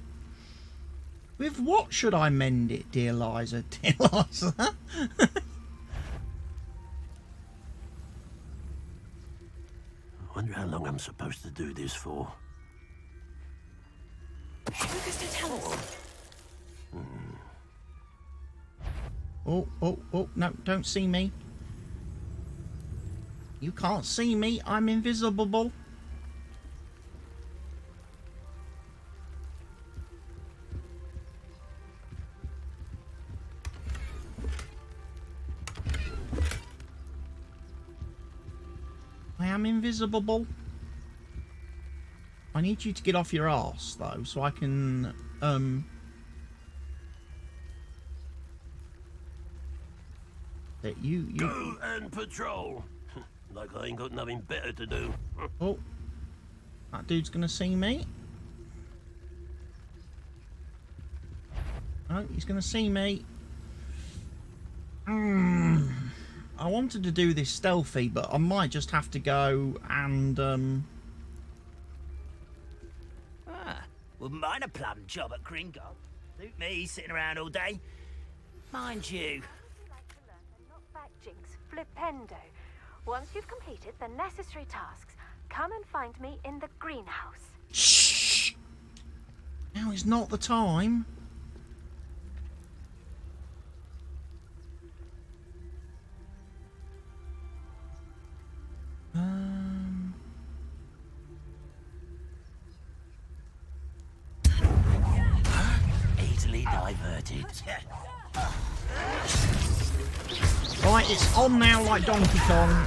With what should I mend it, dear Liza, dear Liza? I wonder how long I'm supposed to do this for. Oh, no, don't see me. You can't see me, I'm invisible. I am invisible. I need you to get off your arse though, so I can that you Go and patrol. Like I ain't got nothing better to do. Oh, that dude's gonna see me. Oh, he's gonna see me. I wanted to do this stealthy, but I might just have to go and Wouldn't mind a plum job at Gringo. Suit me sitting around all day. Mind you. Jinx, flipendo. Once you've completed the necessary tasks, come and find me in the greenhouse. Shh! Now is not the time. Easily diverted. Right, it's on now like Donkey Kong.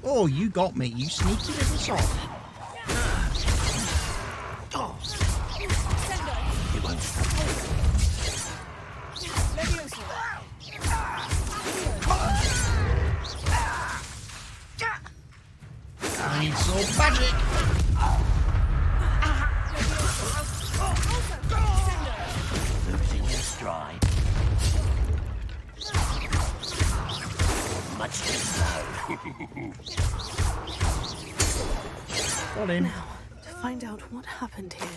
Oh, you got me, you sneaky little sod. Magic! Losing your stride. Much too slow. Got him. Now, to find out what happened here.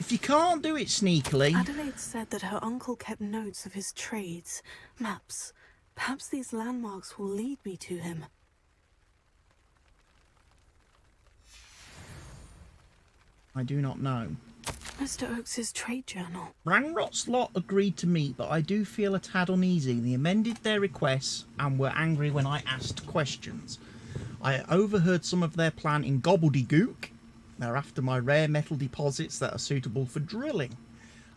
If you can't do it sneakily... Adelaide said that her uncle kept notes of his trades, maps. Perhaps these landmarks will lead me to him. I do not know. Mr. Oakes's trade journal. Ranrock's lot agreed to meet, but I do feel a tad uneasy. They amended their requests and were angry when I asked questions. I overheard some of their plan in gobbledygook. They're after my rare metal deposits that are suitable for drilling.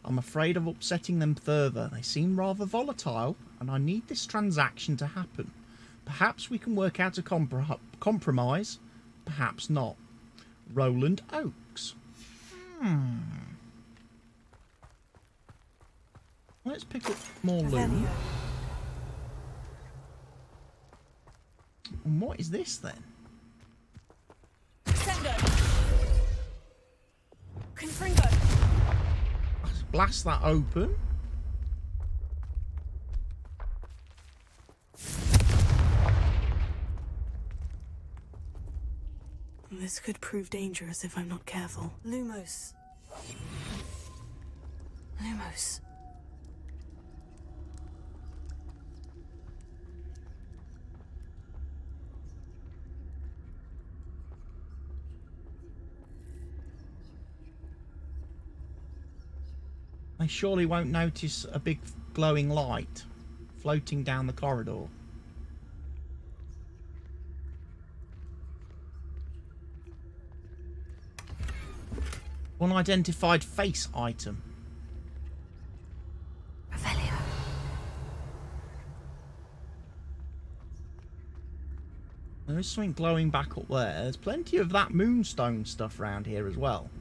I'm afraid of upsetting them further. They seem rather volatile, and I need this transaction to happen. Perhaps we can work out a compromise, perhaps not. Roland Oakes. Let's pick up more loot. And what is this then? Let's blast that open. This could prove dangerous if I'm not careful. Lumos. Lumos. I surely won't notice a big glowing light floating down the corridor. Unidentified face item. Revelio. There is something glowing back up there. There's plenty of that moonstone stuff around here as well.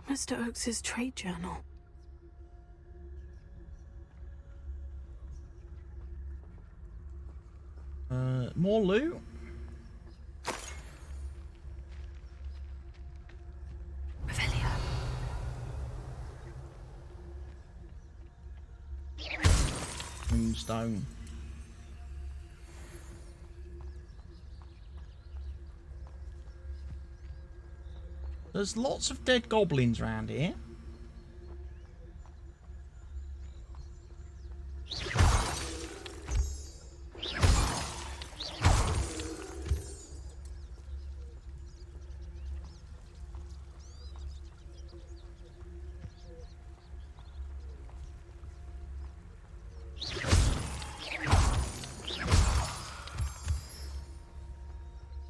Mr. Oakes's trade journal. More loot. Revelio. Moonstone. There's lots of dead goblins around here.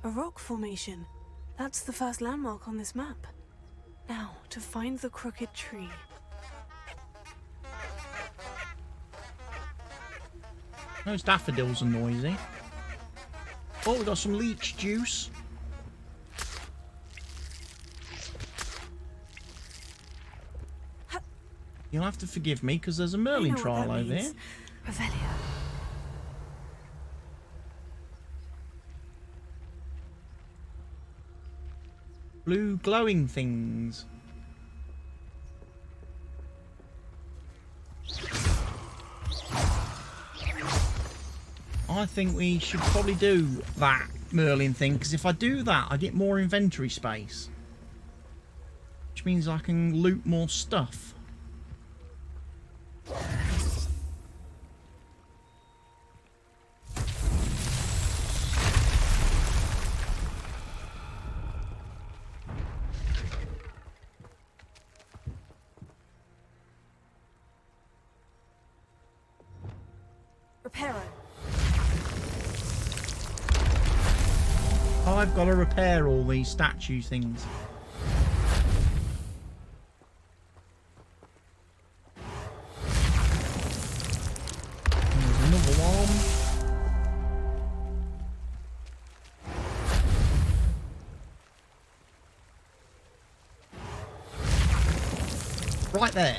A rock formation. That's the first landmark on this map. Now, to find the crooked tree. Those daffodils are noisy. Oh, we got some leech juice. You'll have to forgive me because there's a Merlin trial over here. Revelio. Blue glowing things. I think we should probably do that Merlin thing, because if I do that, I get more inventory space. Which means I can loot more stuff. I've got to repair all these statue things. There's another one. Right there.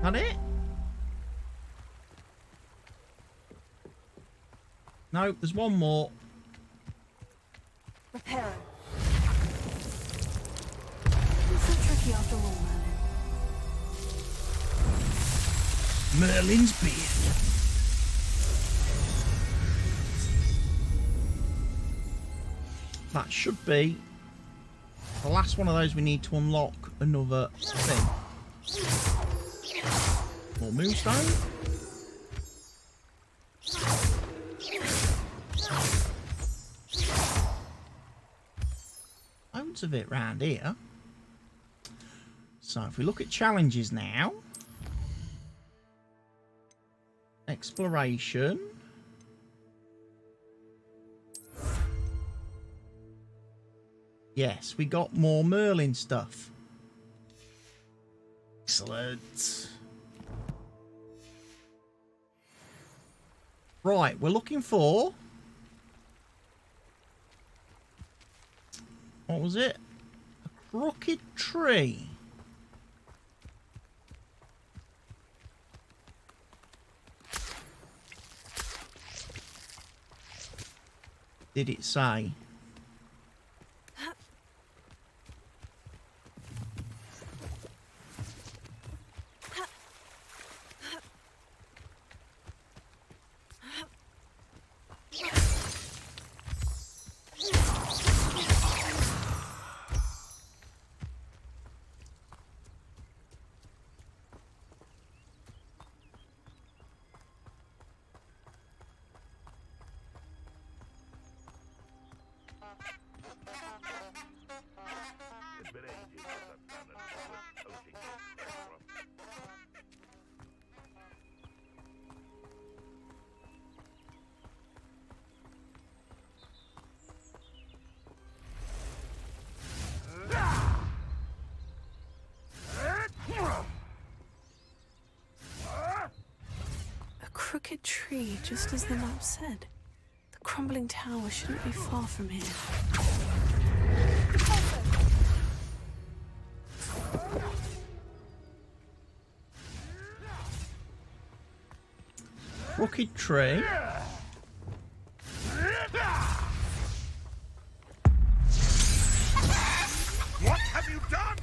That it? No, there's one more. Reparo. It's so tricky after all, Merlin. Merlin's beard. That should be the last one of those we need to unlock another thing. More moonstone. Loads of it round here. So if we look at challenges now. Exploration. Yes, we got more Merlin stuff. Excellent. Right, we're looking for... What was it? A crooked tree. Did it say? A crooked tree, just as the map said. The crumbling tower shouldn't be far from here. Crooked tree. What have you done?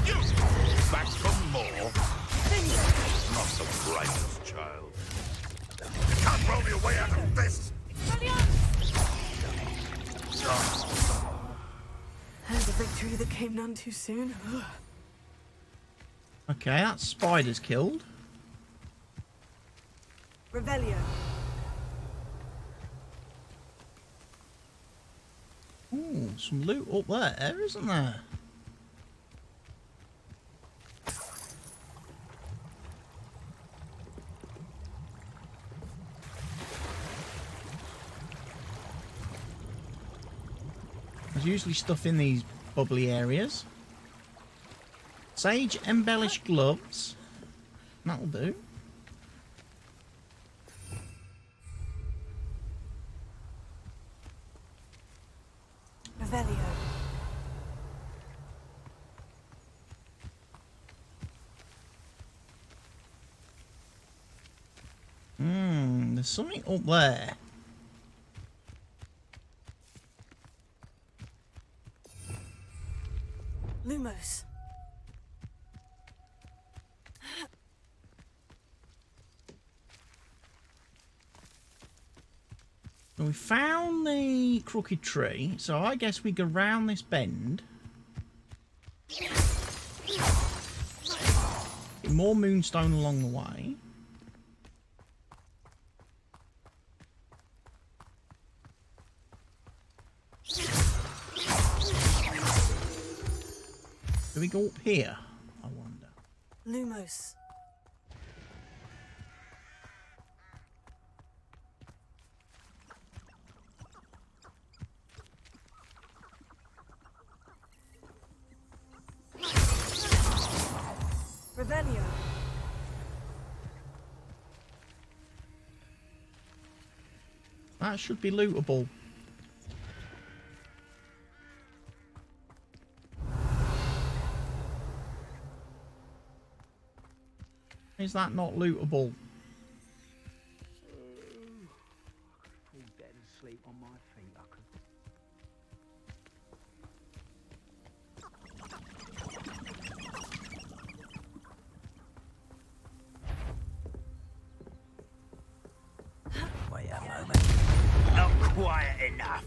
You back for more? Not so righteous, child. You can't roll your way out of this. There's a victory that came none too soon. Okay, that spider's killed. Revelio. Ooh, some loot up there, isn't there? There's usually stuff in these bubbly areas. Sage embellished gloves. That'll do. Revelio. There's something up there. Lumos. We found the crooked tree, so I guess we go round this bend. Get more moonstone along the way. Do we go up here? I wonder. Lumos. Revelio. That should be lootable. Is that not lootable? Fall dead asleep on my feet, I could. Wait a moment. Not quiet enough.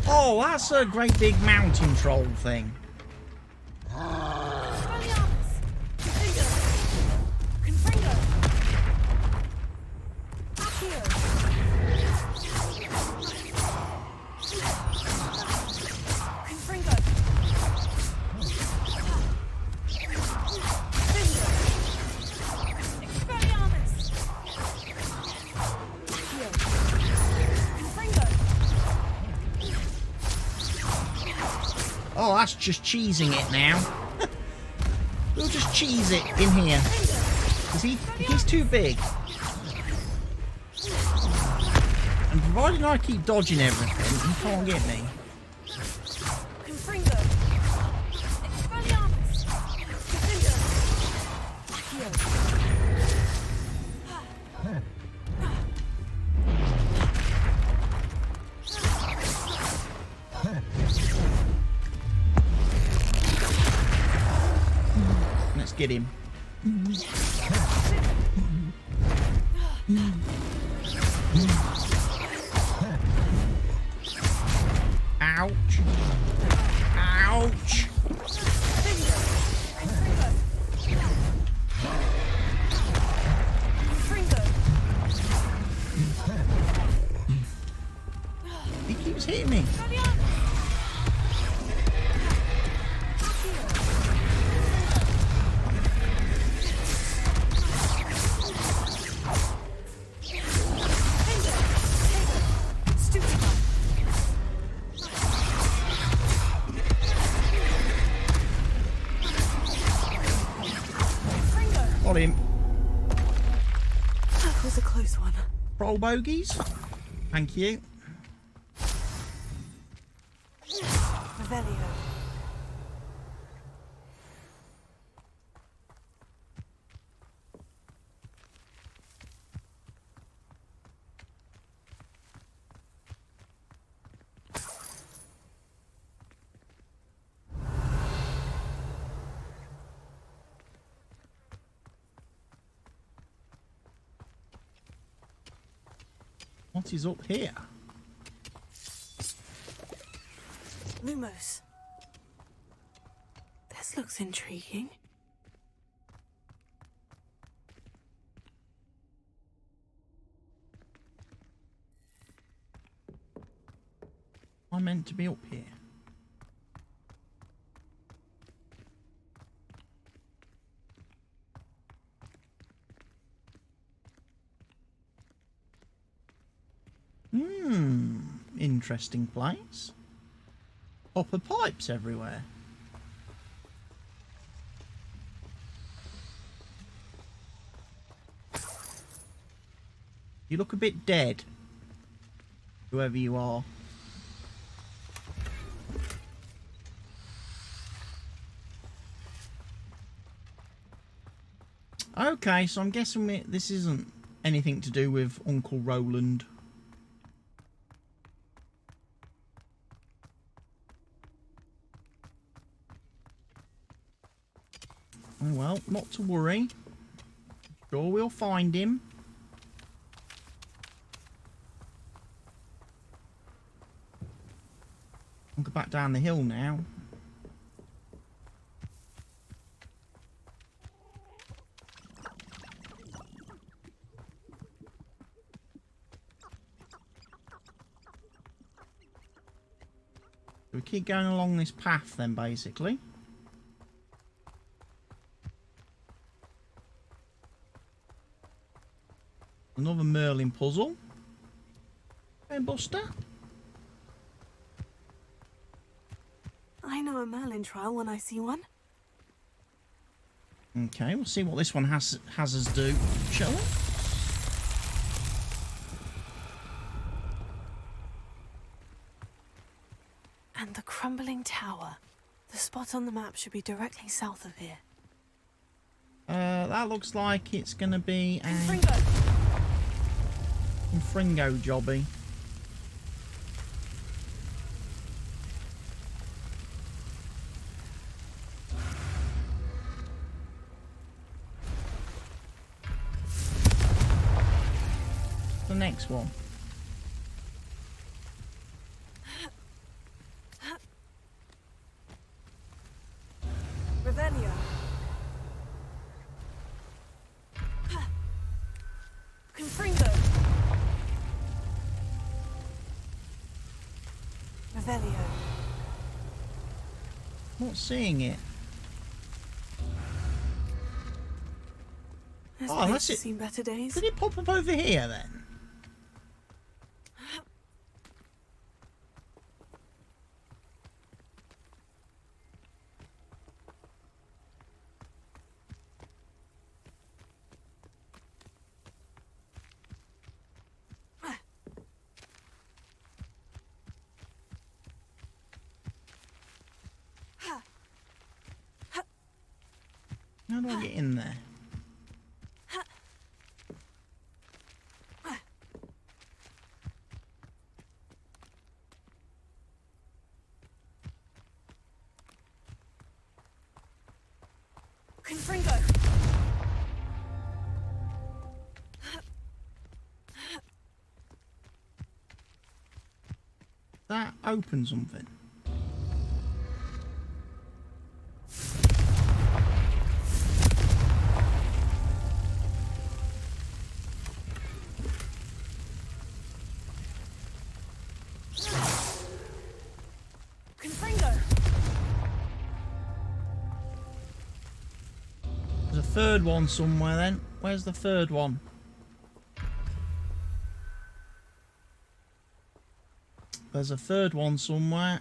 Oh, that's a great big mountain troll thing. Oh, that's just cheesing it now. We'll just cheese it in here. Because he's too big. And provided I keep dodging everything, he can't get me. Let's get him. Ouch. Ouch. He keeps hitting me. Got him. That was a close one. Roll bogeys. Thank you. Revelio. What is up here? Lumos. This looks intriguing. I'm meant to be up here. Interesting place. Copper pipes everywhere. You look a bit dead, whoever you are. Okay, so I'm guessing this isn't anything to do with Uncle Roland. Oh well, not to worry. Sure we'll find him. I'll go back down the hill now. We keep going along this path then, basically. Another Merlin puzzle. Hey, Buster. I know a Merlin trial when I see one. Okay, we'll see what this one has us do, shall we? And the crumbling tower. The spot on the map should be directly south of here. That looks like it's going to be a Fringo jobby. The next one. Revelio. Confringo. Revelio. Not seeing it. This Oh, place that's has it. seen better days. Did it pop up over here then? How do I get in there? Confringo. That opens something. Confringo. There's a third one somewhere then. Where's the third one? There's a third one somewhere.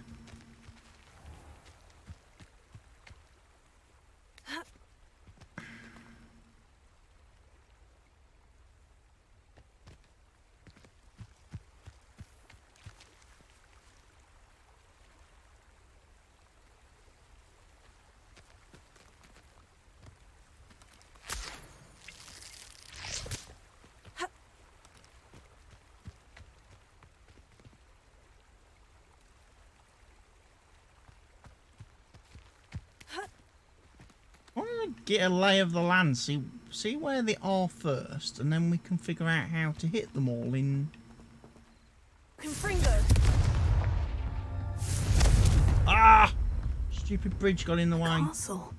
I want to get a lay of the land, see where they are first, and then we can figure out how to hit them all in. Confringo. Ah! Stupid bridge got in the way. Castle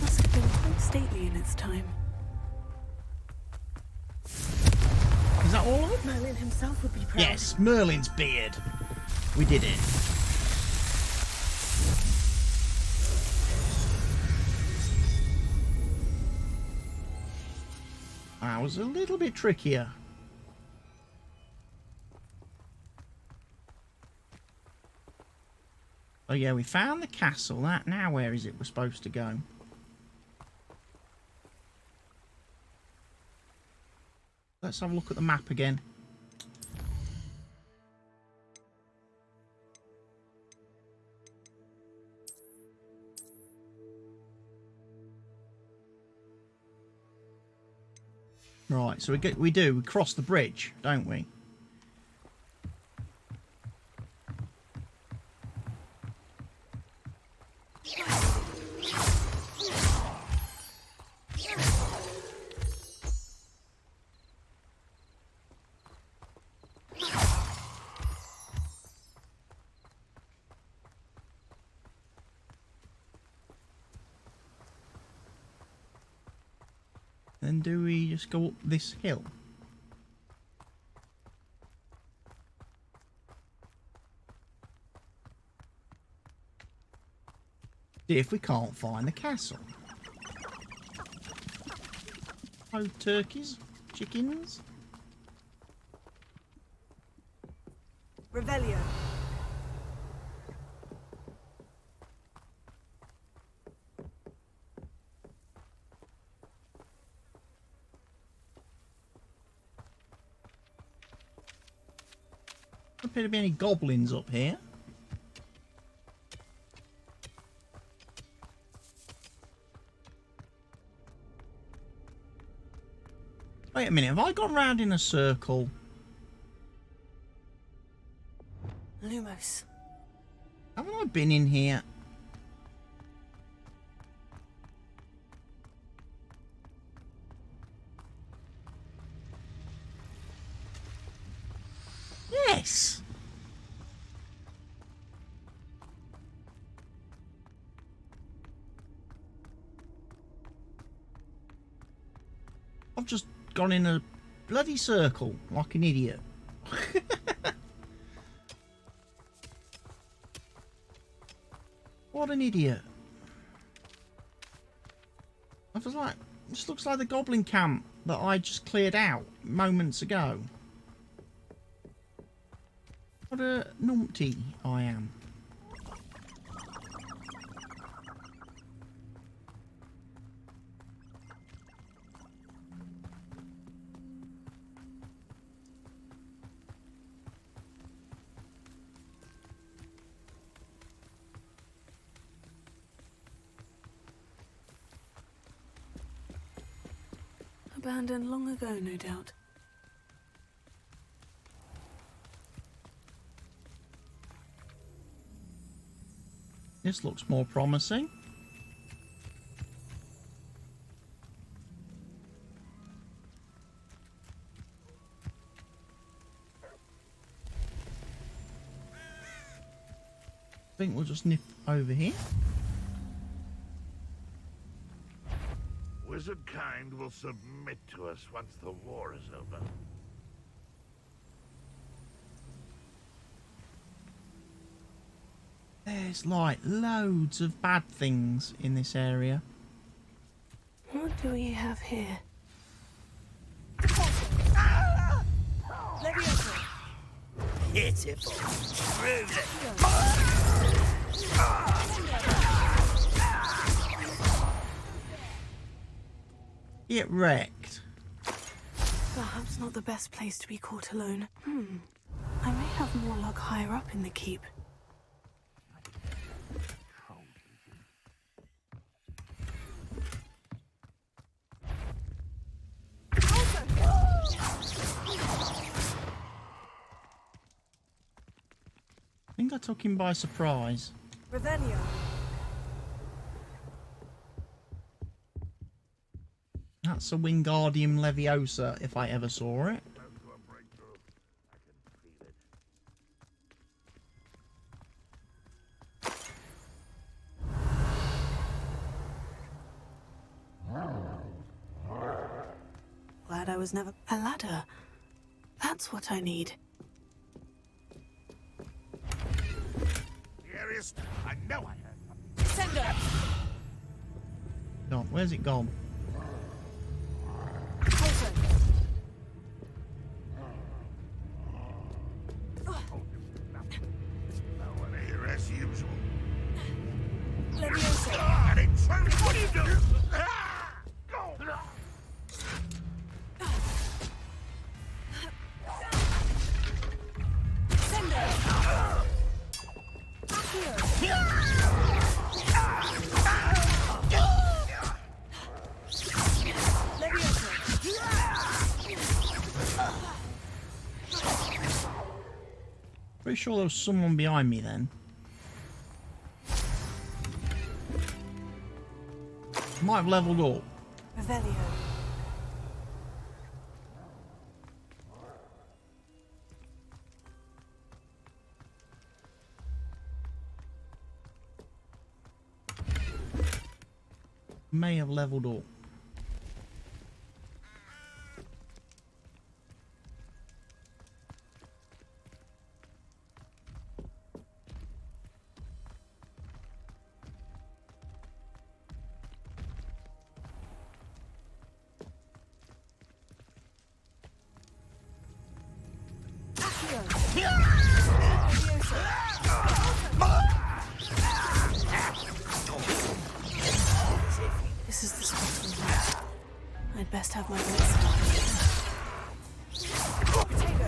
must have been quite stately in its time. Is that all of it? Merlin himself would be proud. Yes, Merlin's beard. We did it. That was a little bit trickier. Oh yeah, we found the castle. Now where is it we're supposed to go? Let's have a look at the map again. Right, so we cross the bridge, don't we? Then do we just go up this hill? See if we can't find the castle. Oh, turkeys, chickens. Revelio. Don't appear to be any goblins up here. Wait a minute, have I gone round in a circle? Lumos. Haven't I been in here? Yes! I've just gone in a bloody circle like an idiot. What an idiot. I was like, this looks like the goblin camp that I just cleared out moments ago. What a numpty I am. Abandoned long ago, no doubt. This looks more promising. I think we'll just nip over here. Wizard kind will submit to us once the war is over. There's like loads of bad things in this area. What do we have here? Pitiful. Get wrecked. Perhaps not the best place to be caught alone. I may have more luck higher up in the keep. I think I took him by surprise. Revelio. That's a Wingardium Leviosa, if I ever saw it. Glad I was never... A ladder. That's what I need. Scariest? I know I have. Send her! God, where's it gone? No one here as usual. Leviosa! An intruder! What are you doing? Go! Send her! Pretty sure there was someone behind me then. Might have leveled up. Revelio. May have leveled up. This is the spot for me. I'd best have my wits.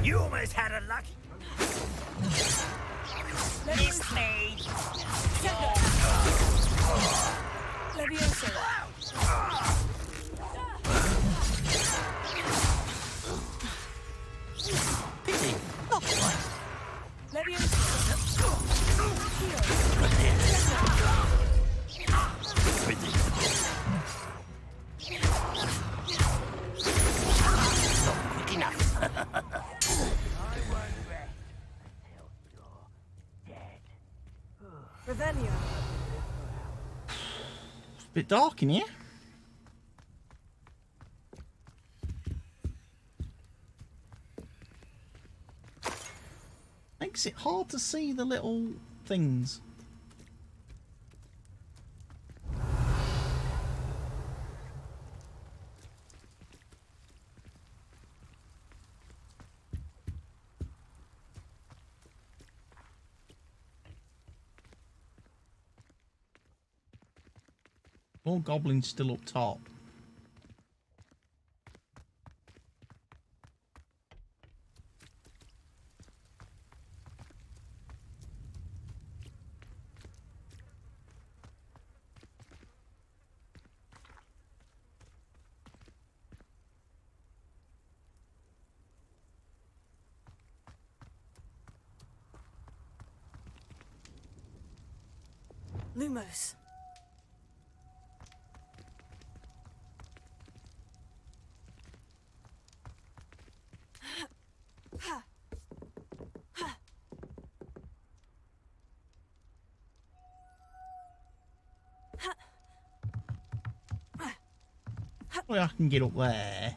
You almost had a lucky. Mismade. Leviosa. It's a bit dark in here. Makes it hard to see the little things. All goblins still up top. Lumos. Well, I can get up there.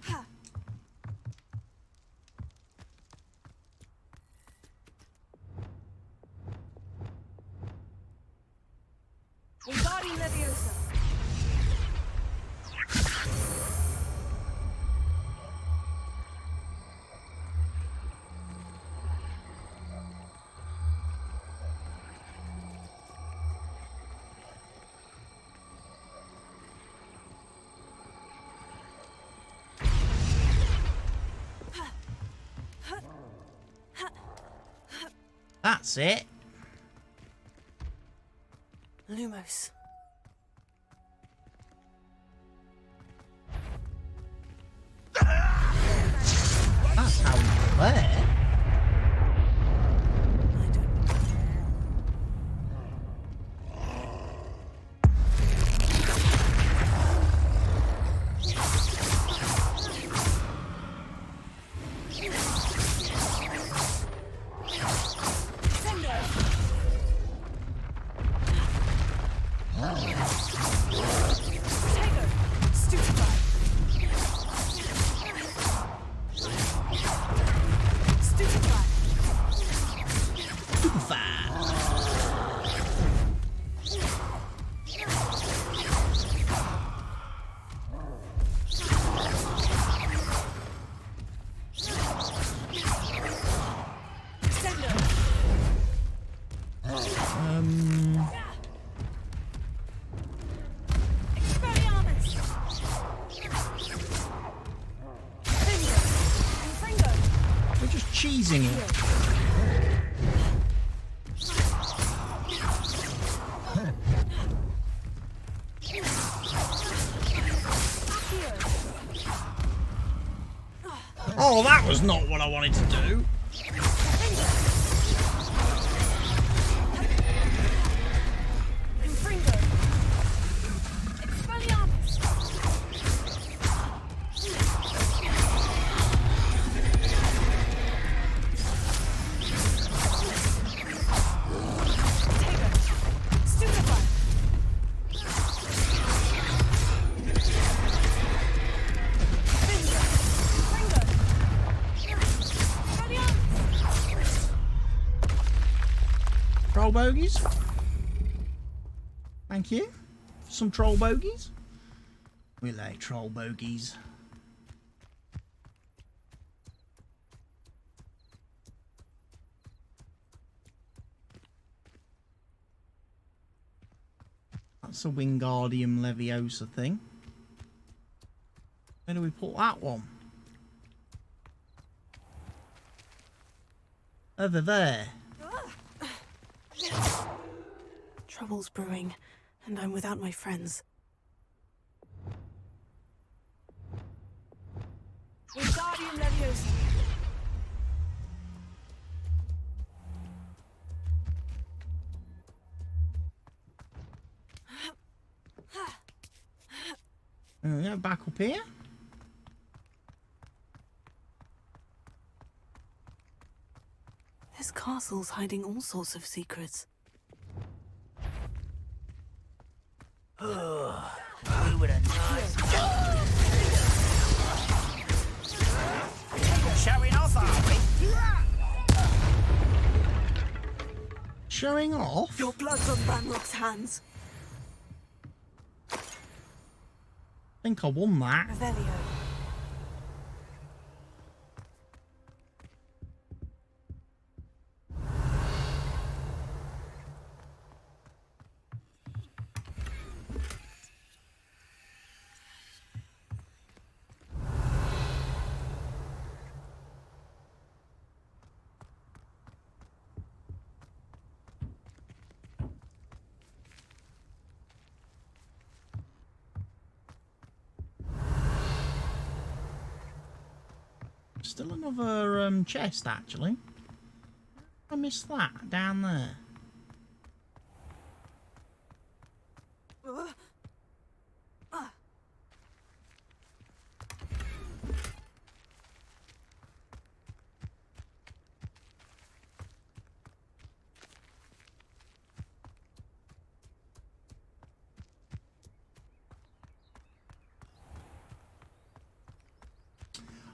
Wingardium Leviosa. That's it. Lumos. That's how you get there. We're just cheesing it. Oh, that was not what I wanted to do. Troll bogies. Thank you. Some troll bogies. We like troll bogies. That's a Wingardium Leviosa thing. Where do we put that one? Over there. Trouble's brewing, and I'm without my friends. Wingardium Leviosa. Yeah, back up here. This castle's hiding all sorts of secrets. We would have nice. Showing off, are we? Showing off? Your blood's on Ranrock's hands. I think I won that. Revelio. Still another chest, actually. I missed that down there.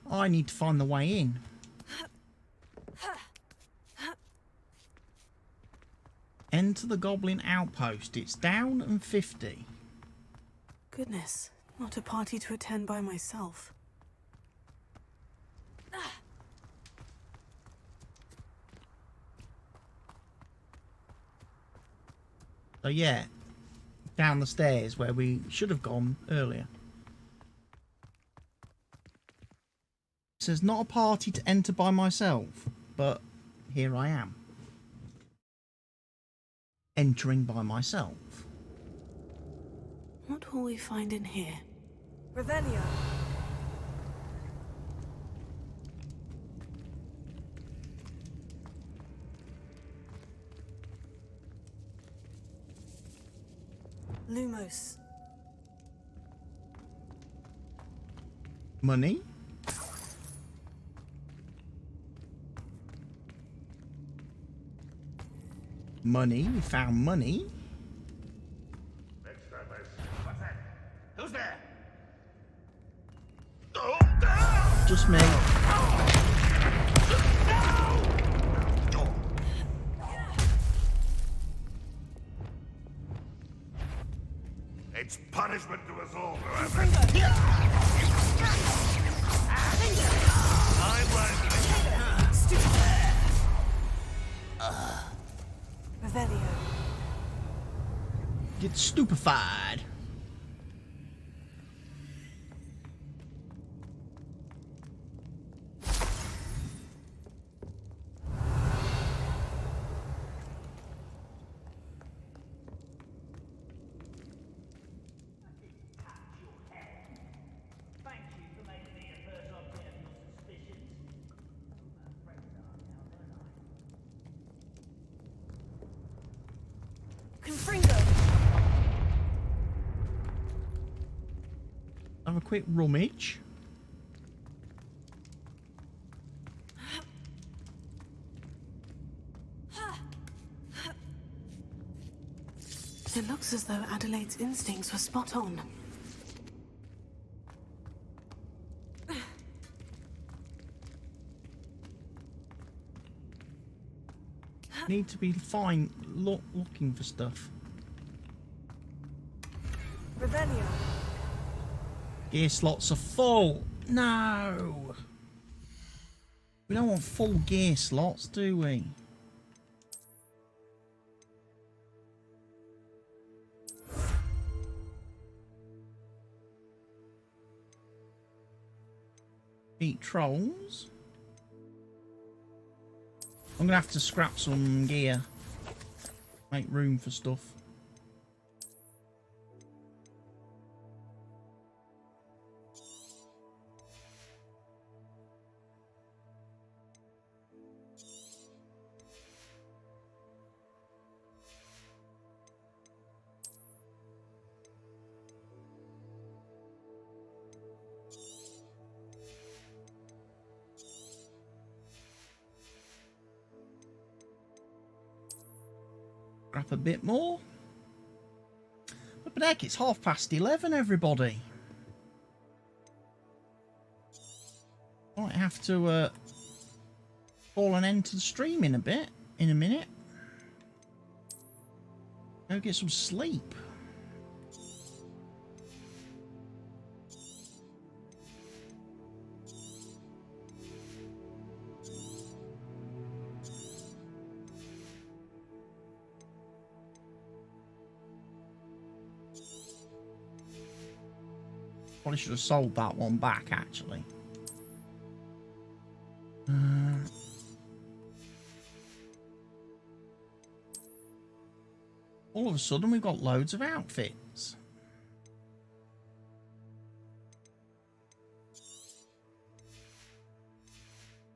I need to find the way in. Enter the Goblin Outpost. It's down and 50. Goodness, not a party to attend by myself. So yeah, down the stairs where we should have gone earlier. It says not a party to enter by myself, but here I am. Entering by myself. What will we find in here? Revelio. Lumos. Money. Money. We found money. Next time I see. What's that? Who's there? Just me. It's punishment to us all, Revelio. Get stupefied. Have a quick rummage. It looks as though Adelaide's instincts were spot on. Need to be fine looking for stuff. Revelio. Gear slots are full. No. We don't want full gear slots, do we? Beat trolls. I'm gonna have to scrap some gear. Make room for stuff. Scrap a bit more. But heck, it's 11:30, everybody. Might have to call an end to the stream in a minute. Go get some sleep. Probably should have sold that one back, actually. All of a sudden, we've got loads of outfits.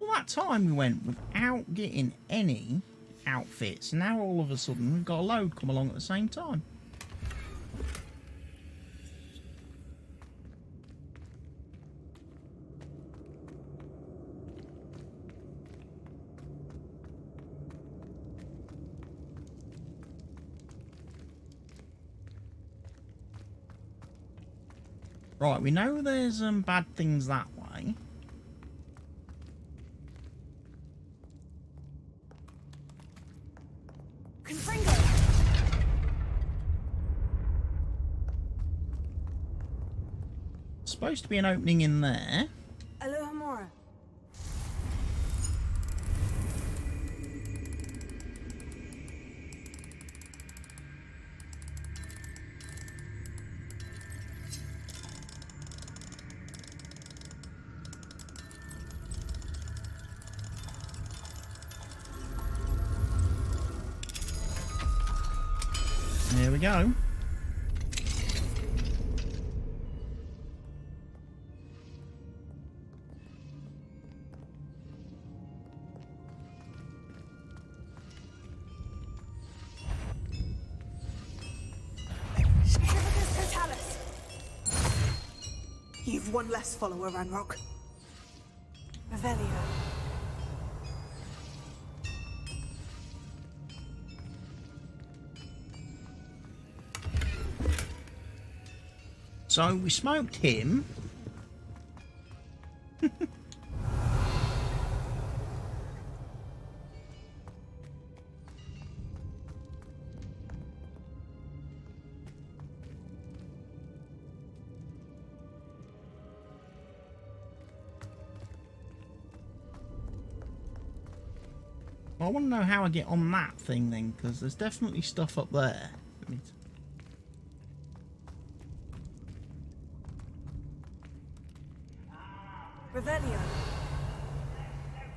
All that time we went without getting any outfits. Now all of a sudden, we've got a load come along at the same time. Right, we know there's bad things that way. Supposed to be an opening in there. Alohomora. There we go. You've one less follower, Ranrock. Revelio. So we smoked him. I want to know how I get on that thing then, because there's definitely stuff up there. Revelio.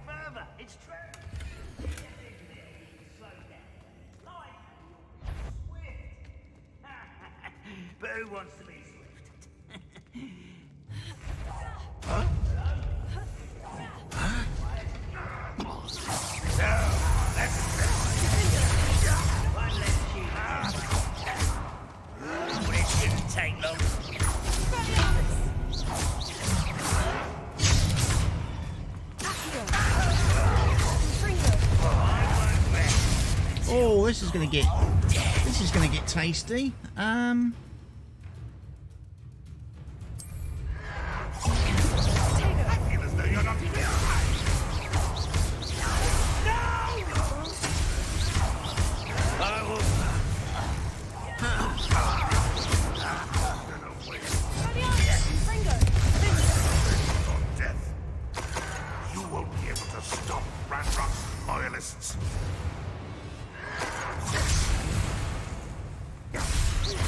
Further, it's true. But who wants to be swift? Huh? It shouldn't take long. Oh, this is gonna get tasty. You won't be able to stop Ranrock's loyalists.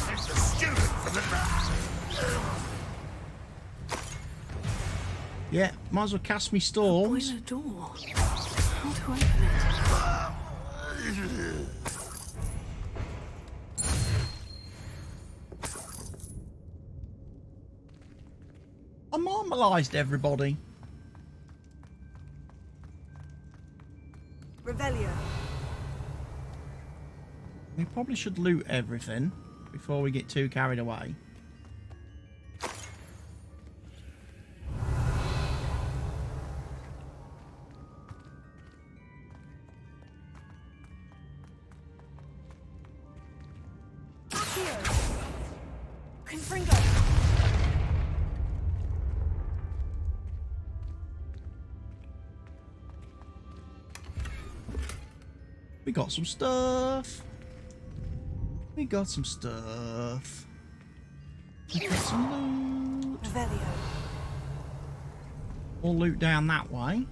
It's the student from the... Yeah, might as well cast me storms. Boiler door. How to open it? I marmalised everybody. Revelio. We probably should loot everything before we get too carried away. Confringo! We got some stuff. We got some stuff. We got some loot. Revelio. All loot down that way.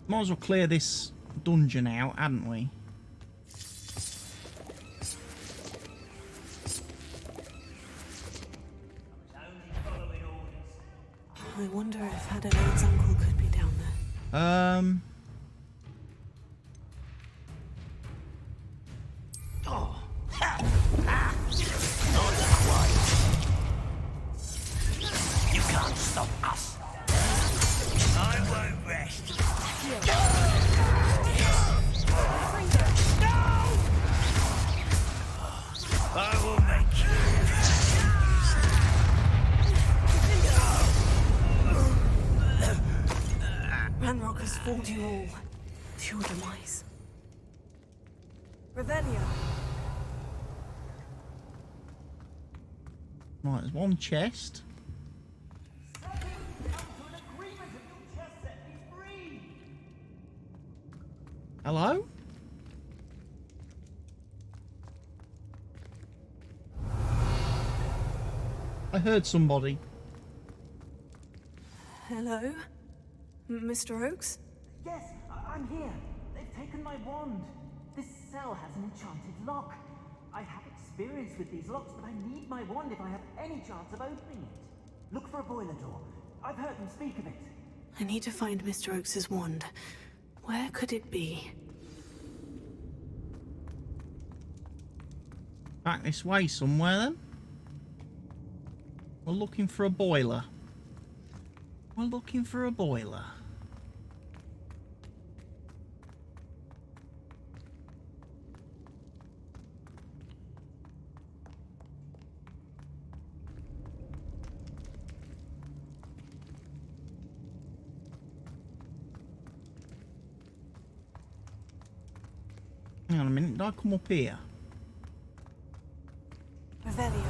Might as well clear this dungeon out, hadn't we? I wonder if Adelaide's uncle could be down there. Oh. You can't stop us. I won't rest. I will make you. Ranrock has fooled you all to your demise. Revelio. Right, there's one chest. Hello? I heard somebody. Hello? Mr. Oakes? Yes, I'm here. They've taken my wand. This cell has an enchanted lock. I have experience with these locks, but I need my wand if I have any chance of opening it. Look for a boiler door. I've heard them speak of it. I need to find Mr. Oakes' wand. Where could it be? Back this way somewhere then. We're looking for a boiler. We're looking for a boiler. Hang on a minute, did I come up here? Revelio.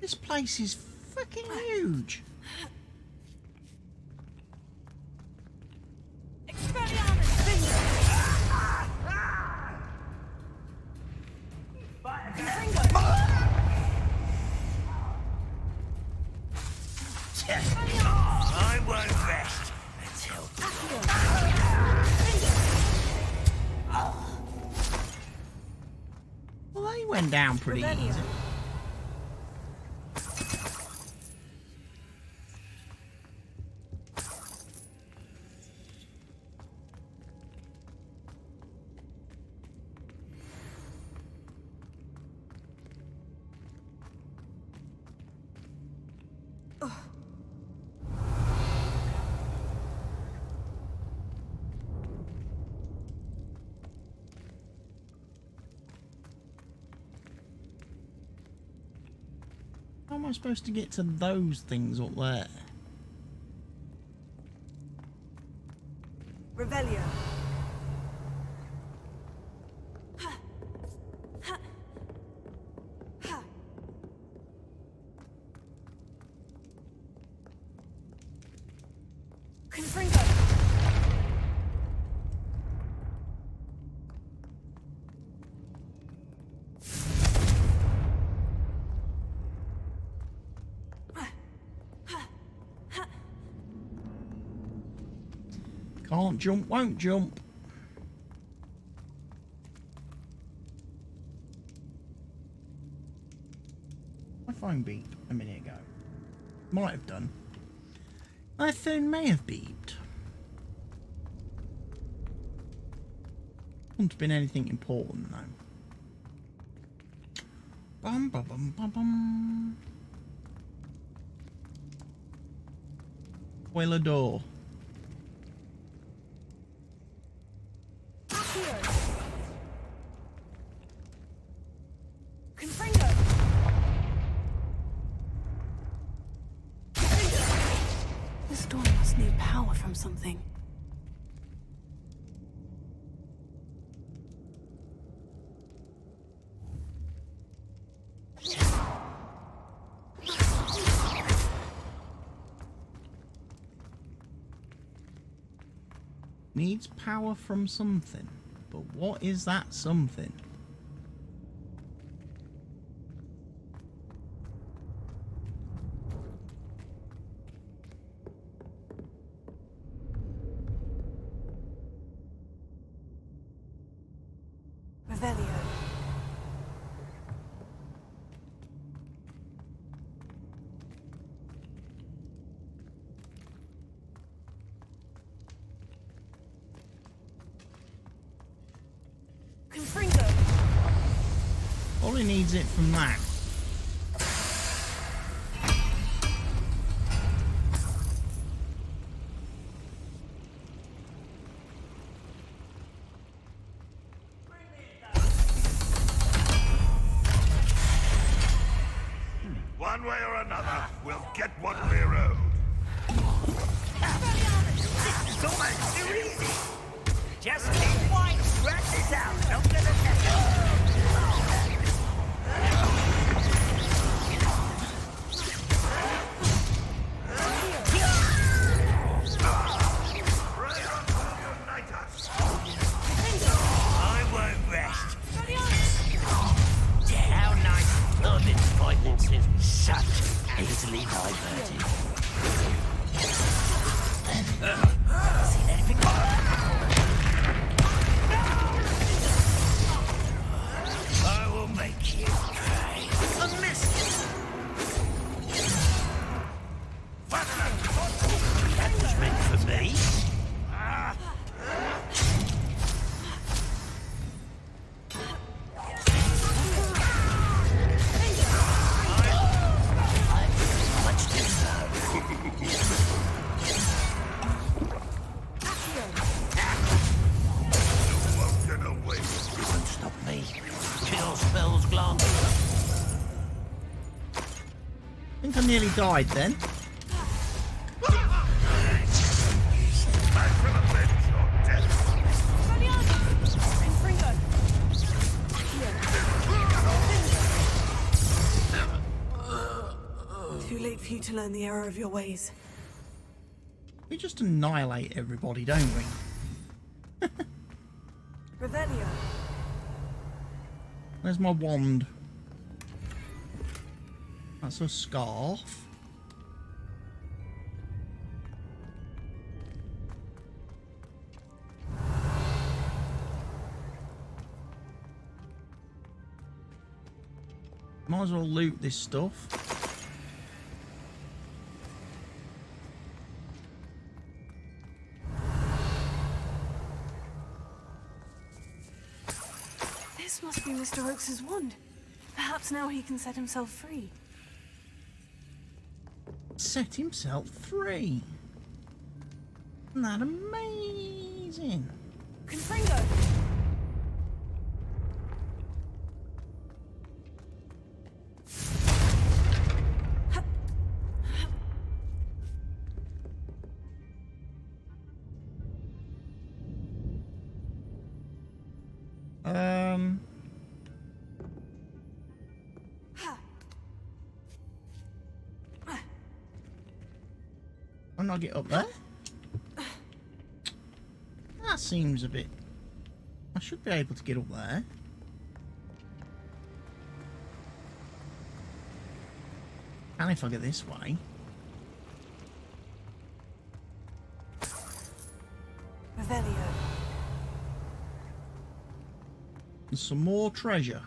This place is fucking huge. I won't rest until. Well, they went down pretty easy. How am I supposed to get to those things up there? Revelio. Confringo. Can't jump, won't jump. My phone beeped a minute ago. Might have done. My phone may have beeped. Wouldn't have been anything important though. Bum bum bum bum bum. Boiler door. This door must need power from something. Needs power from something. But what is that something? Revelio. Probably needs it from that. One way or another, we'll get what we're owed. This is almost too easy. Just keep quiet. Rat this out. Don't get a mess. I won't rest. How nice. I've been fighting since such easily diverted. Seen anything? I will make you pay. I missed it. That was meant for me. Much You won't stop me. Kill spells glance. I think I nearly died then. Too late for you to learn the error of your ways. We just annihilate everybody, don't we? Revelio. Where's my wand? That's a scarf. Might as well loot this stuff. This must be Mr. Oakes's wand. Perhaps now he can set himself free. Set himself free. Isn't that amazing? Confringo! Can I get up there? That seems a bit... I should be able to get up there. And if I go this way. Revelio. And some more treasure.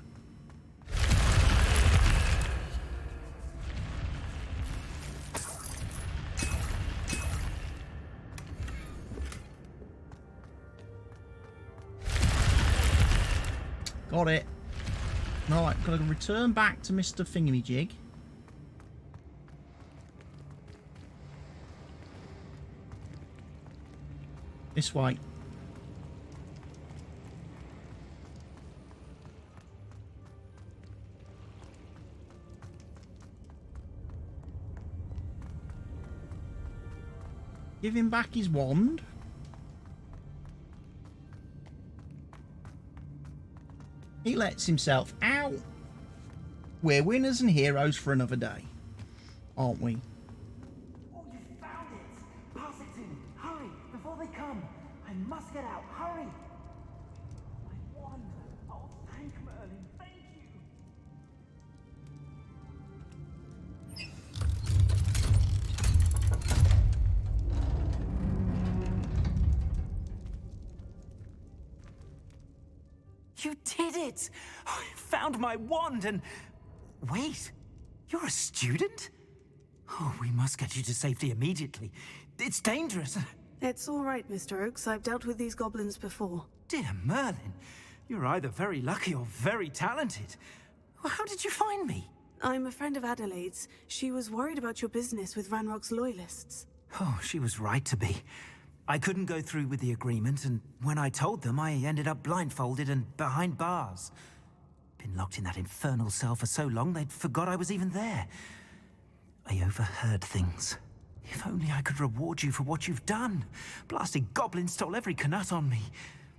Got it. Right, gotta return back to Mr. Thingamajig. This way. Give him back his wand. He lets himself out. We're winners and heroes for another day, aren't we? Oh, you found it! Pass it to me! Hurry! Before they come! I must get out! Hurry! My wand! Oh, thank Merlin! Thank you! You did it! I found my wand and... Wait, you're a student? Oh, we must get you to safety immediately. It's dangerous. It's all right, Mr. Oakes. I've dealt with these goblins before. Dear Merlin, you're either very lucky or very talented. Well, how did you find me? I'm a friend of Adelaide's. She was worried about your business with Ranrock's loyalists. Oh, she was right to be. I couldn't go through with the agreement, and when I told them, I ended up blindfolded and behind bars. Been locked in that infernal cell for so long, they'd forgot I was even there. I overheard things. If only I could reward you for what you've done. Blasted goblin stole every Knut on me.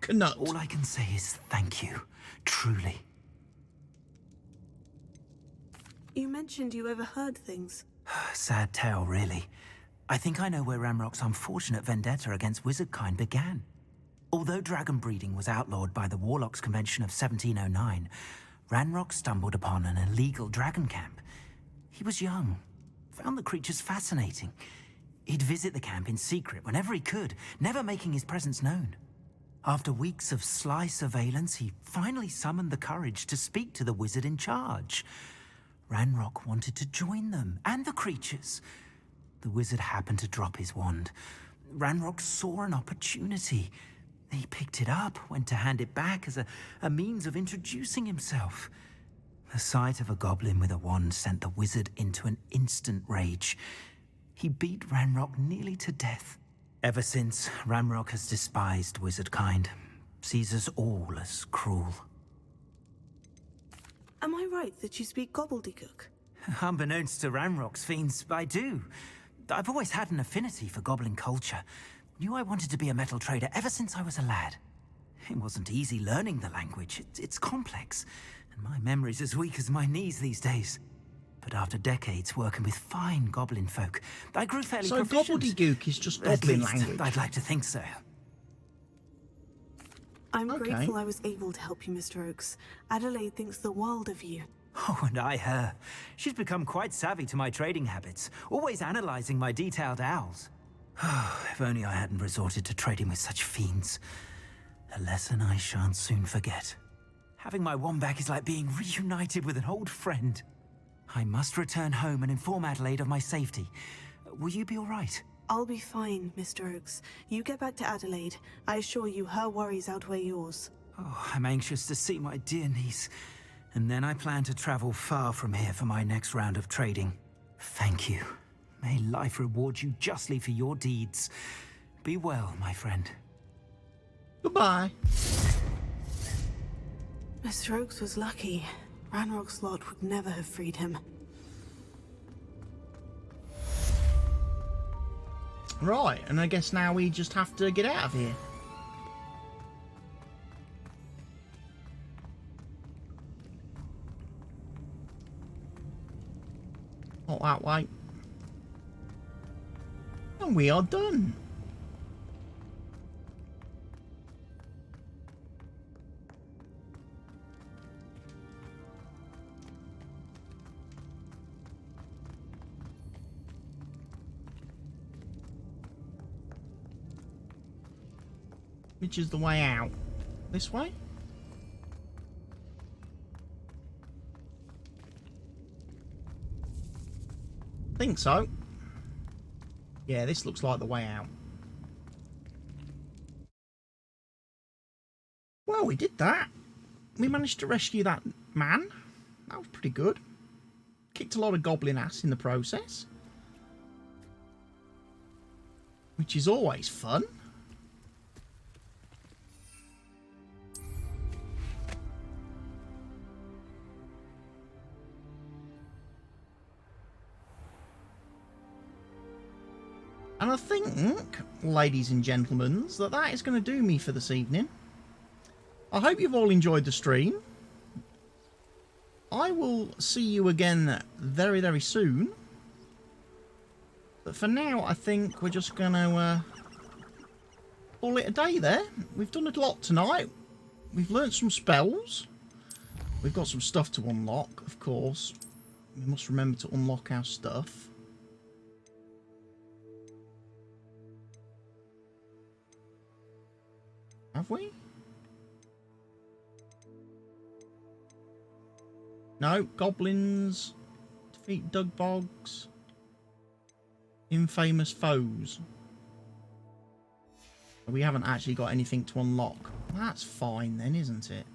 Knut. All I can say is thank you. Truly. You mentioned you overheard things. Sad tale, really. I think I know where Ranrock's unfortunate vendetta against wizardkind began. Although dragon breeding was outlawed by the Warlocks Convention of 1709, Ranrock stumbled upon an illegal dragon camp. He was young, found the creatures fascinating. He'd visit the camp in secret whenever he could, never making his presence known. After weeks of sly surveillance, he finally summoned the courage to speak to the wizard in charge. Ranrock wanted to join them, and the creatures. The wizard happened to drop his wand. Ranrock saw an opportunity. He picked it up, went to hand it back as a means of introducing himself. The sight of a goblin with a wand sent the wizard into an instant rage. He beat Ranrock nearly to death. Ever since, Ranrock has despised wizardkind, sees us all as cruel. Am I right that you speak gobbledygook? Unbeknownst to Ranrock's fiends, I do. I've always had an affinity for goblin culture. Knew I wanted to be a metal trader ever since I was a lad. It wasn't easy learning the language. It's complex, and my memory's as weak as my knees these days. But after decades working with fine goblin folk, I grew fairly proficient. So gobbledygook is just At goblin least, language? I'd like to think so. I'm grateful I was able to help you, Mr. Oakes. Adelaide thinks the world of you. Oh, and I her. She's become quite savvy to my trading habits, always analyzing my detailed owls. If only I hadn't resorted to trading with such fiends. A lesson I shan't soon forget. Having my wand back is like being reunited with an old friend. I must return home and inform Adelaide of my safety. Will you be all right? I'll be fine, Mr. Oakes. You get back to Adelaide. I assure you her worries outweigh yours. Oh, I'm anxious to see my dear niece. And then I plan to travel far from here for my next round of trading. Thank you. May life reward you justly for your deeds. Be well, my friend. Goodbye. Mr. Oakes was lucky. Ranrock's lot would never have freed him. Right, and I guess now we just have to get out of here. Not that way. And we are done. Which is the way out? This way? Think so. Yeah, this looks like the way out. Well, we did that. we managed to rescue that man. That was pretty good. Kicked a lot of goblin ass in the process, which is always fun. And I think, ladies and gentlemen, that is going to do me for this evening. I hope you've all enjoyed the stream. I will see you again very, very soon. But for now, I think we're just going to call it a day there. We've done a lot tonight. We've learnt some spells. We've got some stuff to unlock, of course. We must remember to unlock our stuff. Have we? No, goblins, defeat Dugbogs, infamous foes. We haven't actually got anything to unlock. That's fine then, isn't it?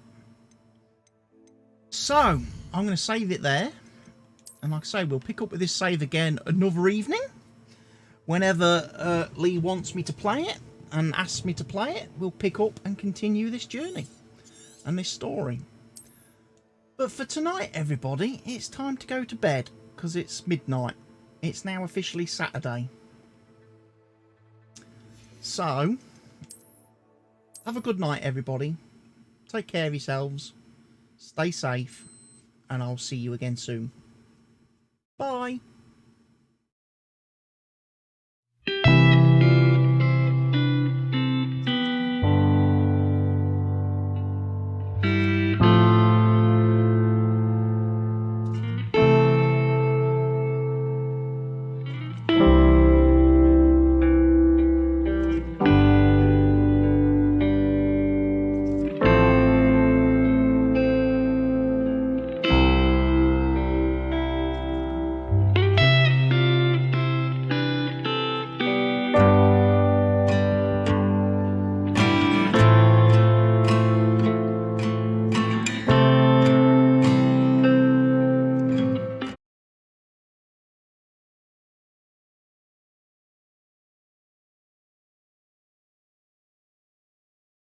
So, I'm going to save it there. And like I say, we'll pick up with this save again another evening. Whenever Lee wants me to play it and asks me to play it, we'll pick up and continue this journey and this story. But for tonight, everybody, it's time to go to bed because it's midnight. It's now officially Saturday. So, have a good night, everybody. Take care of yourselves. Stay safe. And I'll see you again soon. Bye.